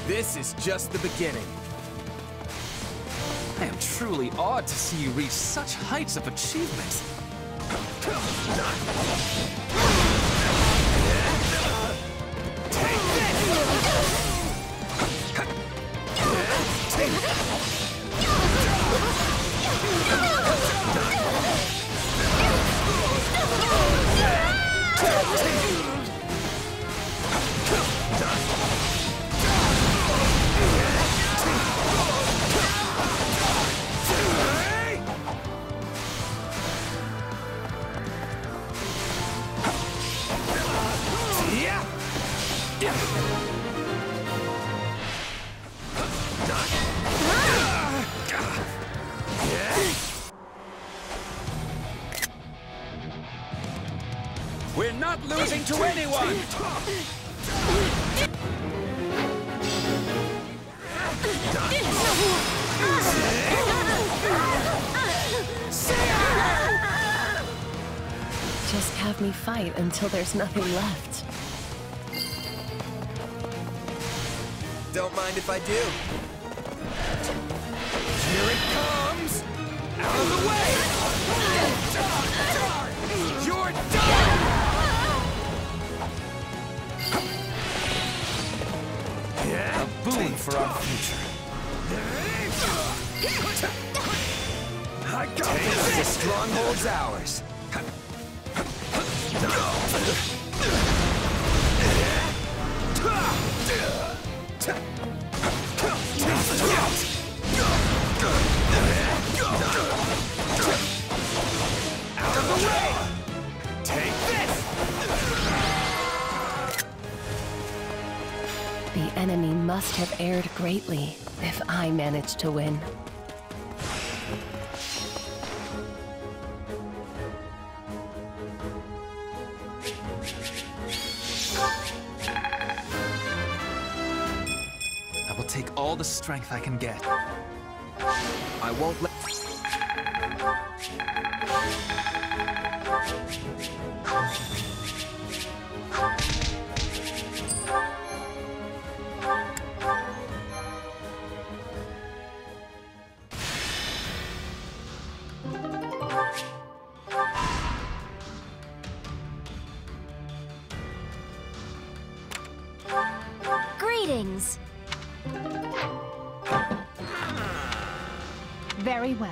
This is just the beginning. I am truly awed to see you reach such heights of achievement. We're not losing to anyone! Just have me fight until there's nothing left. Don't mind if I do. Here it comes! Out of the way! You're done! A boon for our future. I got this! The stronghold's ours. Out of the way! Take this! The enemy must have erred greatly if I managed to win. I will take all the the strength I can get. I won't let... Greetings. Very well.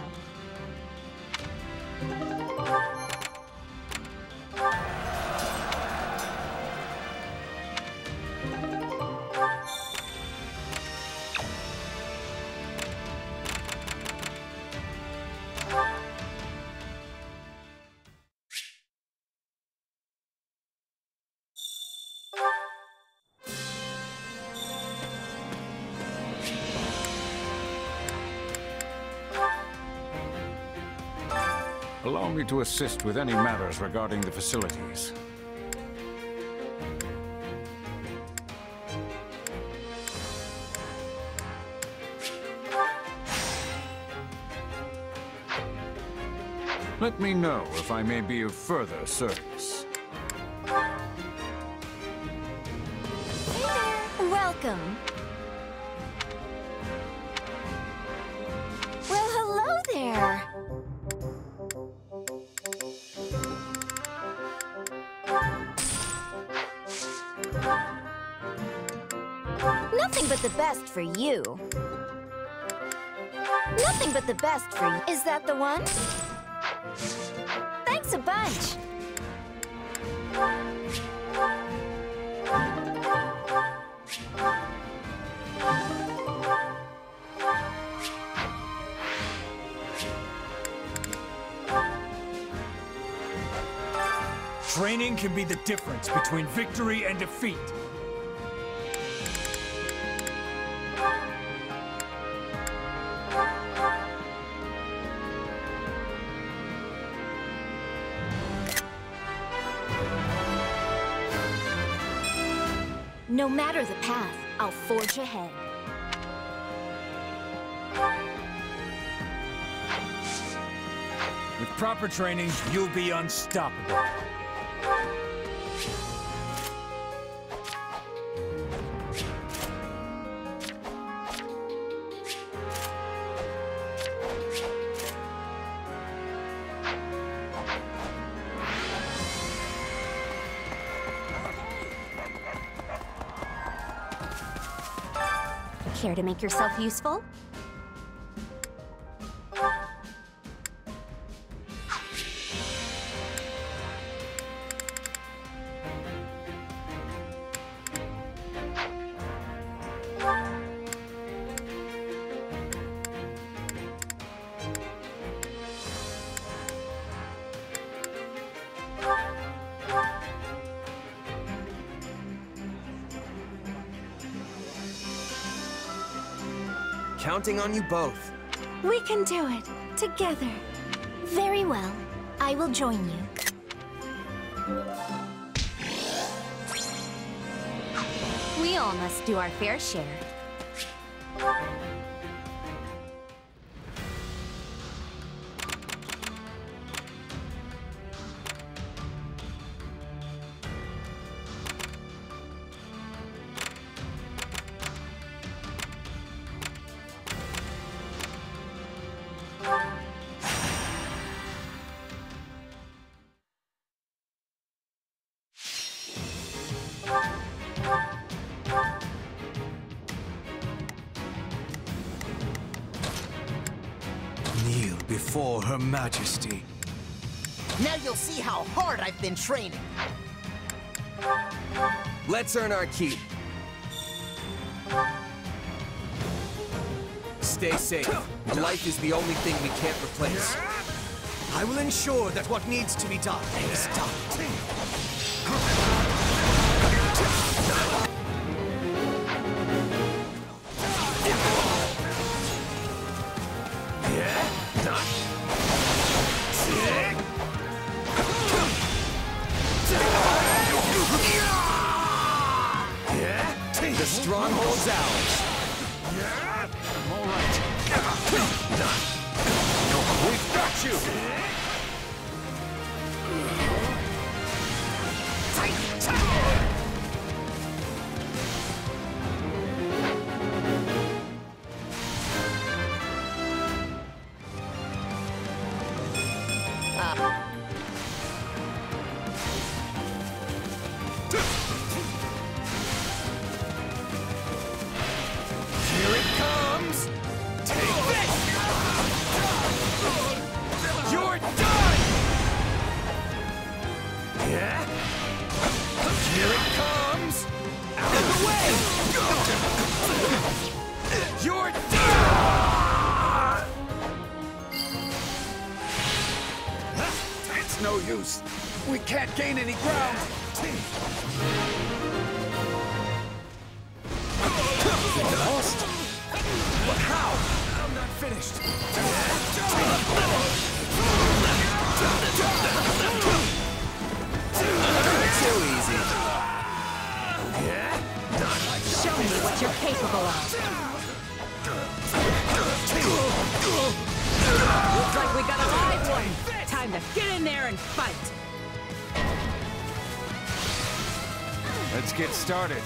Allow me to assist with any matters regarding the facilities. Let me know if I may be of further service. Hey there. Welcome. Well, hello there. Nothing but the best for you. Nothing but the best for you. Is that the one? Thanks a bunch. Training can be the difference between victory and defeat. No matter the path, I'll forge ahead. With proper training, you'll be unstoppable. Care to make yourself useful? Counting on you both. We can do it, together. Very well. I will join you. We all must do our fair share. Kneel before Her Majesty. Now you'll see how hard I've been training. Let's earn our keep. Stay safe. Life is the only thing we can't replace. I will ensure that what needs to be done is done. The stronghold's ours. We've got you! Here it comes! Take this! You're done! Yeah? Here it comes! Out of the way! You're done! It's no use. We can't gain any ground. Lost? But how? I'm not finished. Too easy. Show me what you're capable of. Looks like we got a live one. Time to get in there and fight. Let's get started.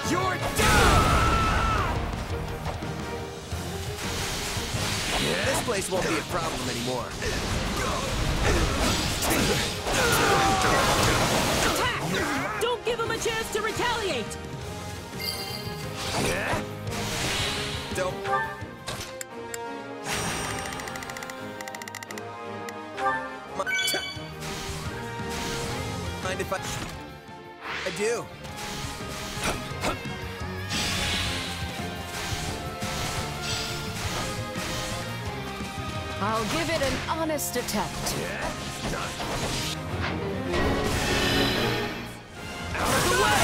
You're done! This place won't be a problem anymore. Attack! Don't give him a chance to retaliate. Yeah? Don't. Mind if I do? I'll give it an honest attempt. Out of the way!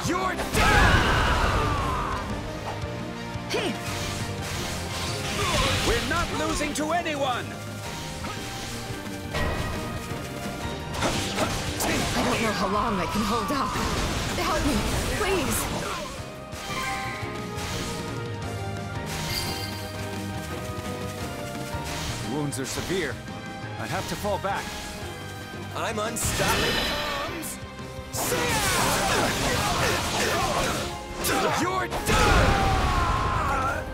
You're done! We're not losing to anyone! I don't know how long I can hold out. Help me, please. Wounds are severe. I have to fall back. I'm unstoppable. You're done!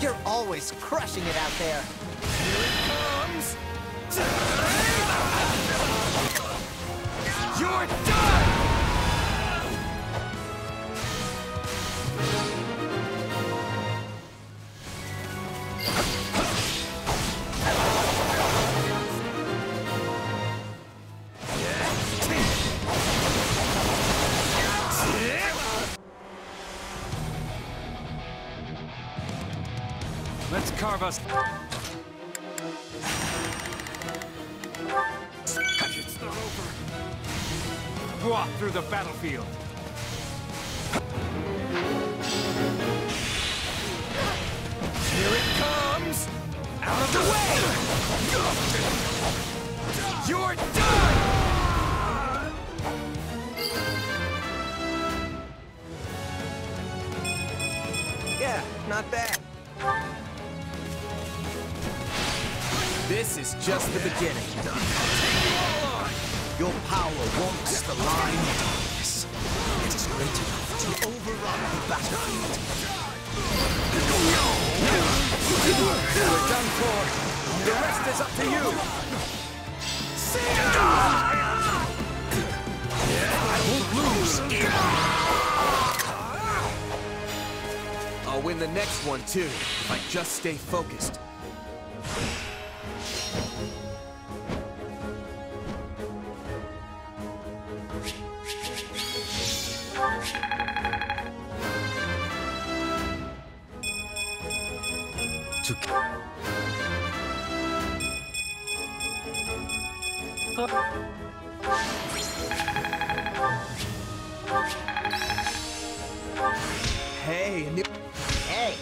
You're always crushing it out there. Here it comes! You're done! Let's carve us. It's not over. Walk through the battlefield. Here it comes! Out of the way! You're done! Yeah, not bad. This is just the beginning. Your power walks the line of darkness. It is great enough to overrun the battlefield. We're done for. The rest is up to you. I won't lose. I'll win the next one too, if I just stay focused. Hey, a new... Hey.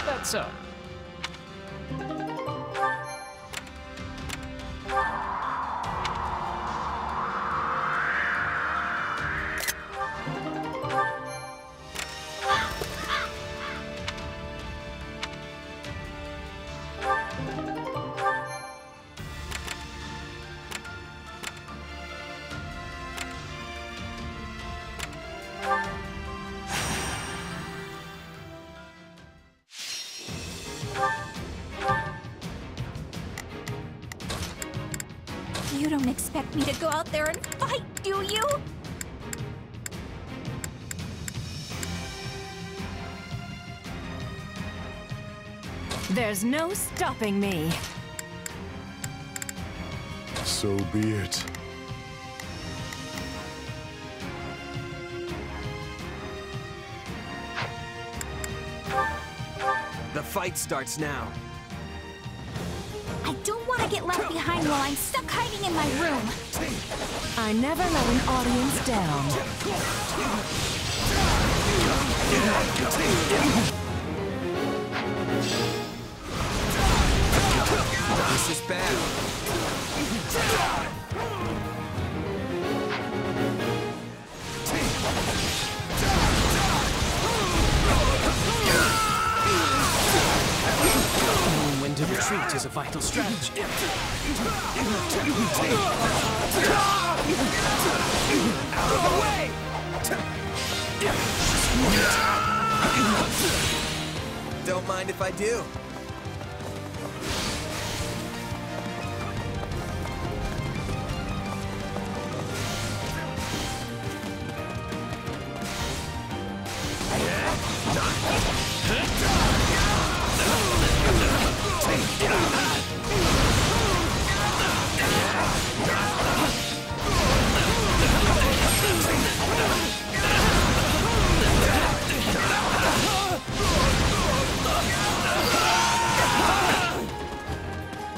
That's so. You don't expect me to go out there and fight, do you? There's no stopping me. So be it. The fight starts now. I don't want to get left behind while I'm stuck hiding in my room. I never let an audience down. This is bad. Knowing when to retreat is a vital strategy. Out of the way! Don't mind if I do.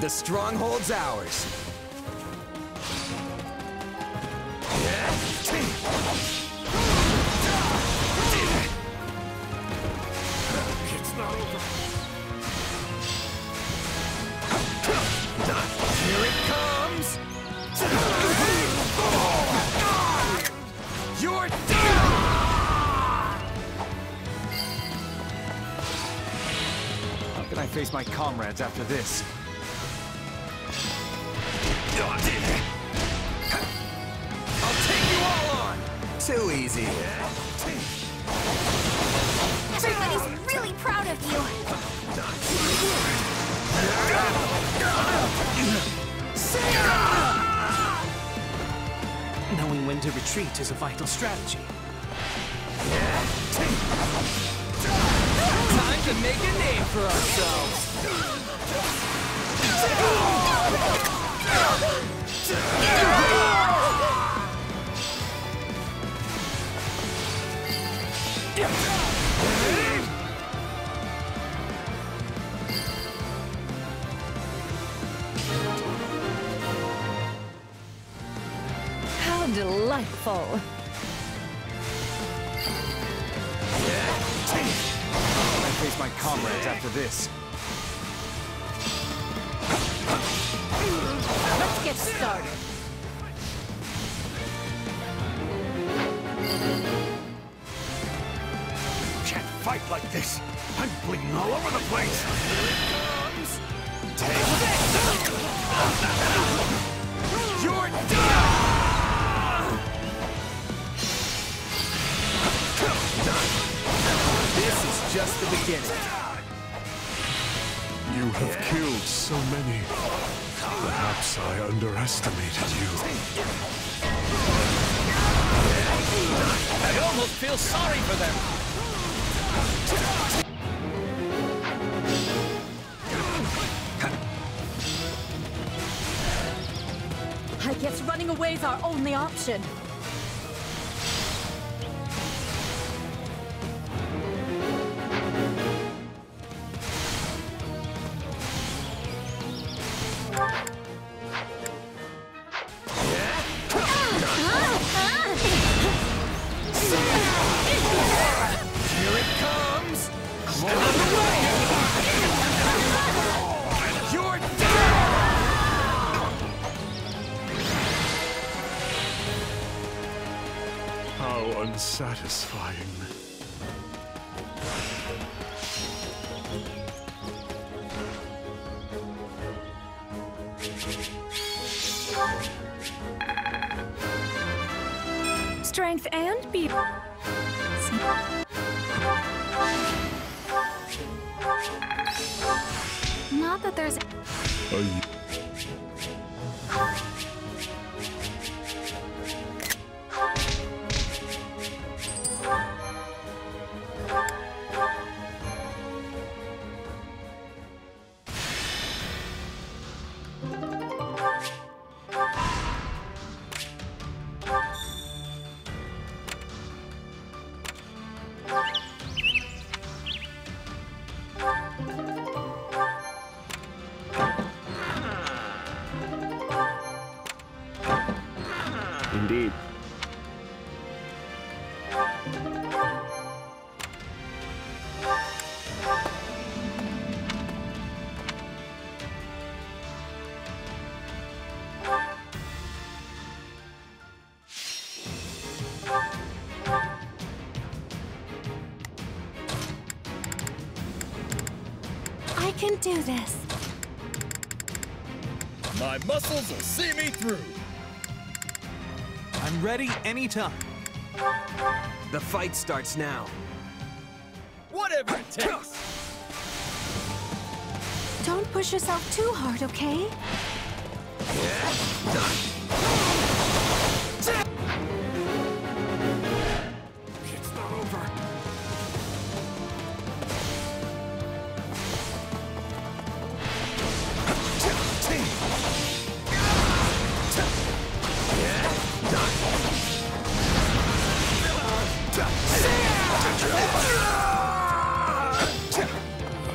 The stronghold's ours. It's not over. Here it comes. You're done. How can I face my comrades after this? I'll take you all on. Too easy. Everybody's really proud of you. Knowing when to retreat is a vital strategy. Time to make a name for ourselves. How delightful. How can I face my comrades after this? Let's get started. Can't fight like this. I'm bleeding all over the place. Take this! You're done! This is just the beginning. You have killed so many. Perhaps I underestimated you. I almost feel sorry for them. guess running away's our only option. Here it comes! I'm on the way! You're How unsatisfying. Strength and speed. Not that there's... Indeed. I can do this. My muscles will see me through. I'm ready anytime. The fight starts now. Whatever it takes. Don't push yourself too hard, okay? It's not over.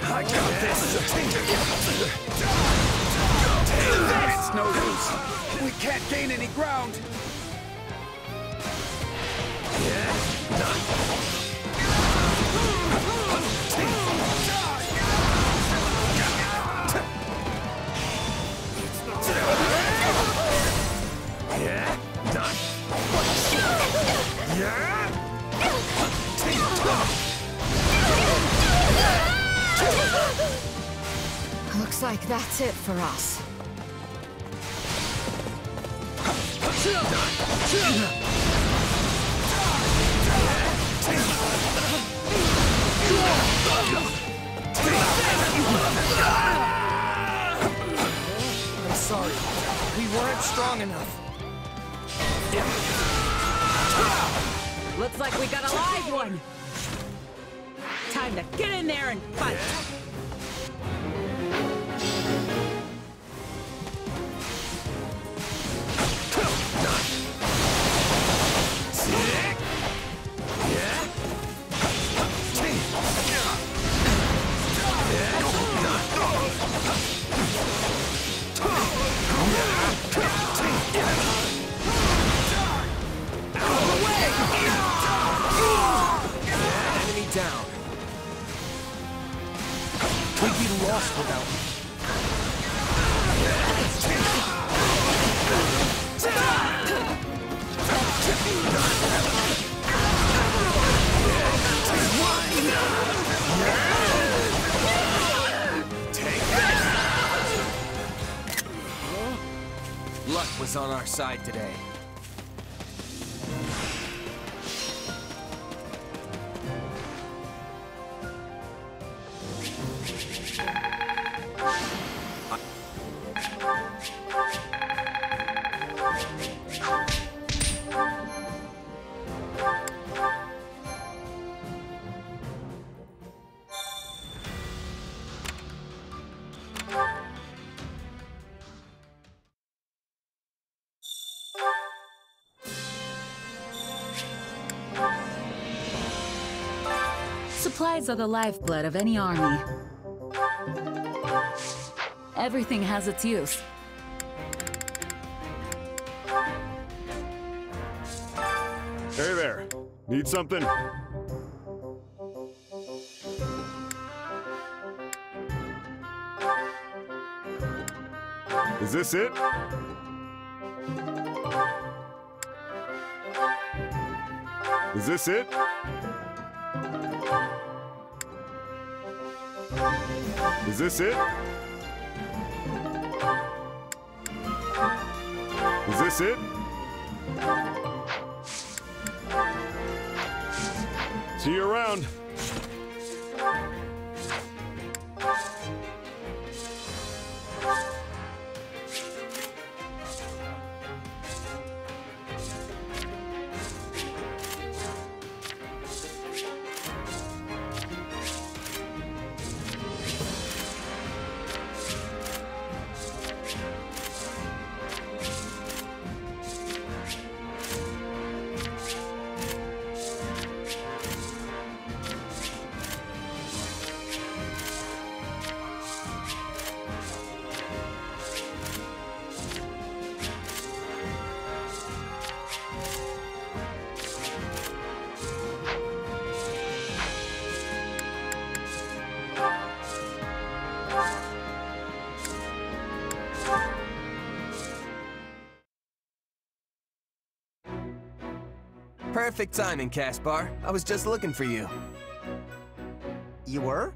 I got this. It's no use. We can't gain any ground. Looks like that's it for us. I'm sorry. We weren't strong enough. Looks like we got a live one. Time to get in there and fight. Enemy down. We'd be lost without me. Luck was on our side today. Supplies are the lifeblood of any army. Everything has its use. Hey there. Need something? Is this it? Is this it? Is this it? Is this it? See you around. Perfect timing, Caspar. I was just looking for you. You were?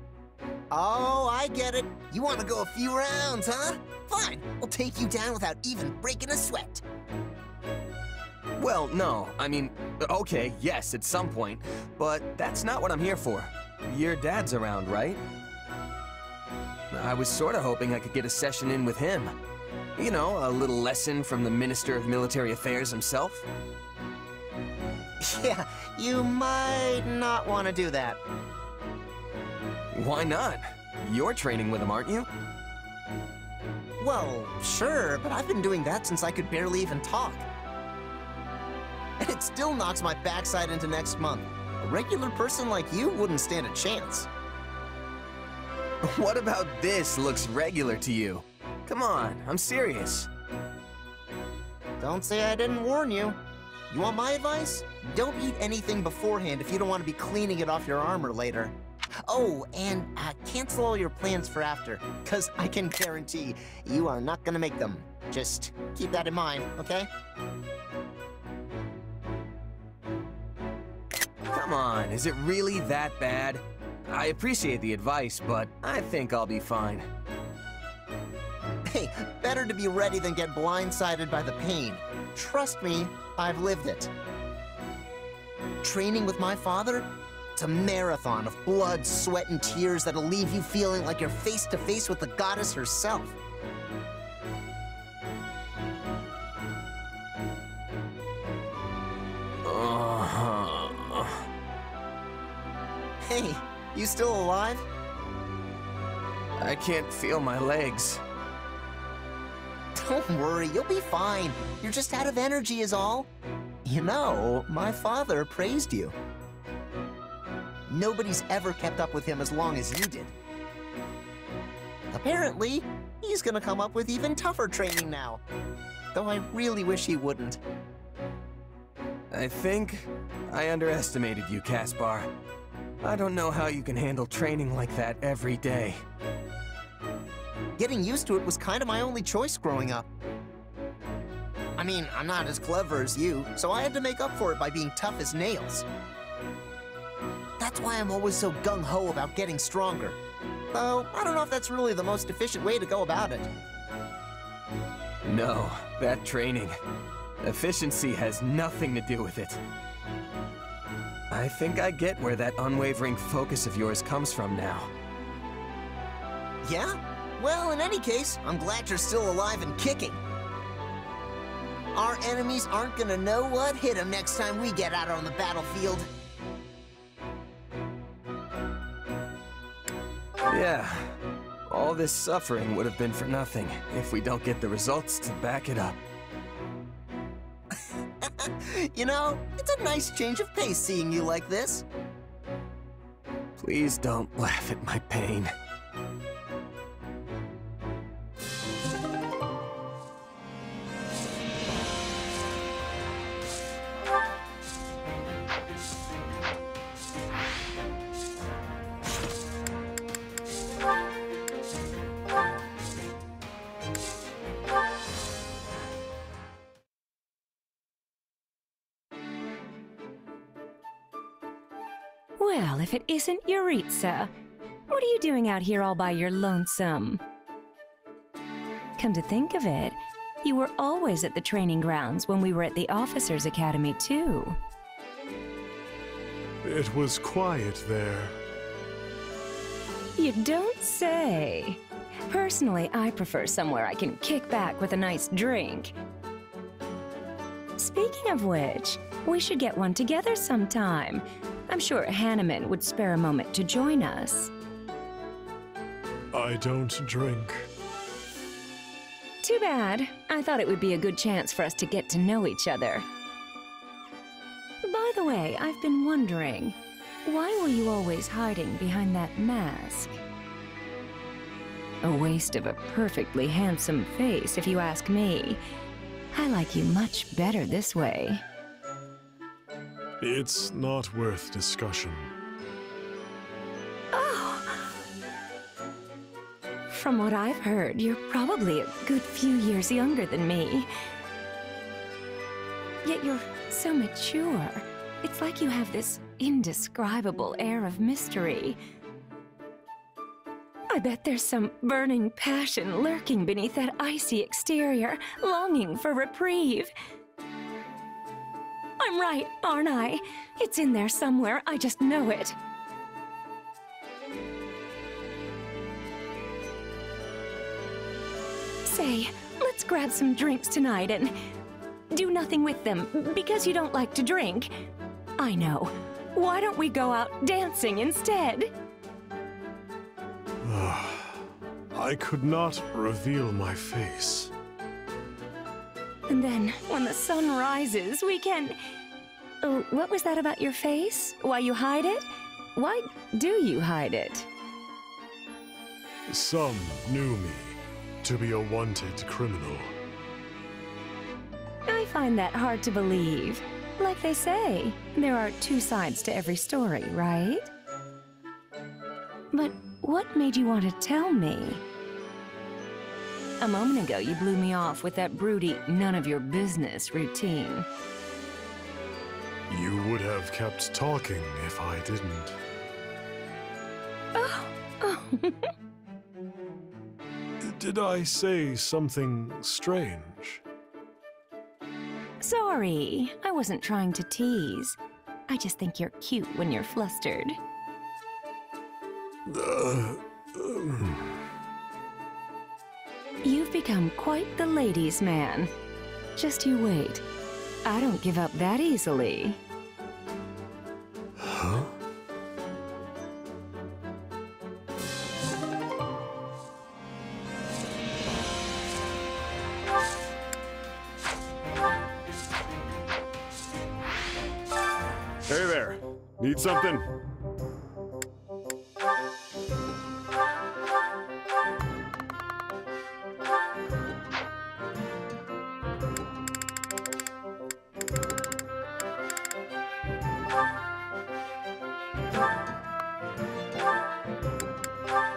Oh, I get it. You want to go a few rounds, huh? Fine, we'll take you down without even breaking a sweat. Well, no. I mean, okay, yes, at some point. But that's not what I'm here for. Your dad's around, right? I was sort of hoping I could get a session in with him. You know, a little lesson from the Minister of Military Affairs himself. Yeah, you might not want to do that. Why not? You're training with him, aren't you? Well, sure, but I've been doing that since I could barely even talk. And it still knocks my backside into next month. A regular person like you wouldn't stand a chance. What about this looks regular to you? Come on, I'm serious. Don't say I didn't warn you. You want my advice? Don't eat anything beforehand if you don't want to be cleaning it off your armor later. Oh, and cancel all your plans for after, because I can guarantee you are not going to make them. Just keep that in mind, okay? Come on, is it really that bad? I appreciate the advice, but I think I'll be fine. Hey, better to be ready than get blindsided by the pain. Trust me, I've lived it. Training with my father? It's a marathon of blood, sweat, and tears that'll leave you feeling like you're face to face with the goddess herself. Hey, you still alive? I can't feel my legs. Don't worry, you'll be fine. You're just out of energy is all. You know, my father praised you. Nobody's ever kept up with him as long as you did. Apparently, he's gonna come up with even tougher training now. Though I really wish he wouldn't. I think I underestimated you, Caspar. I don't know how you can handle training like that every day. Getting used to it was kind of my only choice growing up. I mean, I'm not as clever as you, so I had to make up for it by being tough as nails. That's why I'm always so gung-ho about getting stronger. Though, I don't know if that's really the most efficient way to go about it. No, that training. Efficiency has nothing to do with it. I think I get where that unwavering focus of yours comes from now. Yeah? Well, in any case, I'm glad you're still alive and kicking. Our enemies aren't gonna know what hit them next time we get out on the battlefield. Yeah, all this suffering would have been for nothing if we don't get the results to back it up. You know, it's a nice change of pace seeing you like this. Please don't laugh at my pain. Well, if it isn't Yuritsa, what are you doing out here all by your lonesome? Come to think of it, you were always at the training grounds when we were at the Officers' Academy, too. It was quiet there. You don't say. Personally, I prefer somewhere I can kick back with a nice drink. Speaking of which, we should get one together sometime. I'm sure Hanneman would spare a moment to join us. I don't drink. Too bad. I thought it would be a good chance for us to get to know each other. By the way, I've been wondering, why were you always hiding behind that mask? A waste of a perfectly handsome face, if you ask me. I like you much better this way. It's not worth discussion. Oh! From what I've heard, you're probably a good few years younger than me. Yet you're so mature. It's like you have this indescribable air of mystery. I bet there's some burning passion lurking beneath that icy exterior, longing for reprieve. I'm right, aren't I? It's in there somewhere, I just know it. Say, let's grab some drinks tonight and do nothing with them, because you don't like to drink. I know. Why don't we go out dancing instead? I could not reveal my face. And then, when the sun rises, we can... Oh, what was that about your face? Why you hide it? Why do you hide it? Some knew me to be a wanted criminal. I find that hard to believe. Like they say, there are two sides to every story, right? But what made you want to tell me? A moment ago, you blew me off with that broody, none-of-your-business routine. You would have kept talking if I didn't. Oh. Did I say something strange? Sorry, I wasn't trying to tease. I just think you're cute when you're flustered. You've become quite the ladies' man. Just you wait. I don't give up that easily. Huh? Hey there. Need something?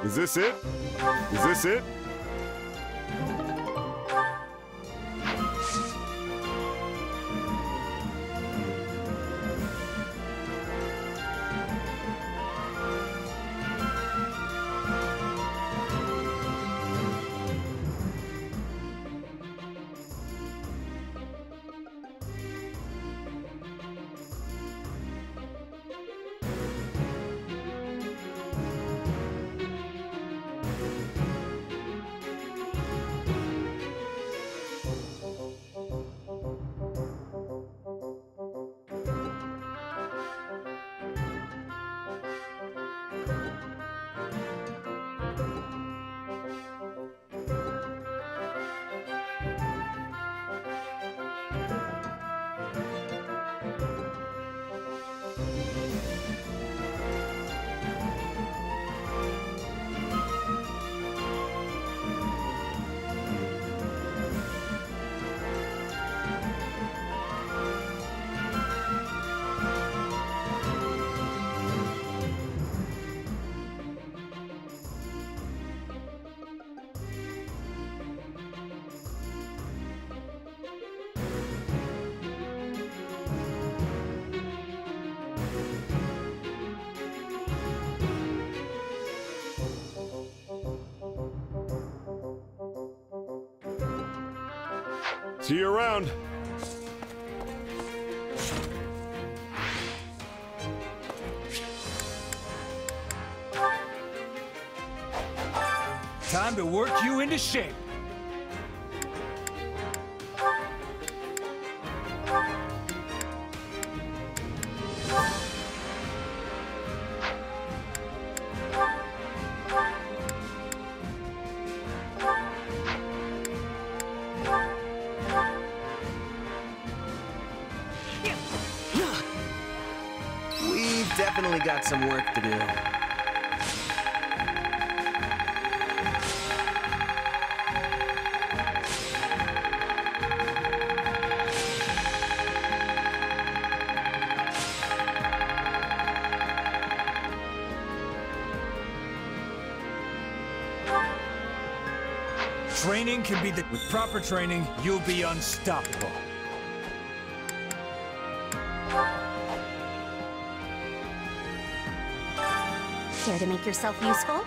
Is this it? Is this it? See you around. Time to work you into shape. We've definitely got some work to do. Training can be with proper training, you'll be unstoppable. Care to make yourself useful?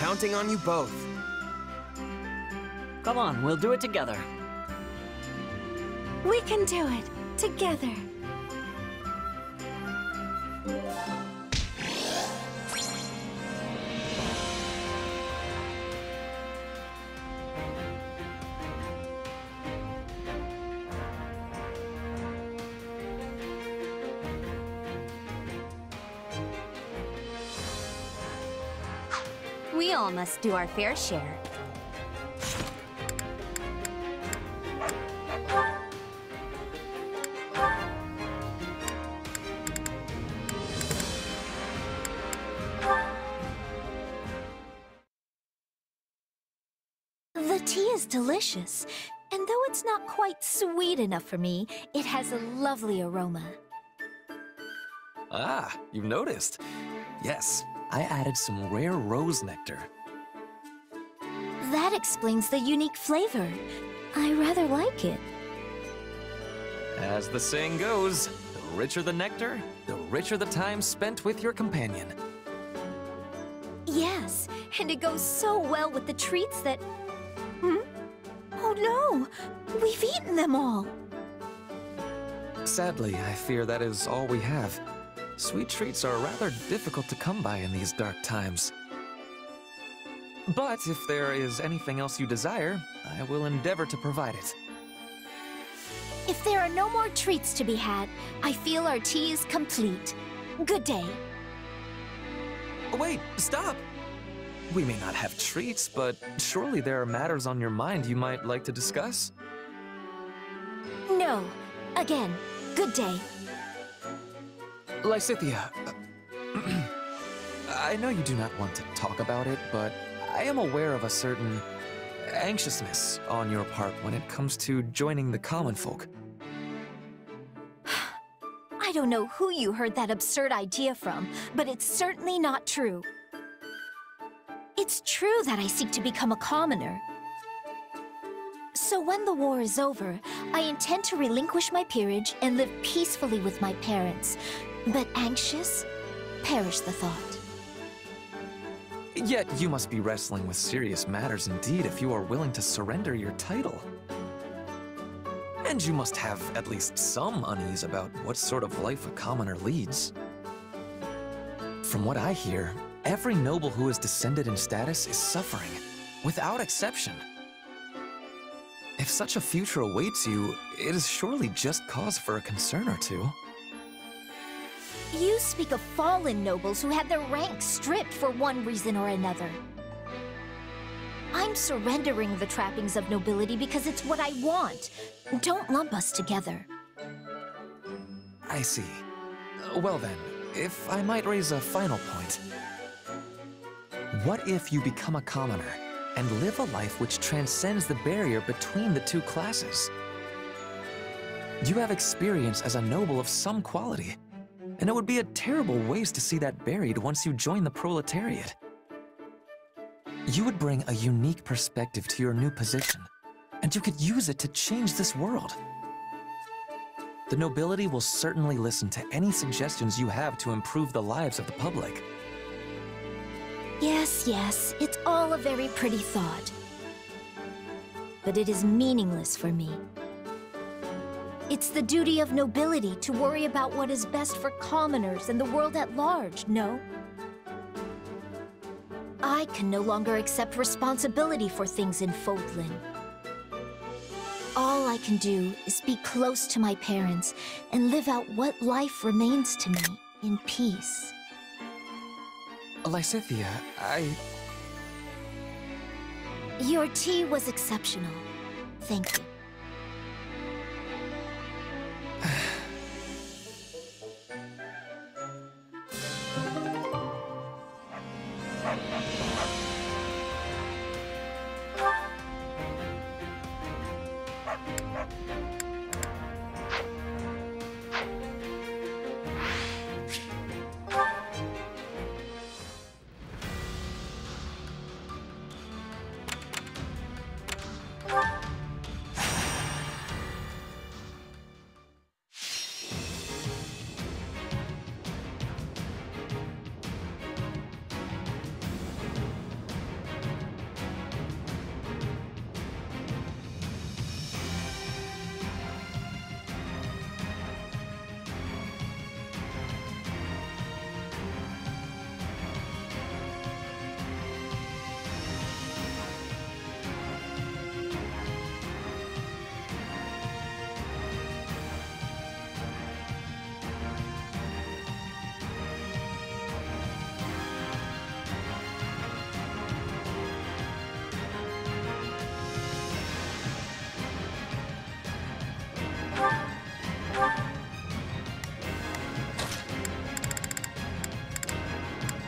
Counting on you both. Come on, we'll do it together. We can do it together. We all must do our fair share. The tea is delicious, and though it's not quite sweet enough for me, it has a lovely aroma. Ah, you've noticed. Yes, I added some rare rose nectar. That explains the unique flavor. I rather like it. As the saying goes, the richer the nectar, the richer the time spent with your companion. Yes, and it goes so well with the treats that... Oh no! We've eaten them all! Sadly, I fear that is all we have. Sweet treats are rather difficult to come by in these dark times. But if there is anything else you desire, I will endeavor to provide it. If there are no more treats to be had, I feel our tea is complete. Good day. Oh, wait, stop! We may not have treats, but surely there are matters on your mind you might like to discuss? No. Again, good day. Lysithea, I know you do not want to talk about it, but I am aware of a certain anxiousness on your part when it comes to joining the common folk. I don't know who you heard that absurd idea from, but it's certainly not true. It's true that I seek to become a commoner. So when the war is over, I intend to relinquish my peerage and live peacefully with my parents. But anxious? Perish the thought. Yet you must be wrestling with serious matters indeed if you are willing to surrender your title. And you must have at least some unease about what sort of life a commoner leads. From what I hear, every noble who is descended in status is suffering, without exception. If such a future awaits you, it is surely just cause for a concern or two. You speak of fallen nobles who had their ranks stripped for one reason or another. I'm surrendering the trappings of nobility because it's what I want. Don't lump us together. I see. Well then, if I might raise a final point. What if you become a commoner and live a life which transcends the barrier between the two classes? You have experience as a noble of some quality, and it would be a terrible waste to see that buried once you join the proletariat. You would bring a unique perspective to your new position, and you could use it to change this world. The nobility will certainly listen to any suggestions you have to improve the lives of the public. Yes, yes, it's all a very pretty thought. But it is meaningless for me. It's the duty of nobility to worry about what is best for commoners and the world at large, no? I can no longer accept responsibility for things in Fodlan. All I can do is be close to my parents and live out what life remains to me in peace. Lysithea, Your tea was exceptional. Thank you.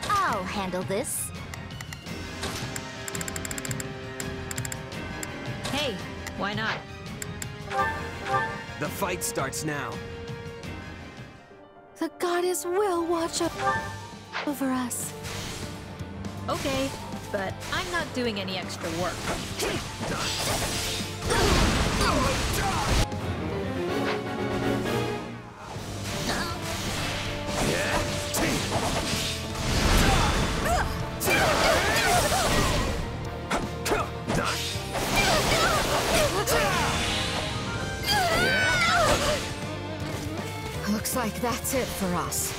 I'll handle this. Hey, why not? The fight starts now. The goddess will watch over us. Okay, but I'm not doing any extra work. Looks like that's it for us.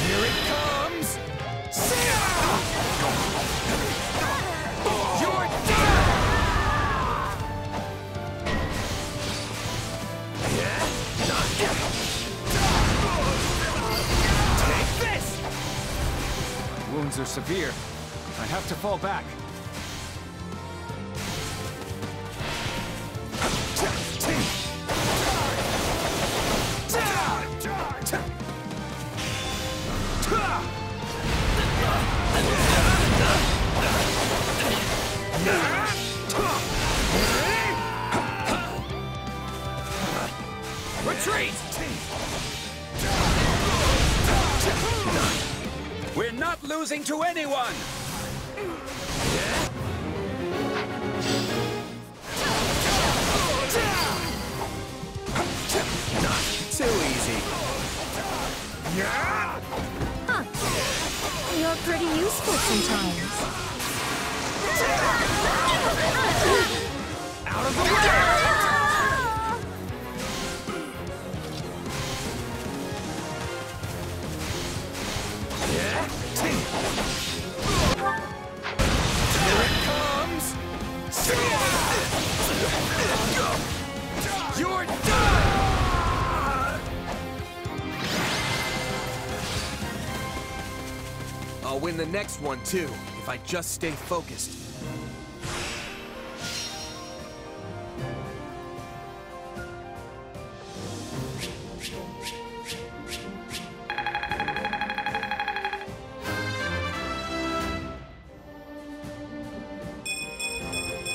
Here it comes! You're Take this! Wounds are severe. I have to fall back. Retreat! We're not losing to anyone! Too easy. Huh. You're pretty useful sometimes. Out of the way! I'll win the next one too, if I just stay focused.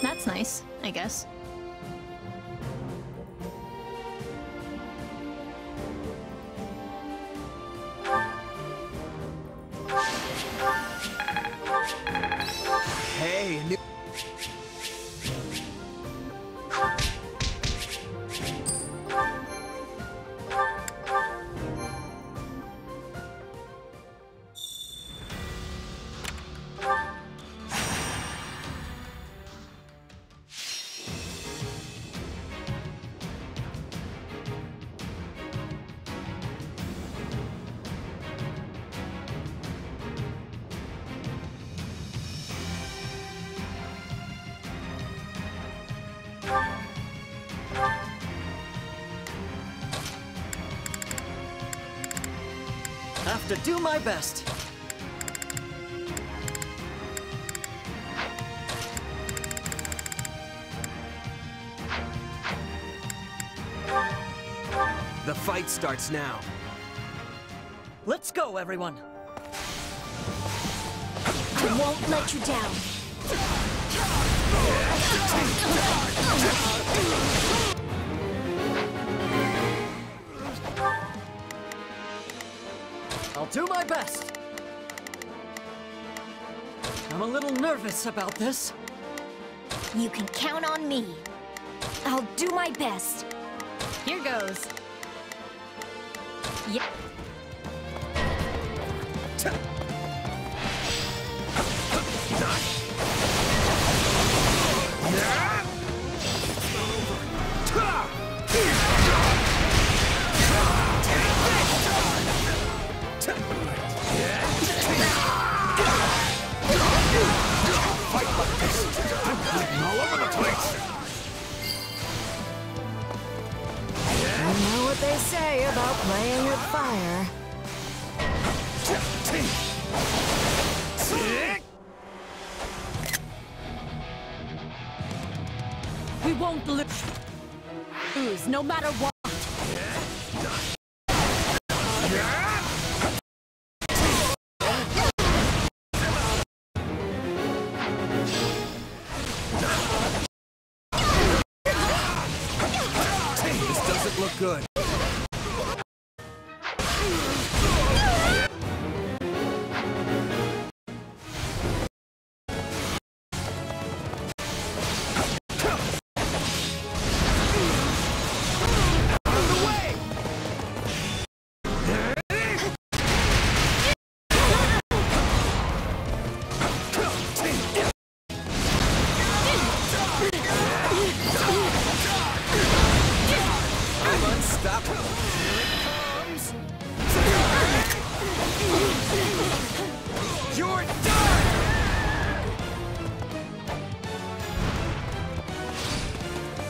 That's nice, I guess. Hey, new... Have to do my best. The fight starts now. Let's go, everyone. I won't let you down. I'll do my best. I'm a little nervous about this. You can count on me. I'll do my best. Here goes. Yep. All over the place! You know what they say about playing with fire. We won't lose, no matter what. This doesn't look good. You're done!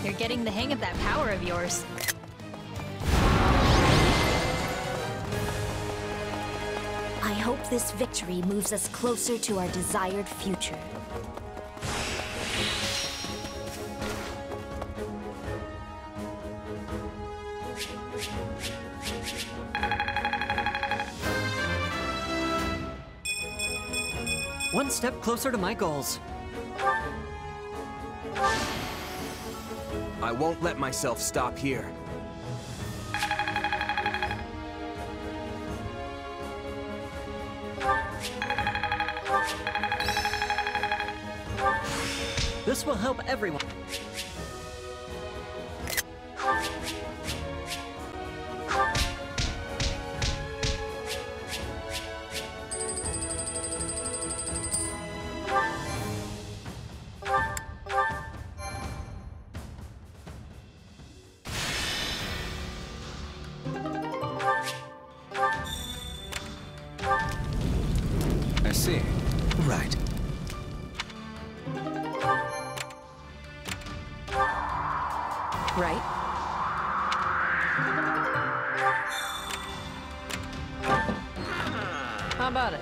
You're getting the hang of that power of yours. I hope this victory moves us closer to our desired future. One step closer to my goals. I won't let myself stop here. This will help everyone. I see. Right. Right? How about it?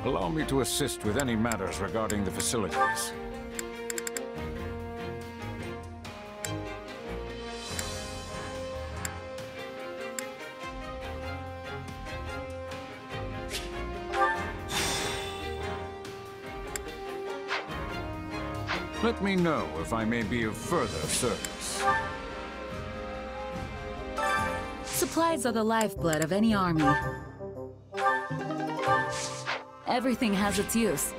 Allow me to assist with any matters regarding the facilities. Let me know if I may be of further service. Supplies are the lifeblood of any army. Everything has its use.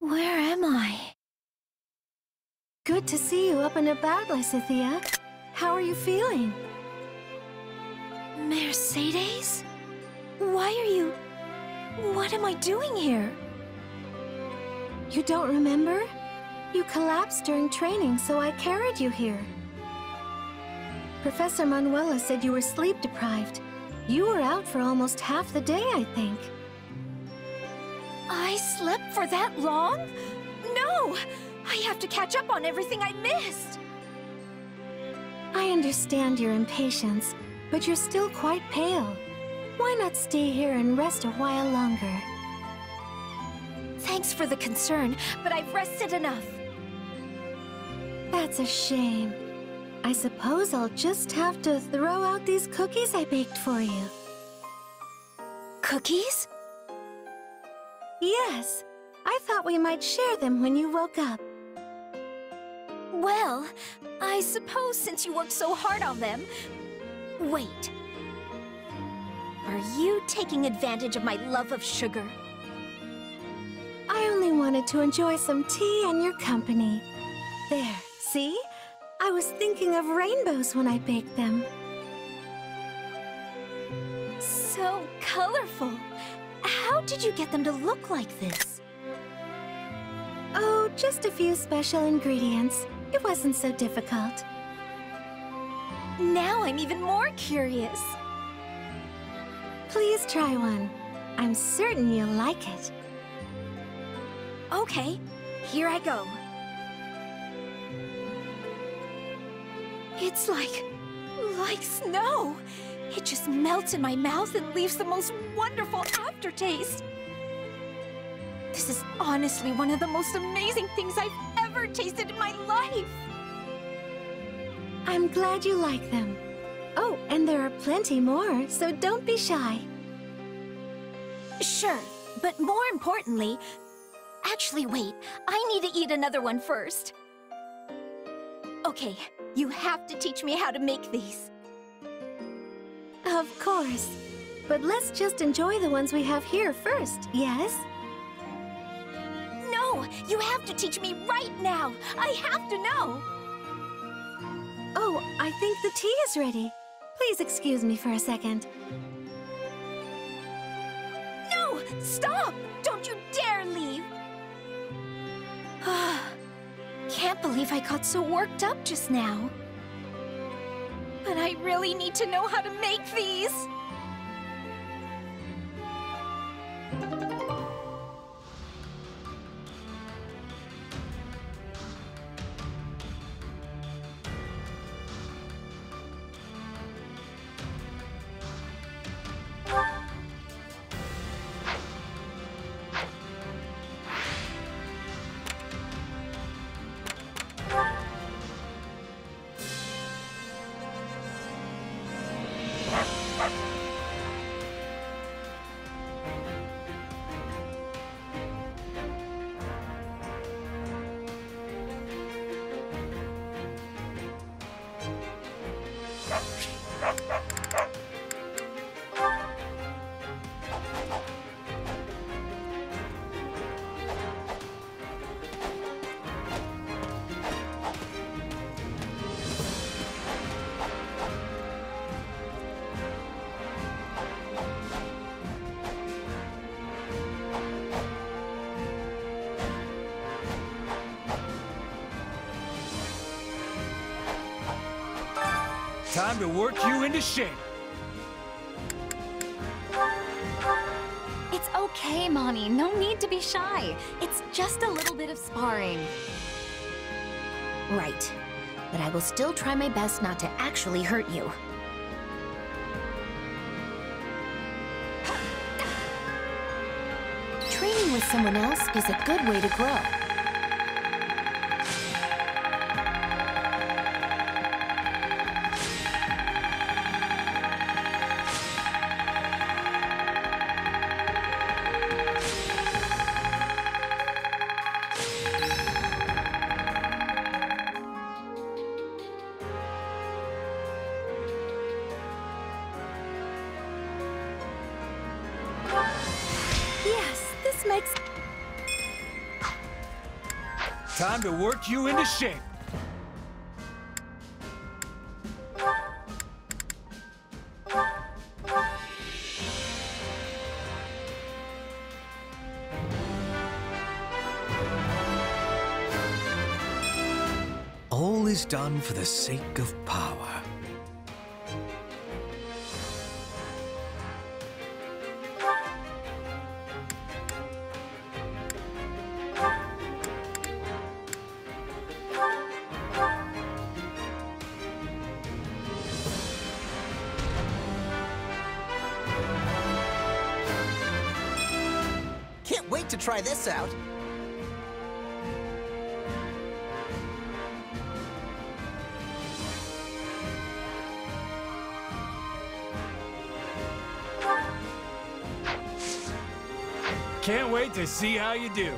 Where am I? Good to see you up and about, Lysithea. How are you feeling? Mercedes? Why are you... What am I doing here? You don't remember? You collapsed during training, so I carried you here. Professor Manuela said you were sleep-deprived. You were out for almost half the day, I think. I slept for that long? No! I have to catch up on everything I missed! I understand your impatience, but you're still quite pale. Why not stay here and rest a while longer? Thanks for the concern, but I've rested enough. That's a shame. I suppose I'll just have to throw out these cookies I baked for you. Cookies? Yes. I thought we might share them when you woke up. Well, I suppose since you worked so hard on them... Wait. Are you taking advantage of my love of sugar? I only wanted to enjoy some tea and your company. There, see? I was thinking of rainbows when I baked them. So colorful. How did you get them to look like this? Oh, just a few special ingredients. It wasn't so difficult. Now I'm even more curious. Please try one. I'm certain you'll like it. Okay, here I go. It's like snow. It just melts in my mouth and leaves the most wonderful aftertaste. This is honestly one of the most amazing things I've ever tasted in my life. I'm glad you like them. Oh, and there are plenty more, so don't be shy. Sure, but more importantly... Actually, wait. I need to eat another one first. Okay, you have to teach me how to make these. Of course. But let's just enjoy the ones we have here first, yes? No! You have to teach me right now! I have to know! Oh, I think the tea is ready. Please excuse me for a second. No! Stop! Don't you dare leave! Can't believe I got so worked up just now. But I really need to know how to make these! Time to work you into shape. It's okay, Mommy. No need to be shy. It's just a little bit of sparring. Right. But I will still try my best not to actually hurt you. Training with someone else is a good way to grow. Time to work you into shape. All is done for the sake of power. Can't wait to try this out. Can't wait to see how you do.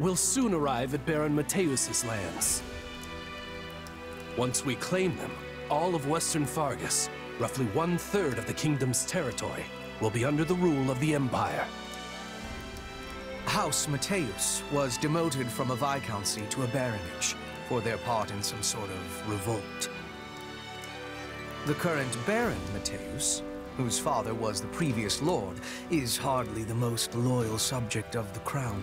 We'll soon arrive at Baron Mateus's lands. Once we claim them, all of Western Fargus, roughly 1/3 of the kingdom's territory, will be under the rule of the Empire. House Mateus was demoted from a viscountcy to a baronage for their part in some sort of revolt. The current Baron Mateus, whose father was the previous lord, is hardly the most loyal subject of the crown.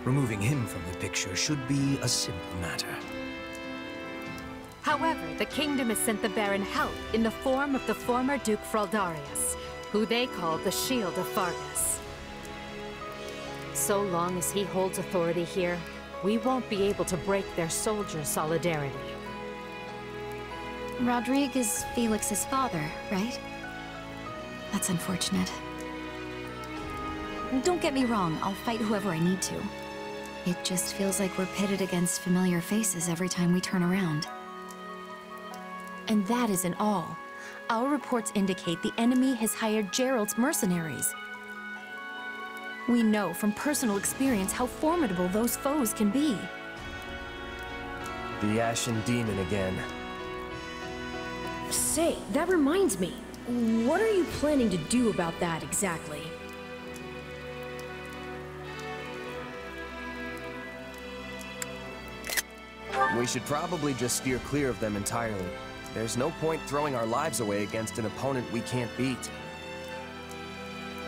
Removing him from the picture should be a simple matter. However, the kingdom has sent the Baron help in the form of the former Duke Fraldarius, who they call the Shield of Fargus. So long as he holds authority here, we won't be able to break their soldier solidarity. Rodrigue is Felix's father, right? That's unfortunate. Don't get me wrong, I'll fight whoever I need to. It just feels like we're pitted against familiar faces every time we turn around. And that isn't all. Our reports indicate the enemy has hired Gerald's mercenaries. We know from personal experience how formidable those foes can be. The Ashen Demon again. Say, that reminds me. What are you planning to do about that exactly? We should probably just steer clear of them entirely. There's no point throwing our lives away against an opponent we can't beat.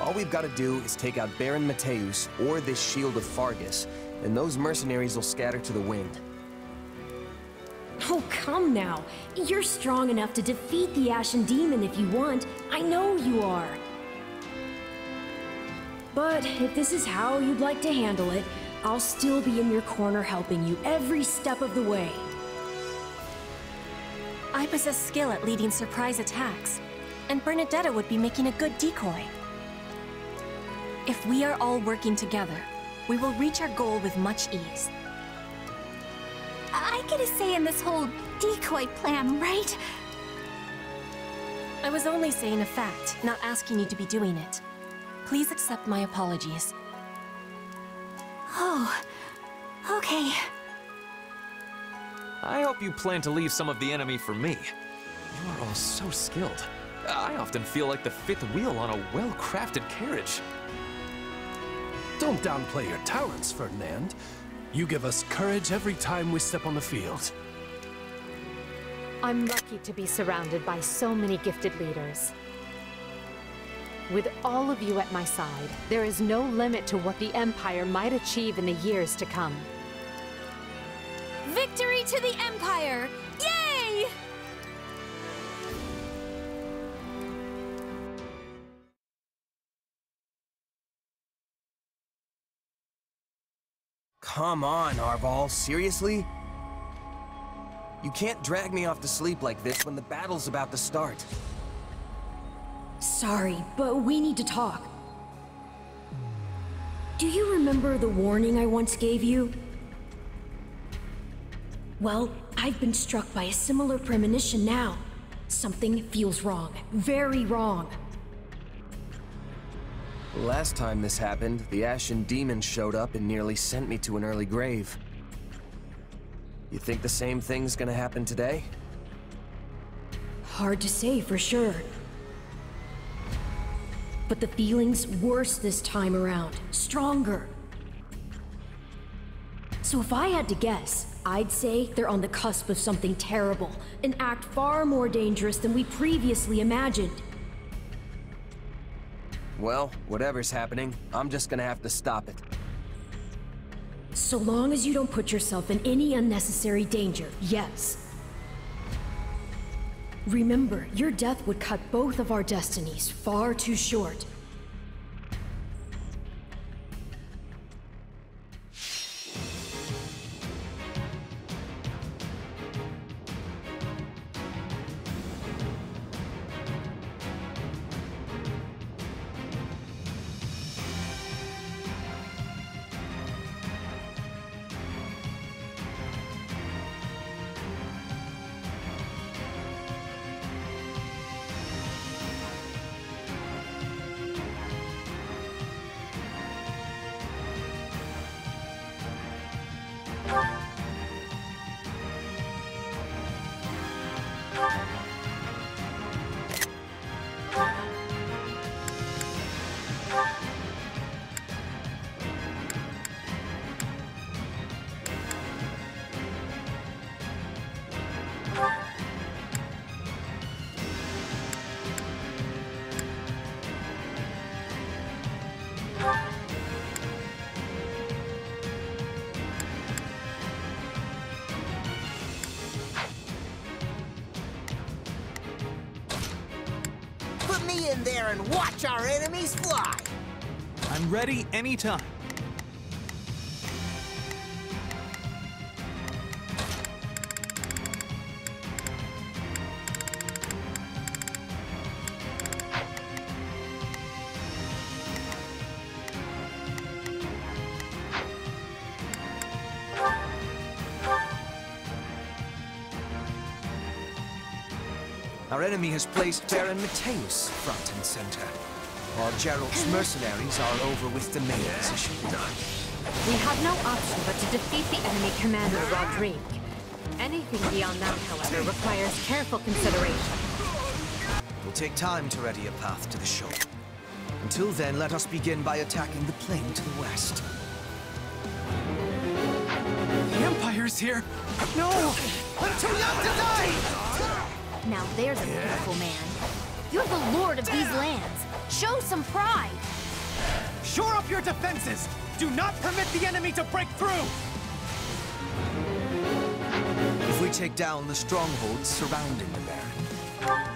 All we've got to do is take out Baron Mew2videos or this Shield of Fargus, and those mercenaries will scatter to the wind. Oh, come now. You're strong enough to defeat the Ashen Demon if you want. I know you are. But if this is how you'd like to handle it, I'll still be in your corner helping you every step of the way. I possess skill at leading surprise attacks, and Bernadetta would be making a good decoy. If we are all working together, we will reach our goal with much ease. I get a say in this whole decoy plan, right? I was only saying a fact, not asking you to be doing it. Please accept my apologies. Oh, okay. I hope you plan to leave some of the enemy for me. You are all so skilled. I often feel like the fifth wheel on a well-crafted carriage. Don't downplay your talents, Ferdinand. You give us courage every time we step on the field. I'm lucky to be surrounded by so many gifted leaders. With all of you at my side, there is no limit to what the Empire might achieve in the years to come. Victory to the Empire! Yay! Come on, Arval, seriously? You can't drag me off to sleep like this when the battle's about to start. Sorry, but we need to talk. Do you remember the warning I once gave you? Well, I've been struck by a similar premonition now. Something feels wrong. Very wrong. Last time this happened, the Ashen Demon showed up and nearly sent me to an early grave. You think the same thing's gonna happen today? Hard to say for sure. But the feeling's worse this time around. Stronger. So if I had to guess, I'd say they're on the cusp of something terrible. An act far more dangerous than we previously imagined. Well, whatever's happening, I'm just gonna have to stop it. So long as you don't put yourself in any unnecessary danger, yes. Remember, your death would cut both of our destinies far too short. Put me in there and watch our enemies fly! I'm ready anytime. Our enemy has placed Baron Mew2videos front and center, while Geralt's mercenaries are over with the main position. We have no option but to defeat the enemy commander, Rodrigue. Anything beyond that, however, requires careful consideration. It will take time to ready a path to the shore. Until then, let us begin by attacking the plain to the west. The Empire's here! No! I'm too young to die! Now there's a pitiful man. You're the lord of these lands. Show some pride. Shore up your defenses! Do not permit the enemy to break through! If we take down the strongholds surrounding the Baron,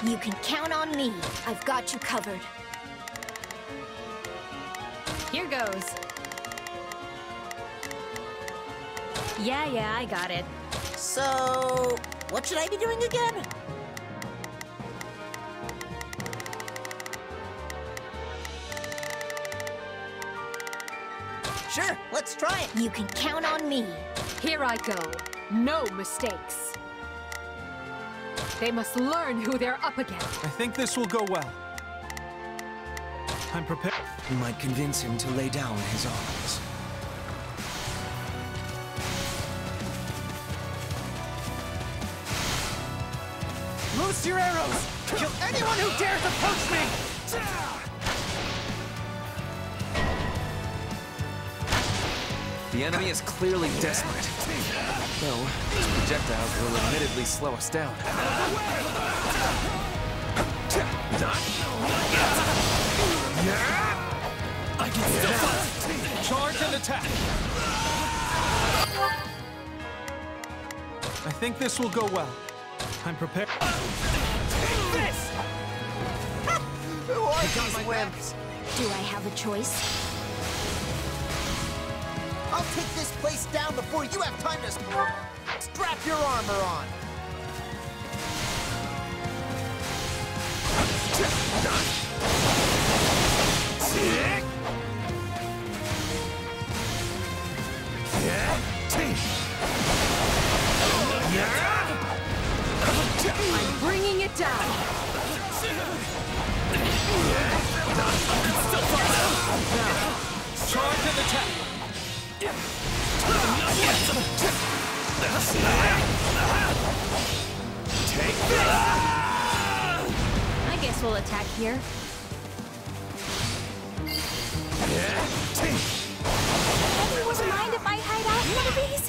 You can count on me. I've got you covered. Here goes. Yeah, I got it. So, what should I be doing again? Sure, let's try it. You can count on me. Here I go. No mistakes. They must learn who they're up against. I think this will go well. I'm prepared. we might convince him to lay down his arms. Loose your arrows! Kill anyone who dares approach me! The enemy is clearly desperate. Though, these projectiles will admittedly slow us down. I can still fight! Charge and attack! I think this will go well. I'm prepared. Take this! Who are these wimps? Do I have a choice? I'll take this place down before you have time to strap your armor on. I'm bringing it down. Charge and attack! Take this! I guess we'll attack here. Anyone mind if I hide out in one of these?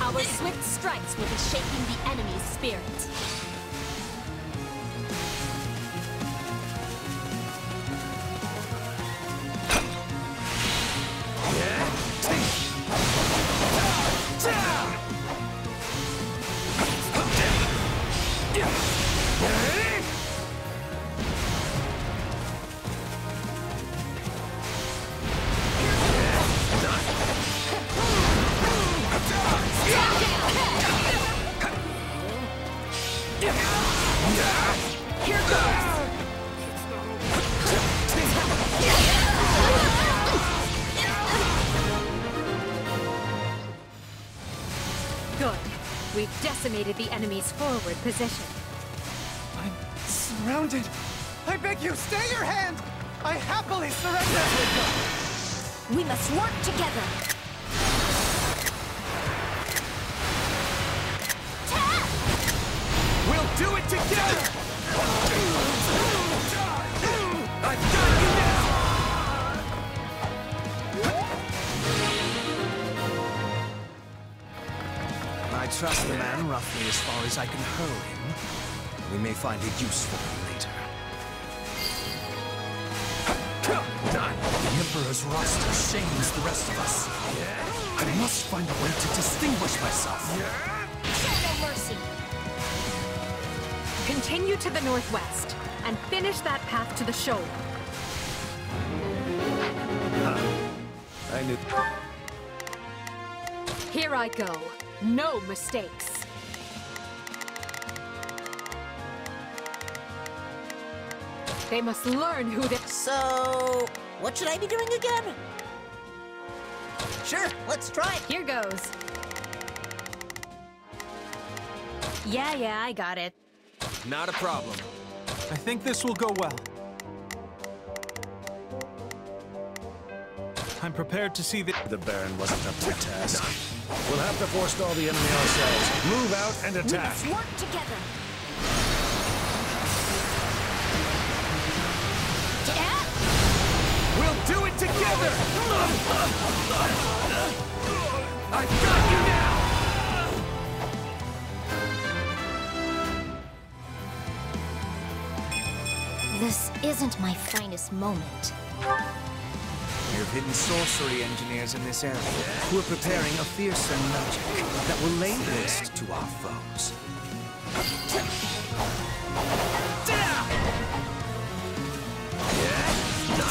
Our swift strikes will be shaking the enemy's spirit. Good. We've decimated the enemy's forward position. I'm surrounded. I beg you, stay your hand! I happily surrender! We must work together. We'll do it together! I've got you now! I trust the man roughly as far as I can hurl him. We may find a use for him later. The Emperor's roster shames the rest of us. I must find a way to distinguish myself. Show no mercy. Continue to the northwest and finish that path to the shore. I knew. Here I go. No mistakes. They must learn who they... So, what should I be doing again? Sure, let's try it. Here goes. Yeah, I got it. Not a problem. I think this will go well. I'm prepared to see the Baron wasn't up to the task. We'll have to forestall the enemy ourselves. Move out and attack. We must work together. We'll do it together! I've got you now! This isn't my finest moment. We have hidden sorcery engineers in this area who are preparing a fearsome magic that will lay waste to our foes.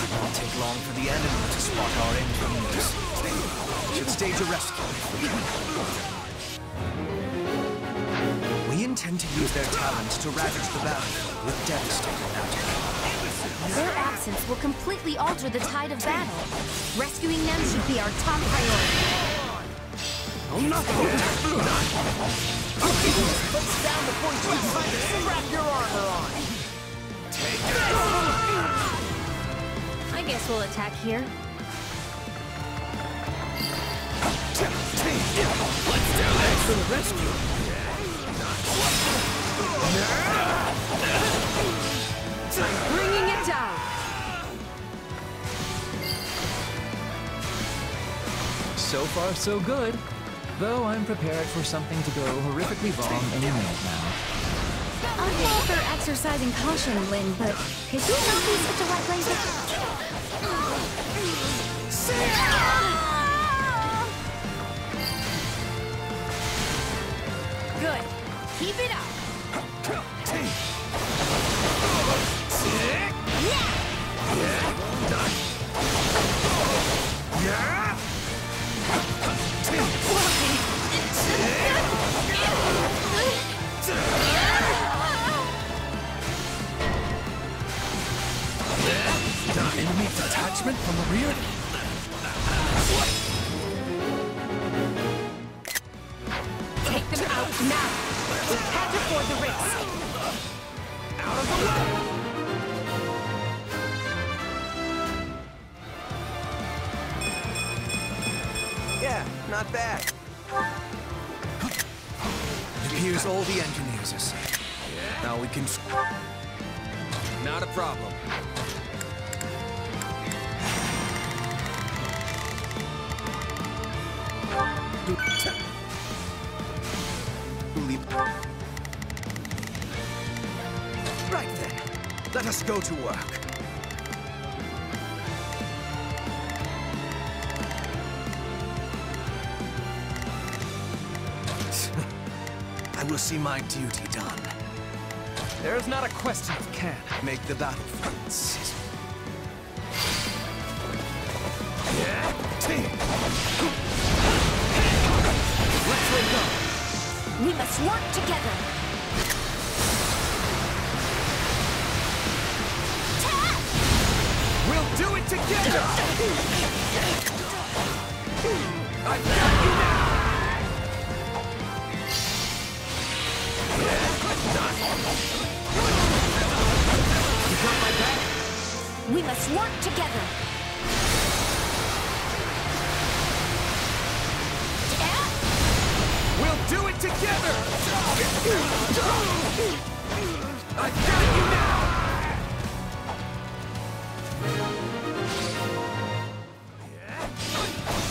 It won't take long for the enemy to spot our engineers. Should stage a rescue. We intend to use their talents to ravage the battlefield with devastating magic. Their absence will completely alter the tide of battle. Rescuing them should be our top priority. Oh, nothing! Puts down before you try to strap your armor on! I guess we'll attack here. Let's do this! For the rescue! Bringing it down. So far, so good. Though I'm prepared for something to go horrifically wrong any minute now. I'm all for exercising caution, Lynn, but could you not be such a wet blanket? Good. Keep it up. Enemy detachment from the rear? Take them out now. We can't afford the risk. Out of the way! Yeah, not bad. It appears all the engineers are safe. Now we can... Not a problem. Right then, let us go to work. I will see my duty done. There is not a question of can make the battlefield sizzle. Let's wake up. We must work together. We'll do it together! I've got you now! You got my back? We must work together. We'll do it together! I've got you now!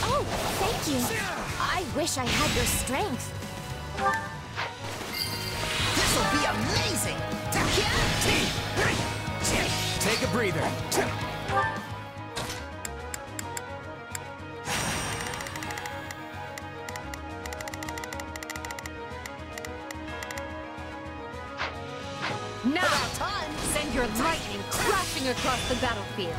Oh, thank you. I wish I had your strength. This'll be amazing! Take a breather. Now, send your lightning crashing across the battlefield.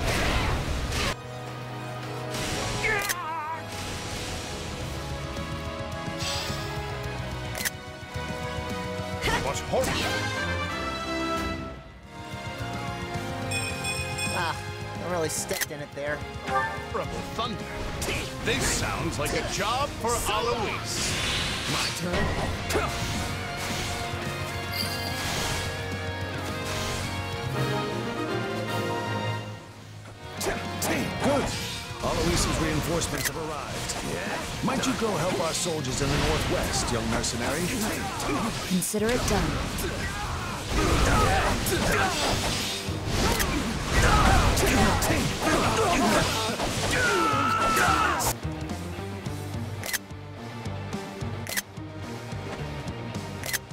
What horror! really stepped in it there. Horrible thunder. This sounds like a job for Alois. My turn. Good. Alois's reinforcements have arrived. Might you go help our soldiers in the northwest, young mercenary? Consider it done.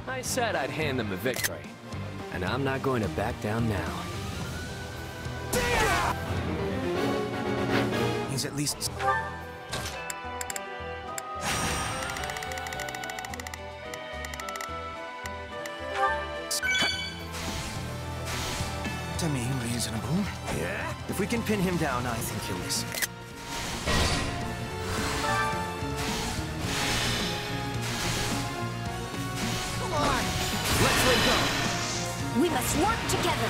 I said I'd hand them a victory, and I'm not going to back down now. He's at least... to me, reasonable. Yeah? If we can pin him down, I think he'll listen. Come on! Let's let go! We must work together!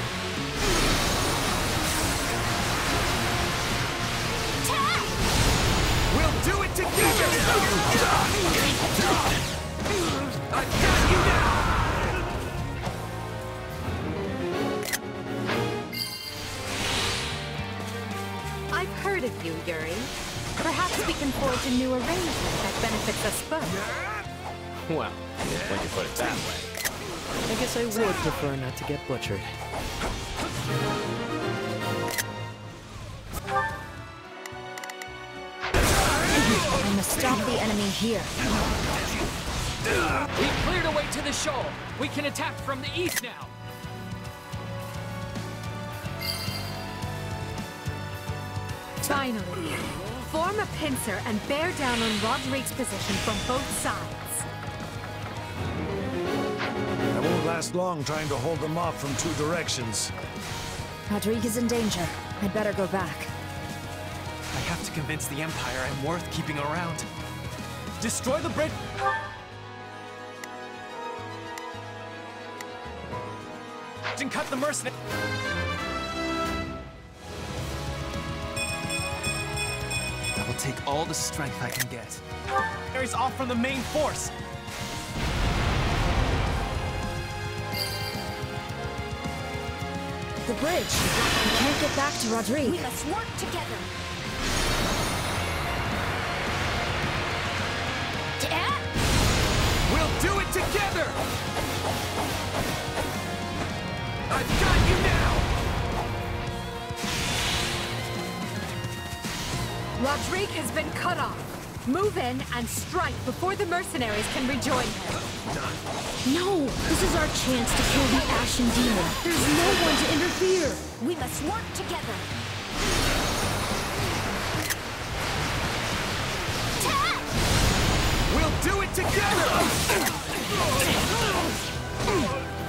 We'll do it together! I've got you now! I've heard of you, Yuri. Perhaps we can forge a new arrangement that benefits us both. Well, when you put it that way, I guess I would prefer not to get butchered. I must stop the enemy here. We've cleared a way to the shoal. We can attack from the east now. Finally, form a pincer and bear down on Rodrigue's position from both sides. I won't last long trying to hold them off from two directions. Rodrigue is in danger. I'd better go back. I have to convince the Empire I'm worth keeping around. Destroy the bridge! And cut the mercenaries! I will take all the strength I can get. Mercenaries off from the main force! The bridge! We can't get back to Rodrigue. We must work together! We'll do it together! I've got you now! Rodrigue has been cut off. Move in and strike before the mercenaries can rejoin him. No! This is our chance to kill the Ashen Demon. There's no one to interfere. We must work together! We'll do it together!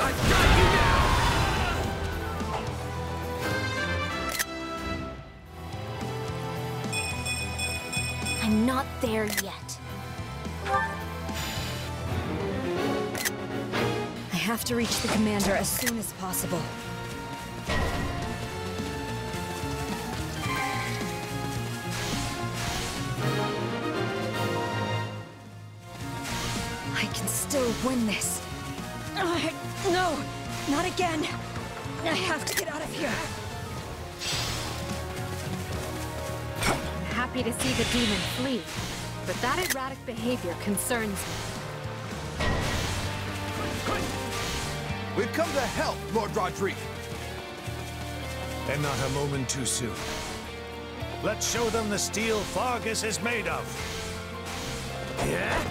I've got you now! I'm not there yet. I have to reach the commander as soon as possible. I can still win this. No, not again. I have to get out of here. I'm happy to see the demon flee, but that erratic behavior concerns me. We've come to help, Lord Rodrigue. And not a moment too soon. Let's show them the steel Fargus is made of. Yeah?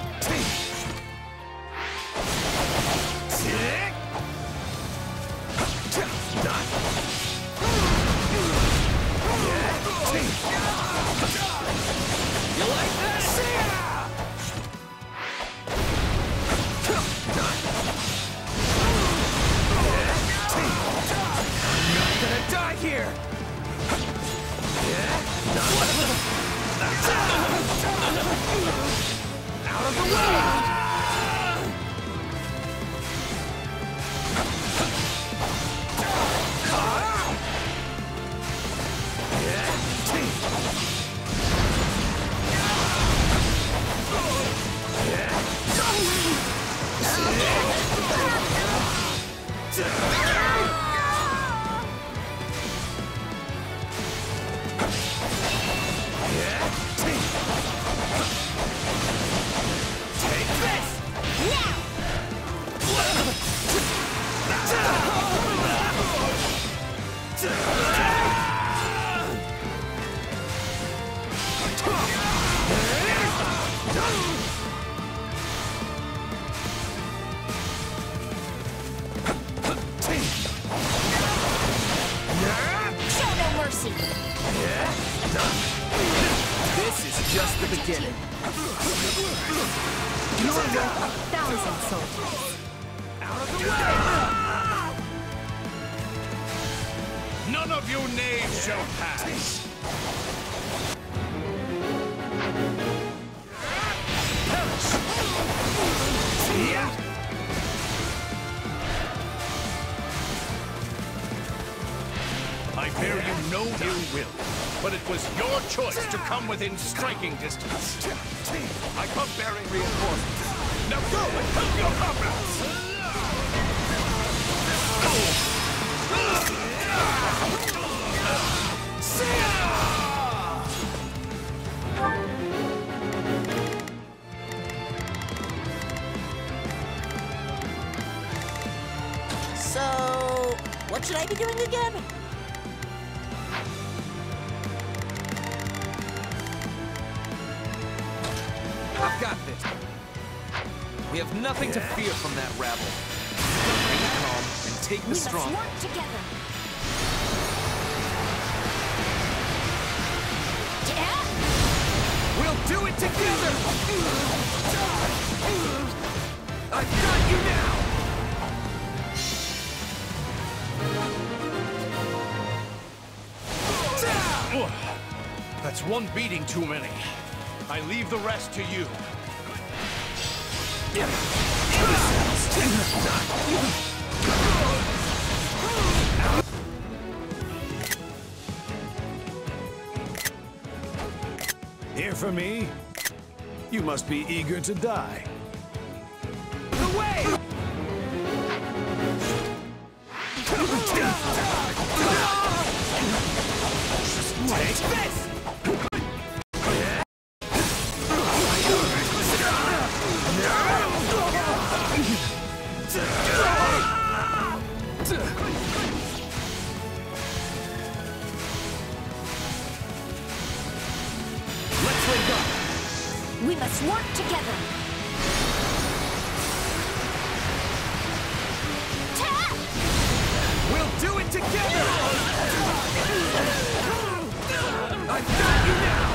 You like that? I'm not gonna die here! Out of the way! easy. This is just the beginning. You're worth 1,000 soldiers. Out of the way! None of you knaves shall pass! I bear you no ill will, but it was your choice to come within striking distance. I come bearing reinforcements. Now go and help your comrades! So, what should I be doing again? I've got this. We have nothing to fear from that rabble. Remain calm and take the strong. We must work together. We'll do it together! I've got you now! That's one beating too many. I leave the rest to you. Here for me? You must be eager to die. The way! Take this! We must work together. We'll do it together! I've got you now!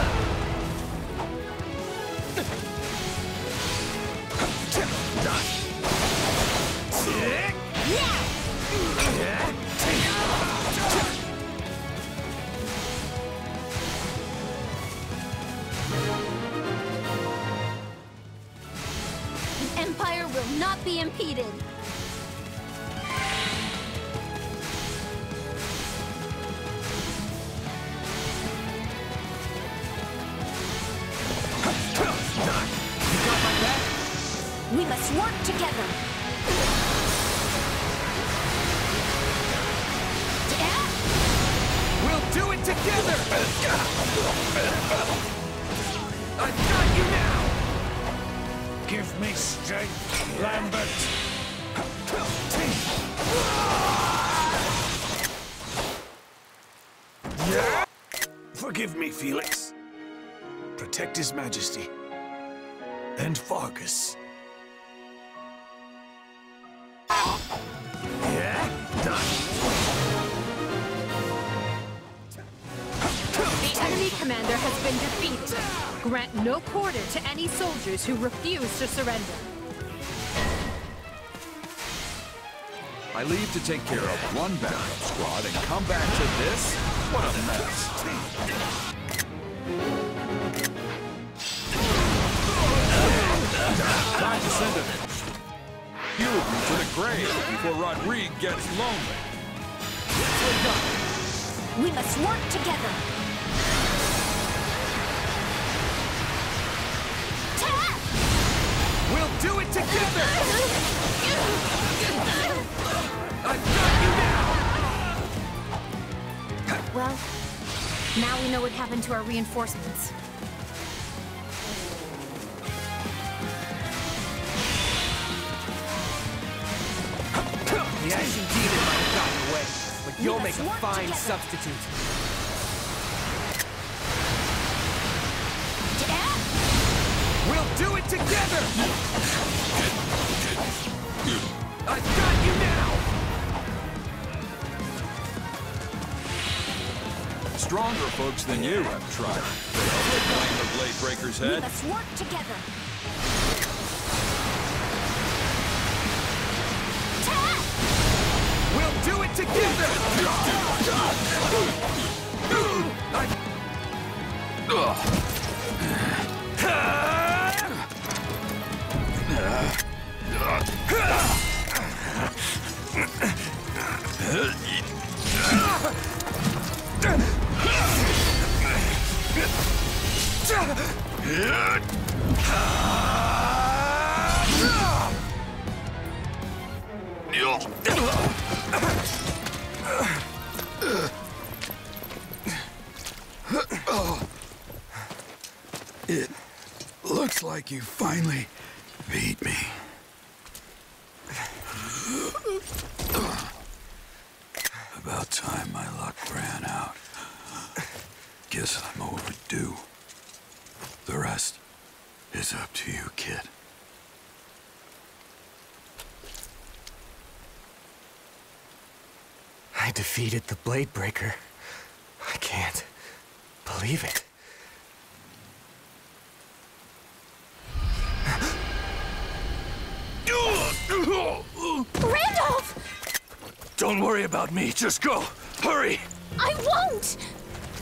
The Empire will not be impeded. We must work together. We'll do it together! I've got you now! Give me strength, Lambert. Forgive me, Felix. Protect His Majesty. And Fargus. The enemy commander has been defeated. Grant no quarter to any soldiers who refuse to surrender. I leave to take care of one backup squad and come back to this? What a mess. Time to send it. You to the grave before Rodrigue gets lonely. We must work together. We'll do it together! I've got you now! Well, now we know what happened to our reinforcements. The Ashen Demon might have gotten away, but you'll make a fine substitute. We'll do it together! I've got you now! stronger folks than you have tried to help claim the Blade Breaker's We head. must work together. We'll do it together! It looks like you finally beat me. About time my luck ran out. Guess I'm overdue. The rest is up to you, kid. I defeated the Blade Breaker. I can't believe it. Randolph! Don't worry about me, just go. Hurry! I won't!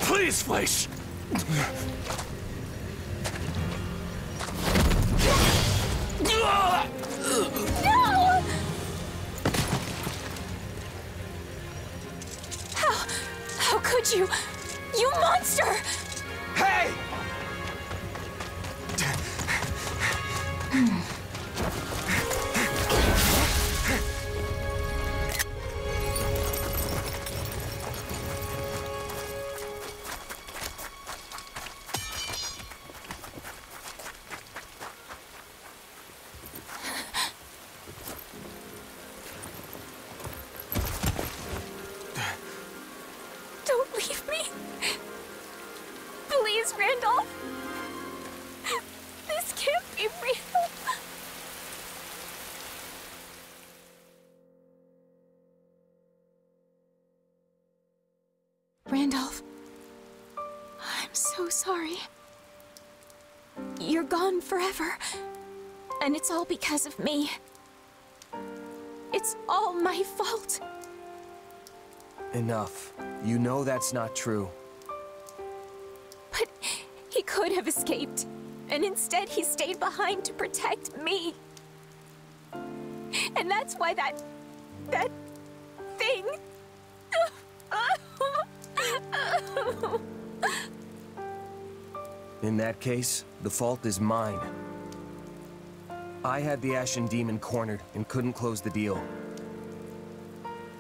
Please, Fleisch! No! How could you? You monster! Hey! Don't leave me. Please, Randolph. This can't be real. Randolph, I'm so sorry. You're gone forever, and it's all because of me. It's all my fault. Enough. You know that's not true. But he could have escaped, and instead he stayed behind to protect me. And that's why that thing... In that case, the fault is mine. I had the Ashen Demon cornered and couldn't close the deal.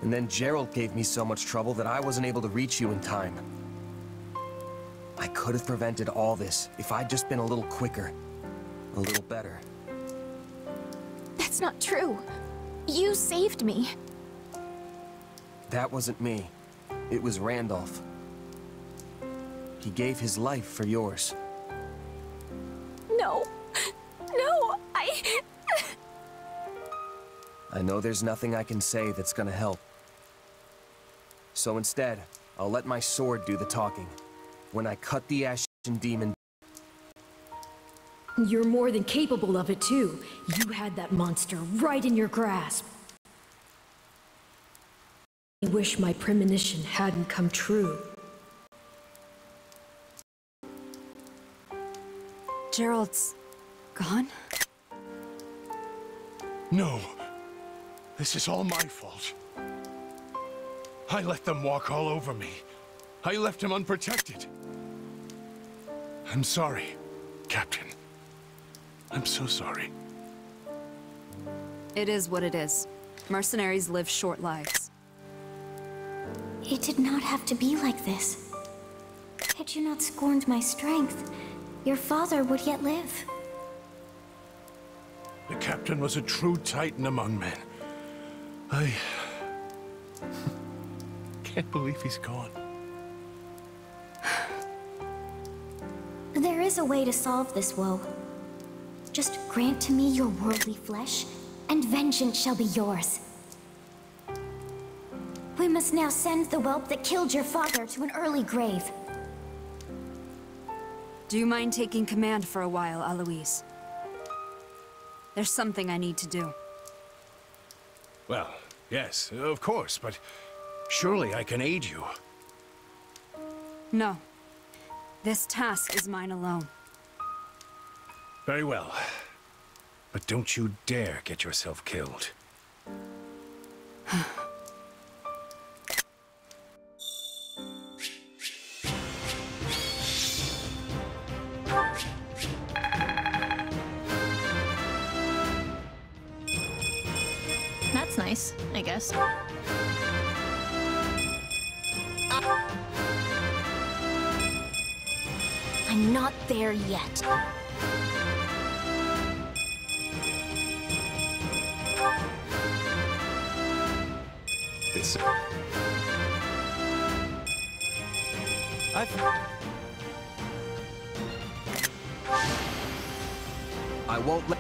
And then Gerald gave me so much trouble that I wasn't able to reach you in time. I could have prevented all this if I'd just been a little quicker, a little better. That's not true. You saved me. That wasn't me. It was Randolph. He gave his life for yours. No. No, I know there's nothing I can say that's gonna help. So instead, I'll let my sword do the talking. When I cut the Ashen Demon... You're more than capable of it, too. You had that monster right in your grasp. I wish my premonition hadn't come true. Gerald's gone? No. This is all my fault. I let them walk all over me. I left him unprotected. I'm sorry, Captain. I'm so sorry. It is what it is. Mercenaries live short lives. It did not have to be like this. Had you not scorned my strength, your father would yet live. The Captain was a true titan among men. I can't believe he's gone. There is a way to solve this woe. Just grant to me your worldly flesh, and vengeance shall be yours. We must now send the whelp that killed your father to an early grave. Do you mind taking command for a while, Alois? There's something I need to do. Well, yes, of course, but surely I can aid you. No. This task is mine alone. Very well. But don't you dare get yourself killed. That's nice, I guess. I'm not there yet. This... I won't let...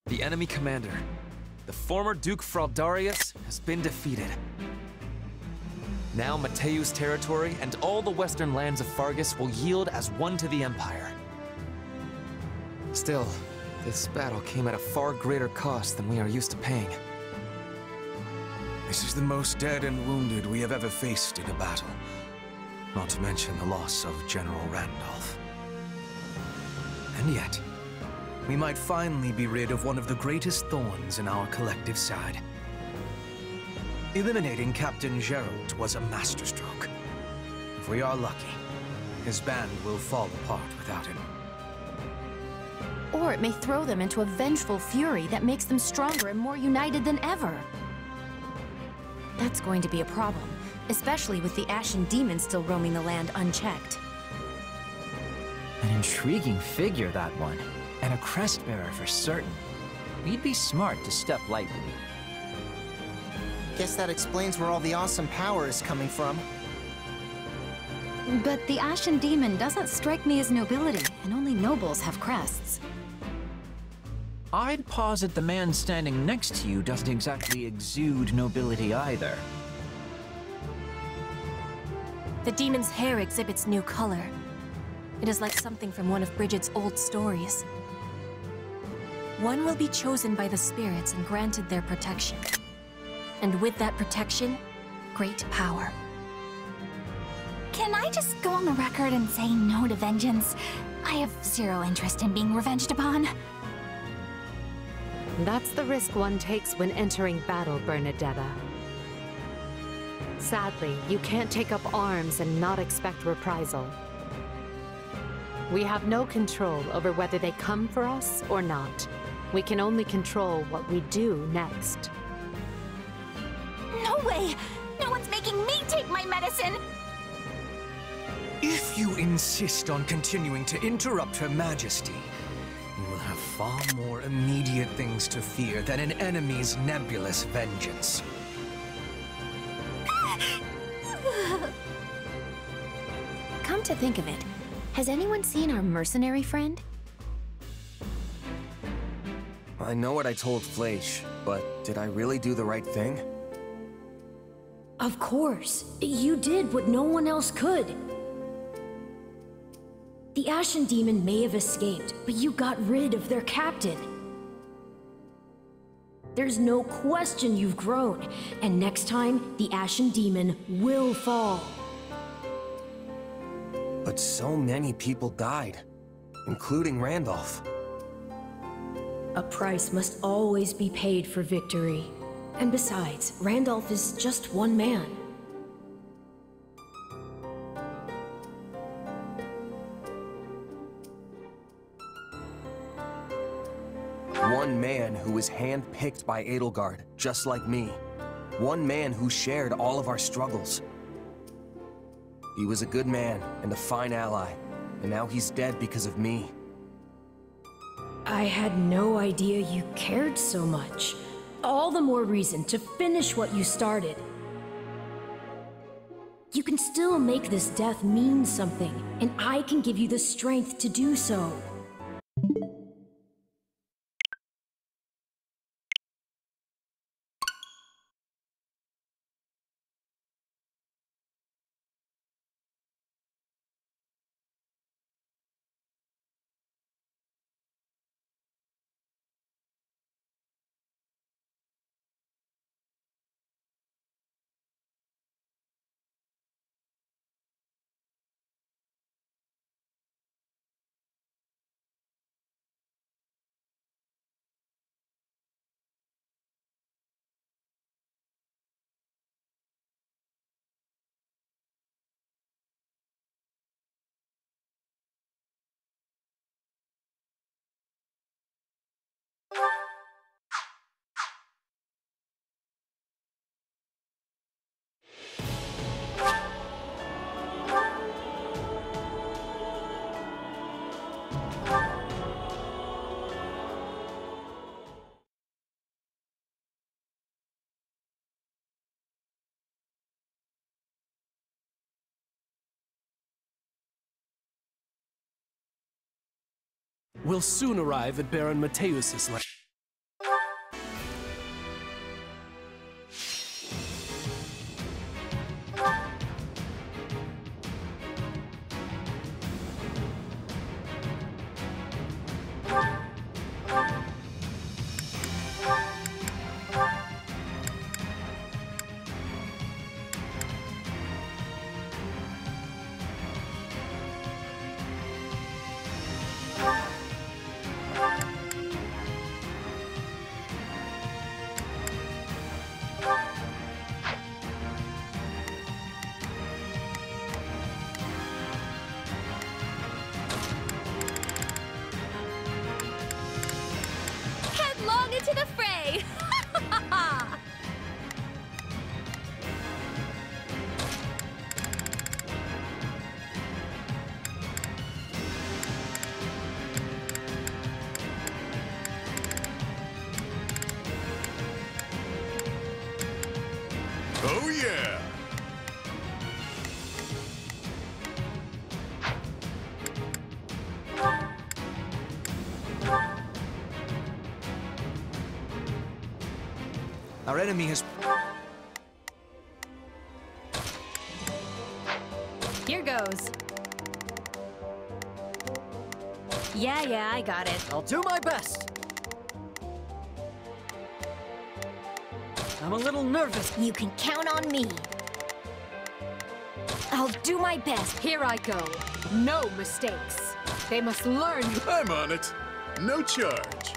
The enemy commander, the former Duke Fraldarius, has been defeated. Now Mew2videos' territory and all the western lands of Fargus will yield as one to the Empire. Still, this battle came at a far greater cost than we are used to paying. This is the most dead and wounded we have ever faced in a battle. Not to mention the loss of General Randolph. And yet, we might finally be rid of one of the greatest thorns in our collective side. Eliminating Captain Gerald was a masterstroke. If we are lucky, his band will fall apart without him. Or it may throw them into a vengeful fury that makes them stronger and more united than ever. That's going to be a problem, especially with the Ashen Demon still roaming the land unchecked. An intriguing figure, that one. And a crest bearer for certain. We'd be smart to step lightly. Guess that explains where all the awesome power is coming from. But the Ashen Demon doesn't strike me as nobility, and only nobles have crests. I'd posit the man standing next to you doesn't exactly exude nobility either. The demon's hair exhibits new color. It is like something from one of Bridget's old stories. One will be chosen by the spirits and granted their protection. And with that protection, great power. Can I just go on the record and say no to vengeance? I have zero interest in being revenged upon. That's the risk one takes when entering battle, Bernadetta. Sadly, you can't take up arms and not expect reprisal. We have no control over whether they come for us or not. We can only control what we do next. No way! No one's making me take my medicine! If you insist on continuing to interrupt Her Majesty, you will have far more immediate things to fear than an enemy's nebulous vengeance. Come to think of it, has anyone seen our mercenary friend? I know what I told Fleisch, but did I really do the right thing? Of course. You did what no one else could. The Ashen Demon may have escaped, but you got rid of their captain. There's no question you've grown, and next time, the Ashen Demon will fall. But so many people died, including Randolph. A price must always be paid for victory. And besides, Randolph is just one man. One man who was handpicked by Edelgard, just like me. One man who shared all of our struggles. He was a good man and a fine ally, and now he's dead because of me. I had no idea you cared so much. All the more reason to finish what you started. You can still make this death mean something, and I can give you the strength to do so. We'll soon arrive at Baron Mateus's land. Into the fray! Oh yeah! Our enemy has... Here goes. Yeah, I got it. I'll do my best. I'm a little nervous. You can count on me. I'll do my best. Here I go. No mistakes. They must learn. I'm on it. No charge.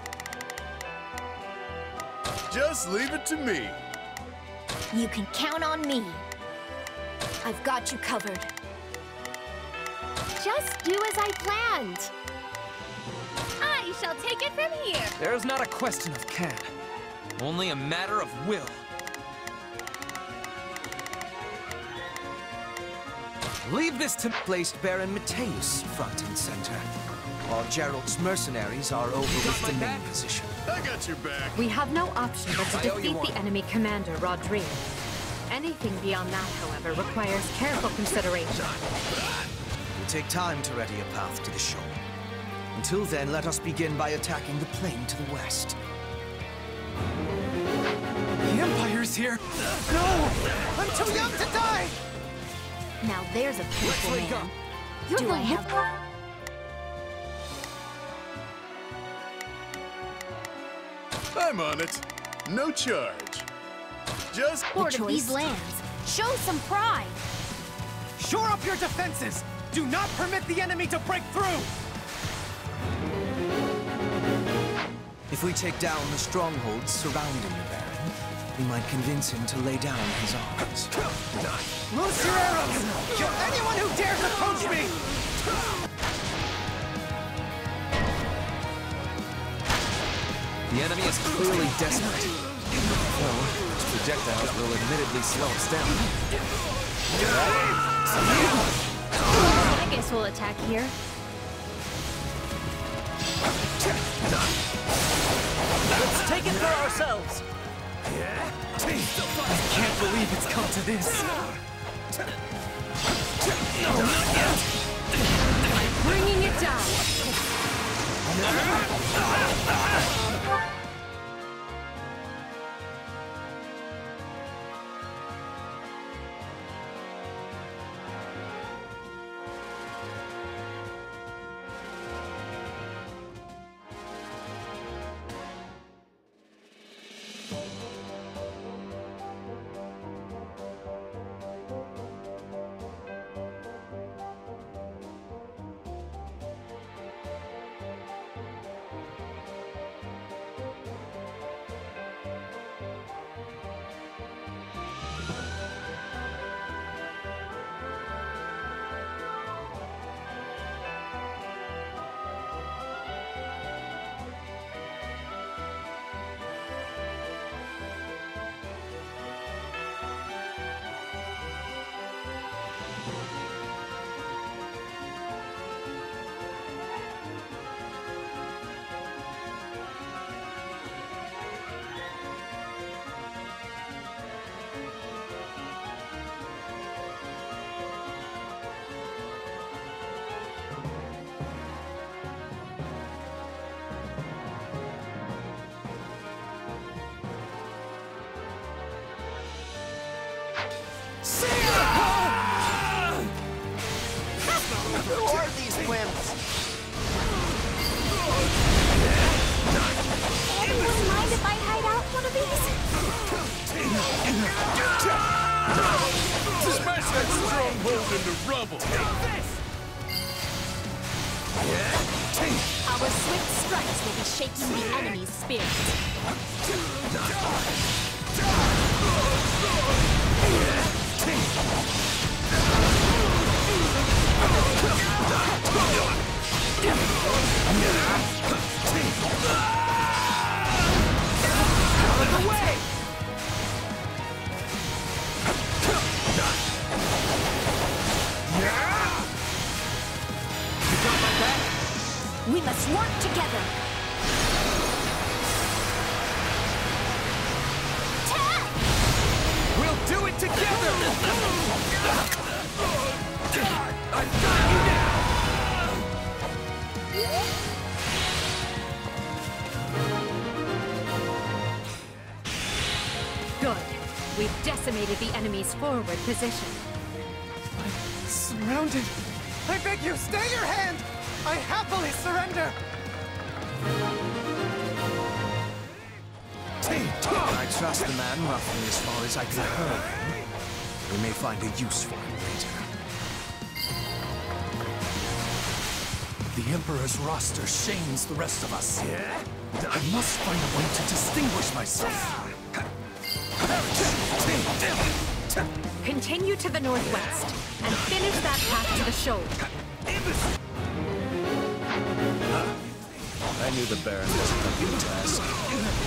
Just leave it to me. You can count on me. I've got you covered. Just do as I planned. I shall take it from here. There's not a question of can, only a matter of will. Leave this to placed Baron Mateus front and center, while Gerald's mercenaries are over with the main position. I got your back. We have no option but to defeat the enemy commander, Rodrigue. Anything beyond that, however, requires careful consideration. It will take time to ready a path to the shore. Until then, let us begin by attacking the plain to the west. The Empire's here! No! I'm too young to die! Now there's a pitiful man. Do I have... I'm on it. No charge. Just... Lord of these lands, show some pride! Shore up your defenses! Do not permit the enemy to break through! If we take down the strongholds surrounding the Baron, we might convince him to lay down his arms. Loose your arrows! Kill anyone who dares approach me! The enemy is clearly desperate. Though, his projectiles will admittedly slow us down. I guess we'll attack here. Let's take it for ourselves! I can't believe it's come to this. No, not yet. I'm bringing it down. Who are these wimps? Anyone mind if I hide out one of these? Smash that stronghold into rubble! Our swift strikes will be shaking the enemy's spirit. Out of the way! You got my back? We must work together. We'll do it together! I've got you now! Good. We've decimated the enemy's forward position. Surrounded! I beg you, stay your hand! I happily surrender! I trust the man roughly as far as I can hurl him. We may find a use for him later. The Emperor's roster shames the rest of us. I must find a way to distinguish myself. Continue to the northwest and finish that path to the shoulder. I knew the Baron wasn't up to the task.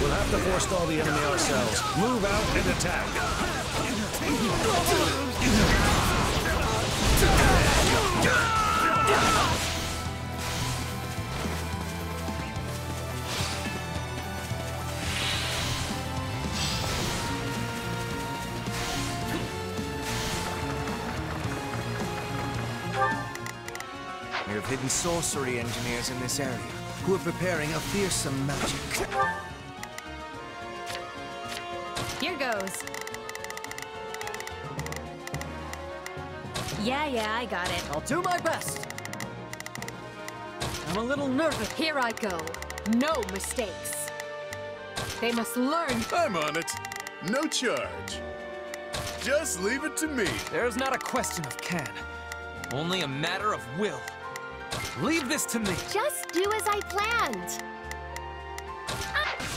We'll have to forestall the enemy ourselves. Move out and attack. We have hidden sorcery engineers in this area who are preparing a fearsome magic. Here goes. Yeah, I got it. I'll do my best. I'm a little nervous. Here I go. No mistakes. They must learn. I'm on it. No charge. Just leave it to me. There's not a question of can, only a matter of will. Leave this to me. Just do as I planned.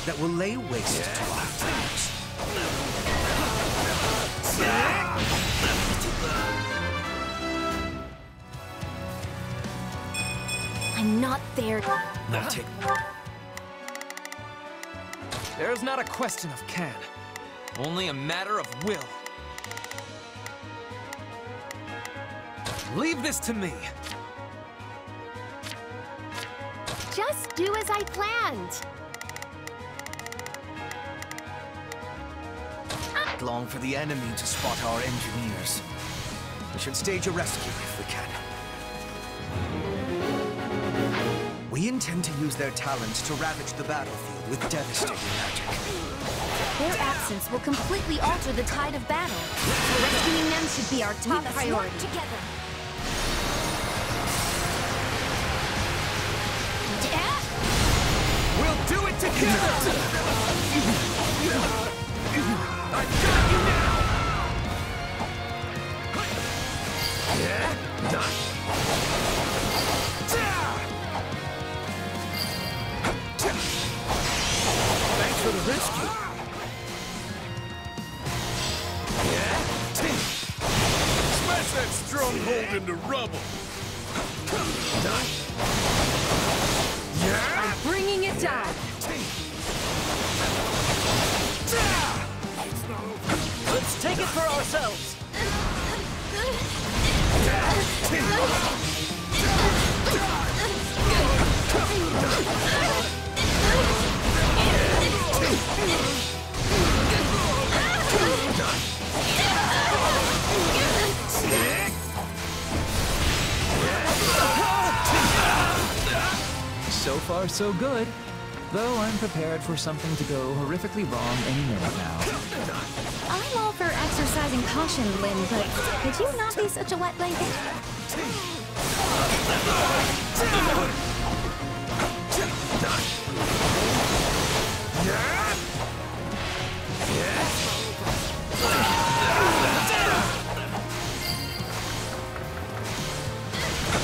That will lay waste to our towns. I'm not there. Now take. There's not a question of can, only a matter of will. Leave this to me. Just do as I planned. Long for the enemy to spot our engineers. We should stage a rescue if we can. We intend to use their talents to ravage the battlefield with devastating magic. Their absence will completely alter the tide of battle. Rescuing them should be our top priority. Together. We'll do it together! I've got you now! Yeah? Done. Thanks for the rescue. Yeah? Smash that stronghold into rubble. Done. Yeah? I'm bringing it down. Let's take it for ourselves. So far, so good. Though I'm prepared for something to go horrifically wrong any minute now. I'm all for exercising caution, Lynn, but could you not be such a wet blanket?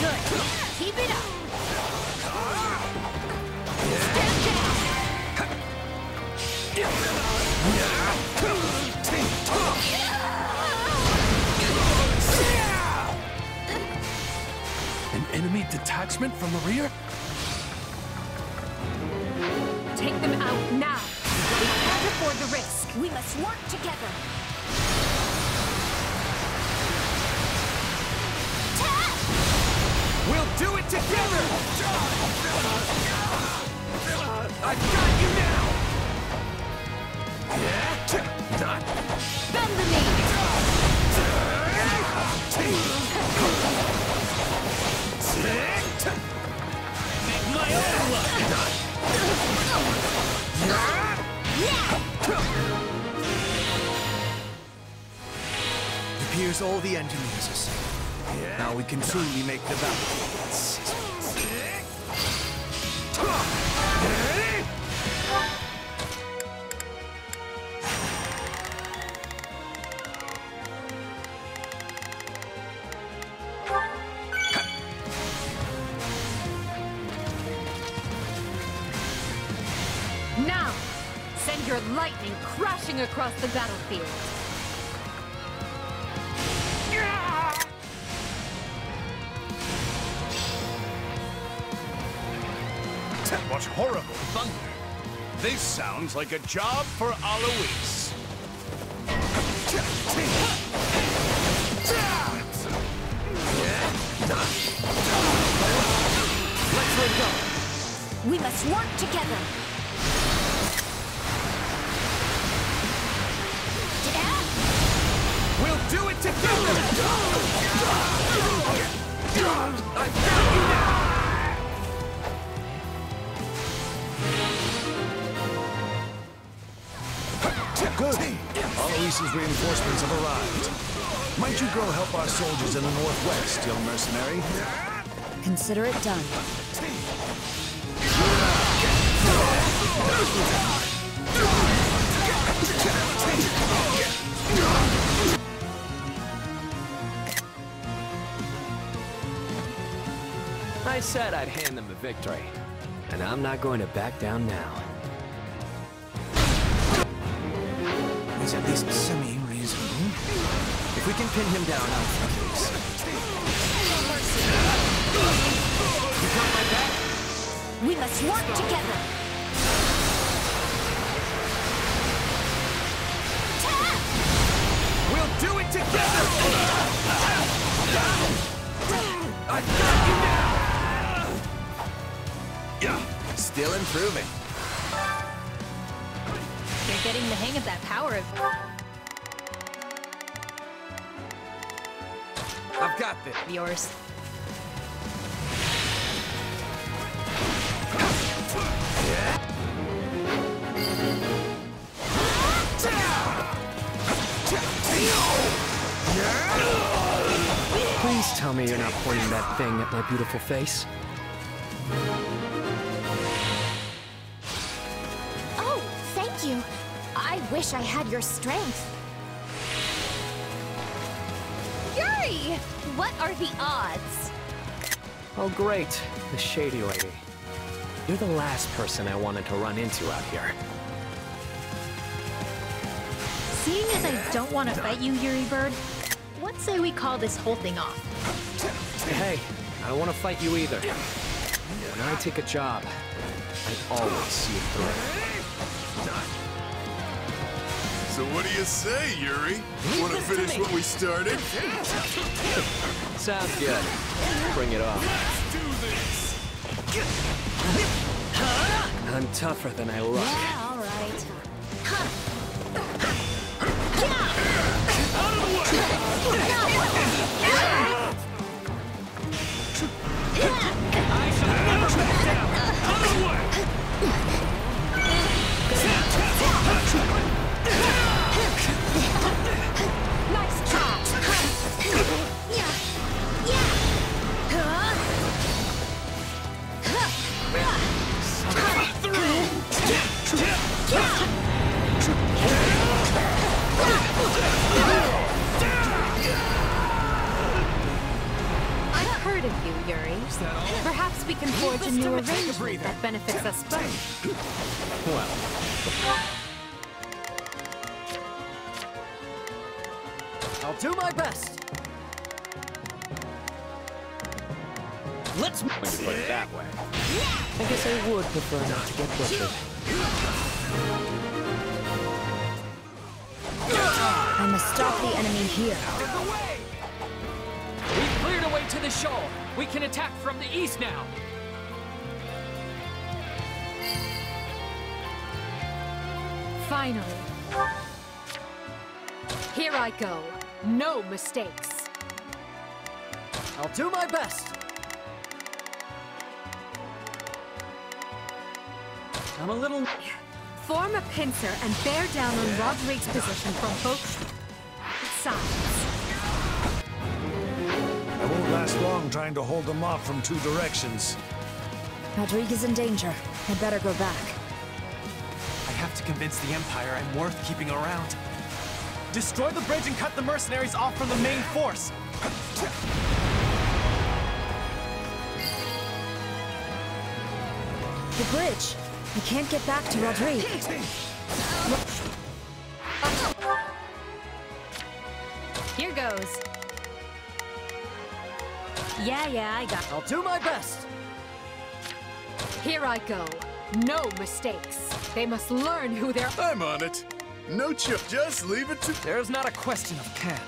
Good. Keep it up. An enemy detachment from the rear? Take them out now. We can't afford the risk. We must work together. We'll do it together! I've got you now! Yeah? Done. Bend the knee. Make my own luck! It appears all the engineers are safe. Now we can truly make the battlefield sizzle. Now, send your lightning crashing across the battlefield. What horrible thunder! This sounds like a job for Alois. Let's let go. We must work together. We'll do it together! I've got you now! Good. Alois's reinforcements have arrived. Might you go help our soldiers in the northwest, young mercenary? Consider it done. I said I'd hand them the victory, and I'm not going to back down now. He's at least semi-reasonable. If we can pin him down, I'll think this. You got my back? We must work together. We'll do it together! I've got you now! Still improving. You're getting the hang of that power of... I've got this. yours. Please tell me you're not pointing that thing at my beautiful face. Oh, thank you. I wish I had your strength. Yuri! What are the odds? Oh great, the shady lady. You're the last person I wanted to run into out here. Seeing as I don't want to fight you, Yuri Bird, let's say we call this whole thing off. Hey, I don't want to fight you either. When I take a job, I always see it through. So what do you say, Yuri? Want to finish what we started? Sounds good. Bring it on. Let's do this! I'm tougher than I look. Yeah, all right. I shall never back down! Out of the way! Nice try. I've heard of you, Yuri. Perhaps we can forge a new arrangement that benefits us both. Well, I'll do my best. Let's when you put it that way. I guess I would prefer not to get butchered. I must stop the enemy here. We've cleared a way to the shoal. We can attack from the east now. Finally. Here I go. No mistakes. I'll do my best. I'm a little... Form a pincer and bear down on Rodrigue's position from both sides. I won't last long trying to hold them off from two directions. Rodrigue is in danger. I'd better go back. I have to convince the Empire I'm worth keeping around. Destroy the bridge and cut the mercenaries off from the main force. The bridge. I can't get back to Rodrigue. Here goes. Yeah, I got it. I'll do my best. Here I go. No mistakes. They must learn who they're... I'm on it. No chip. Just leave it to... There's not a question of can.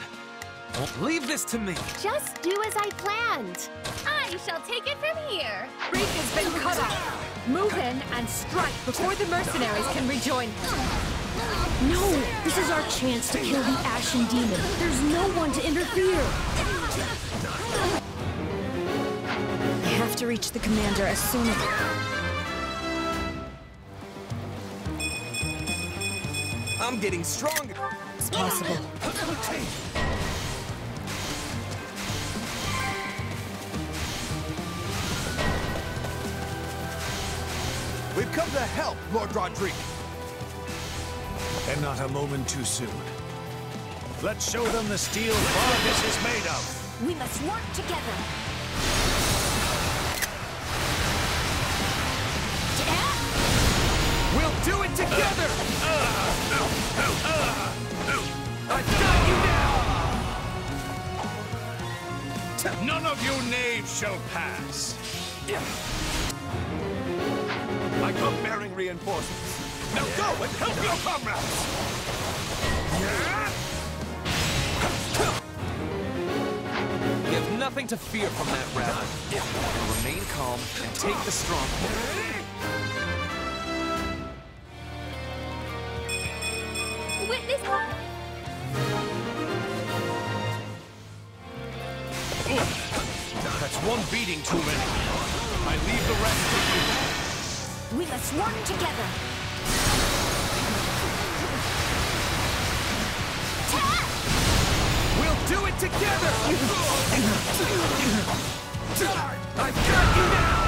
Leave this to me. Just do as I planned. I shall take it from here. Reek has been cut off. Move in and strike before the mercenaries can rejoin him. No! This is our chance to kill the Ashen Demon. There's no one to interfere. I have to reach the commander as soon as... I'm getting stronger. It's possible. We've come to help, Lord Rodrigue. And not a moment too soon. Let's show them the steel Vargas is made of. We must work together. We'll do it together! I've got you now! None of you knaves shall pass. I come bearing reinforcements. Now go and help your comrades! Give nothing. nothing to fear from that rabble. Now remain calm and take the stronghold. Witness. That's one beating too many. I leave the rest to you. We must work together. We'll do it together! I've got you now!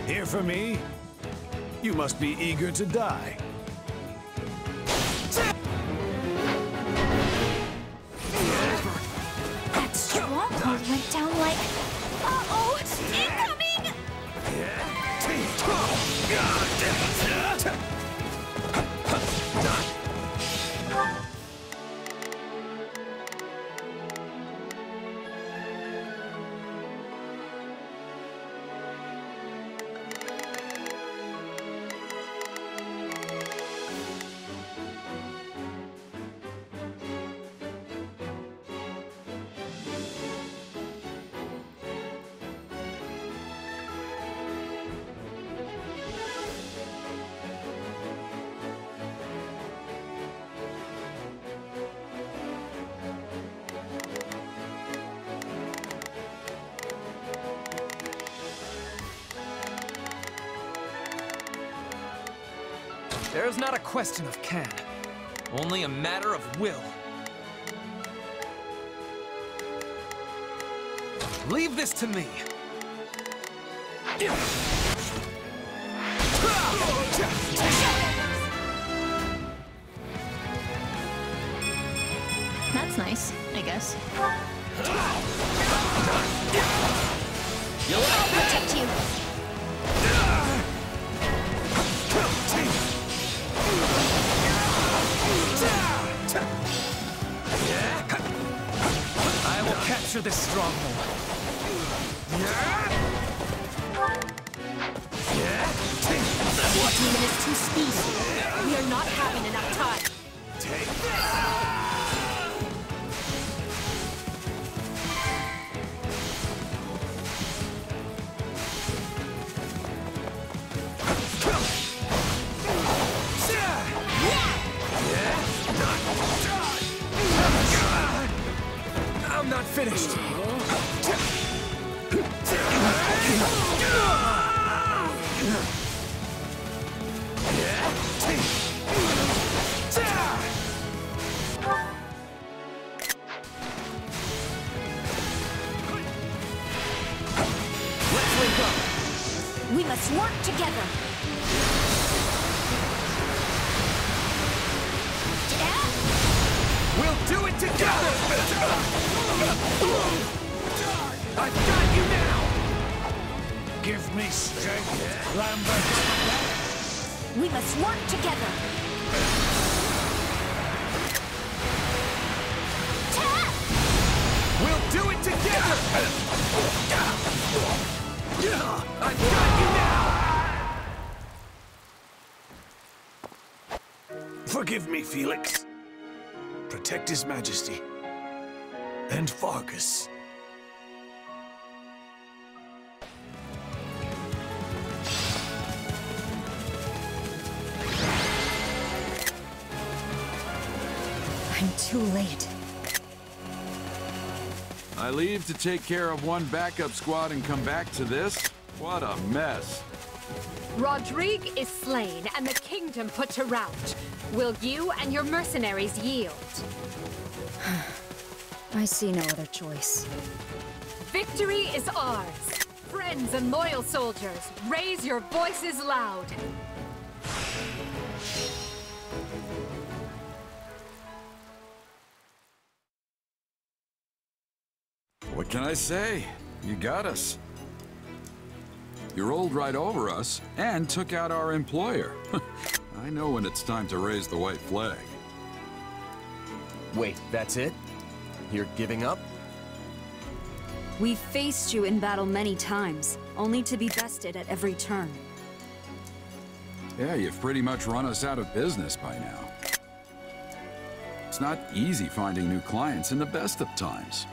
Here for me? You must be eager to die. That stronghold went down like... Uh-oh! Incoming! There's not a question of can, only a matter of will. Leave this to me. That's nice, I guess. I'll protect you. I will capture this stronghold. Your demon is too speedy. We are not having enough time. Take that! I'm not finished. Let's link up. We must work together. We'll do it together! I've got you now! Give me strength, Lambert. We must work together. We'll do it together! I've got you now! Forgive me, Felix. Protect His Majesty. And Fargus. I'm too late. I leave to take care of one backup squad and come back to this? What a mess. Rodrigue is slain and the kingdom put to rout. Will you and your mercenaries yield? I see no other choice. Victory is ours. Friends and loyal soldiers, raise your voices loud. What can I say? You got us. You rolled right over us and took out our employer. I know when it's time to raise the white flag. Wait, that's it? You're giving up? We've faced you in battle many times, only to be bested at every turn. Yeah, you've pretty much run us out of business by now. It's not easy finding new clients in the best of times.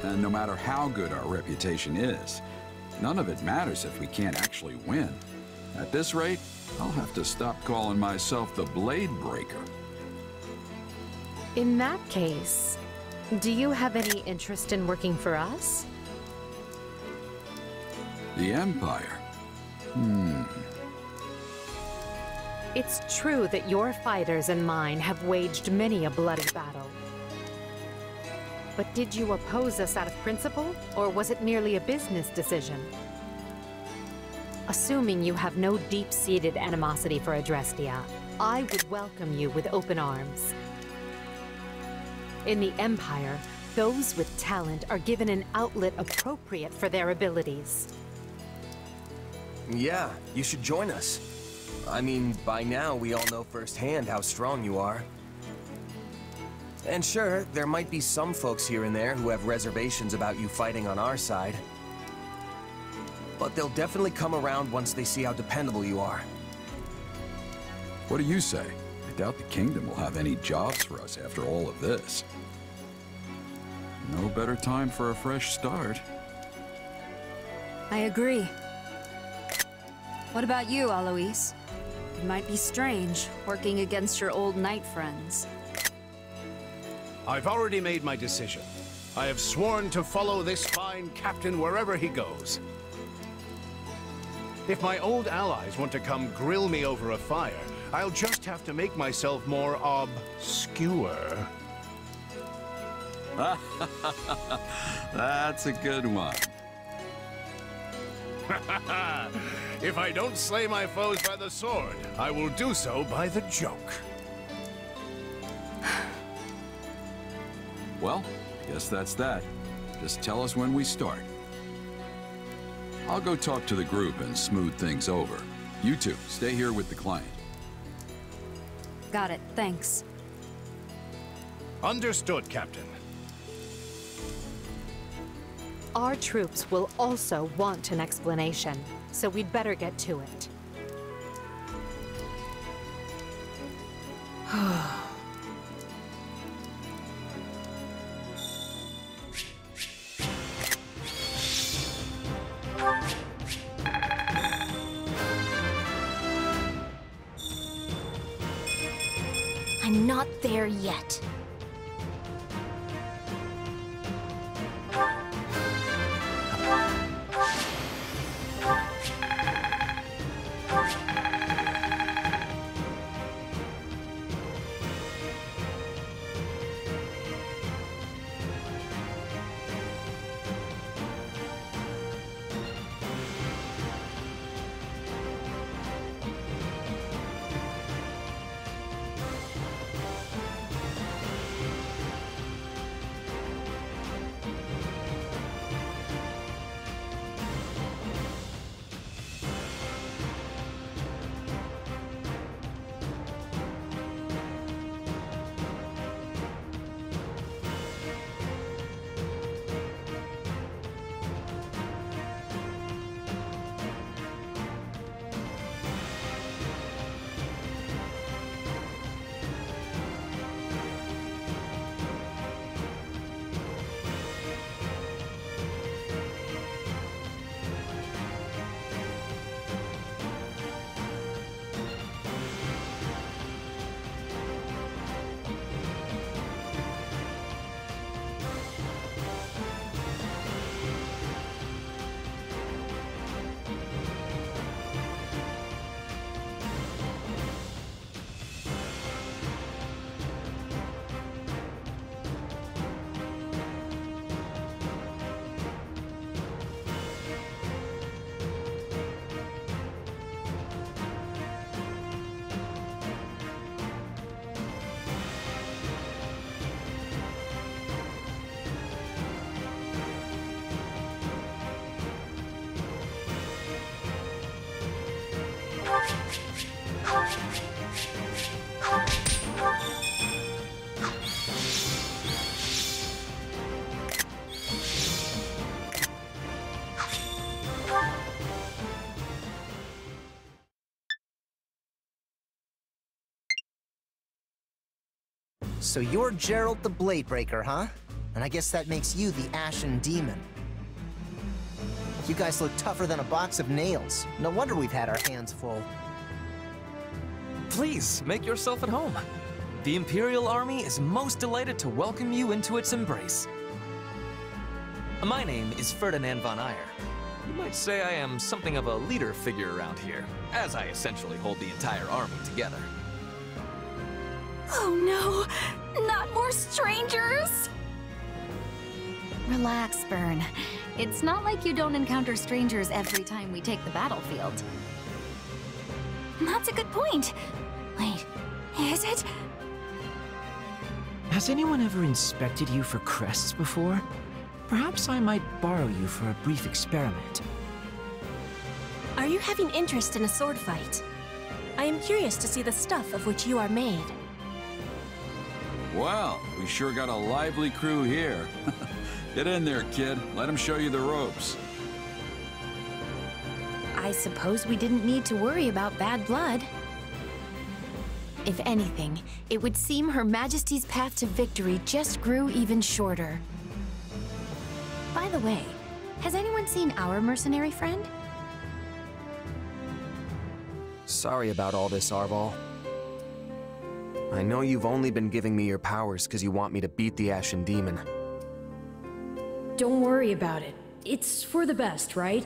And no matter how good our reputation is, none of it matters if we can't actually win. At this rate, I'll have to stop calling myself the Blade Breaker. In that case, do you have any interest in working for us? The Empire? It's true that your fighters and mine have waged many a bloody battle. But did you oppose us out of principle, or was it merely a business decision? Assuming you have no deep-seated animosity for Adrestia, I would welcome you with open arms. In the Empire, those with talent are given an outlet appropriate for their abilities. Yeah, you should join us. I mean, by now we all know firsthand how strong you are. And sure, there might be some folks here and there who have reservations about you fighting on our side. But they'll definitely come around once they see how dependable you are. What do you say? I doubt the Kingdom will have any jobs for us after all of this. No better time for a fresh start. I agree. What about you, Alois? It might be strange, working against your old knight friends. I've already made my decision. I have sworn to follow this fine captain wherever he goes. If my old allies want to come grill me over a fire, I'll just have to make myself more obscure. That's a good one. If I don't slay my foes by the sword, I will do so by the joke. Well, I guess that's that. Just tell us when we start. I'll go talk to the group and smooth things over. You two, stay here with the client. Got it, thanks. Understood, Captain. Our troops will also want an explanation, so we'd better get to it. I'm not there yet. So you're Gerald the Bladebreaker, huh? And I guess that makes you the Ashen Demon. You guys look tougher than a box of nails. No wonder we've had our hands full. Please, make yourself at home. The Imperial Army is most delighted to welcome you into its embrace. My name is Ferdinand von Ayer. You might say I am something of a leader figure around here, as I essentially hold the entire army together. Oh no, not more strangers! Relax, Bern. It's not like you don't encounter strangers every time we take the battlefield. That's a good point. Wait, is it? Has anyone ever inspected you for crests before? Perhaps I might borrow you for a brief experiment. Are you having interest in a sword fight? I am curious to see the stuff of which you are made. Well, we sure got a lively crew here. Get in there, kid. Let him show you the ropes. I suppose we didn't need to worry about bad blood. If anything, it would seem Her Majesty's path to victory just grew even shorter. By the way, has anyone seen our mercenary friend? Sorry about all this, Arval. I know you've only been giving me your powers because you want me to beat the Ashen Demon. Don't worry about it. It's for the best, right?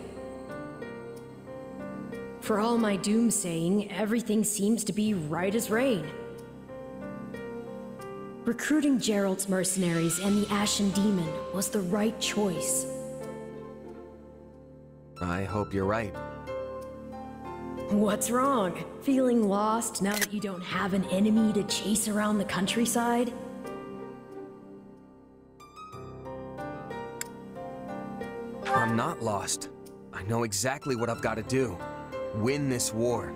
For all my doomsaying, everything seems to be right as rain. Recruiting Gerald's mercenaries and the Ashen Demon was the right choice. I hope you're right. What's wrong? Feeling lost now that you don't have an enemy to chase around the countryside? I'm not lost. I know exactly what I've got to do. Win this war.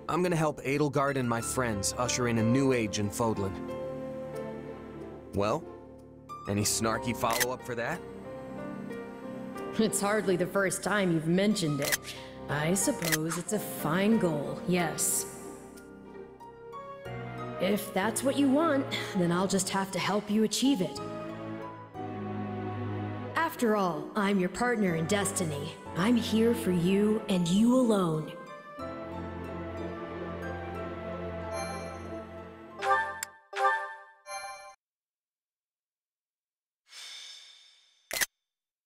I'm gonna help Edelgard and my friends usher in a new age in Fodlan. Well, any snarky follow-up for that? It's hardly the first time you've mentioned it. I suppose it's a fine goal, yes. If that's what you want, then I'll just have to help you achieve it. After all, I'm your partner in destiny. I'm here for you and you alone.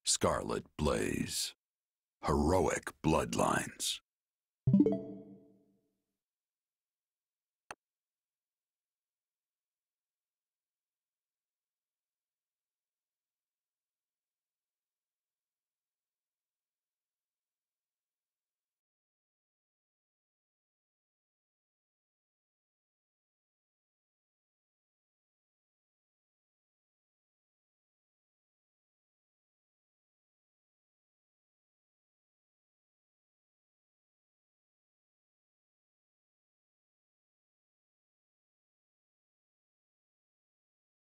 Scarlet Blaze. Heroic bloodlines.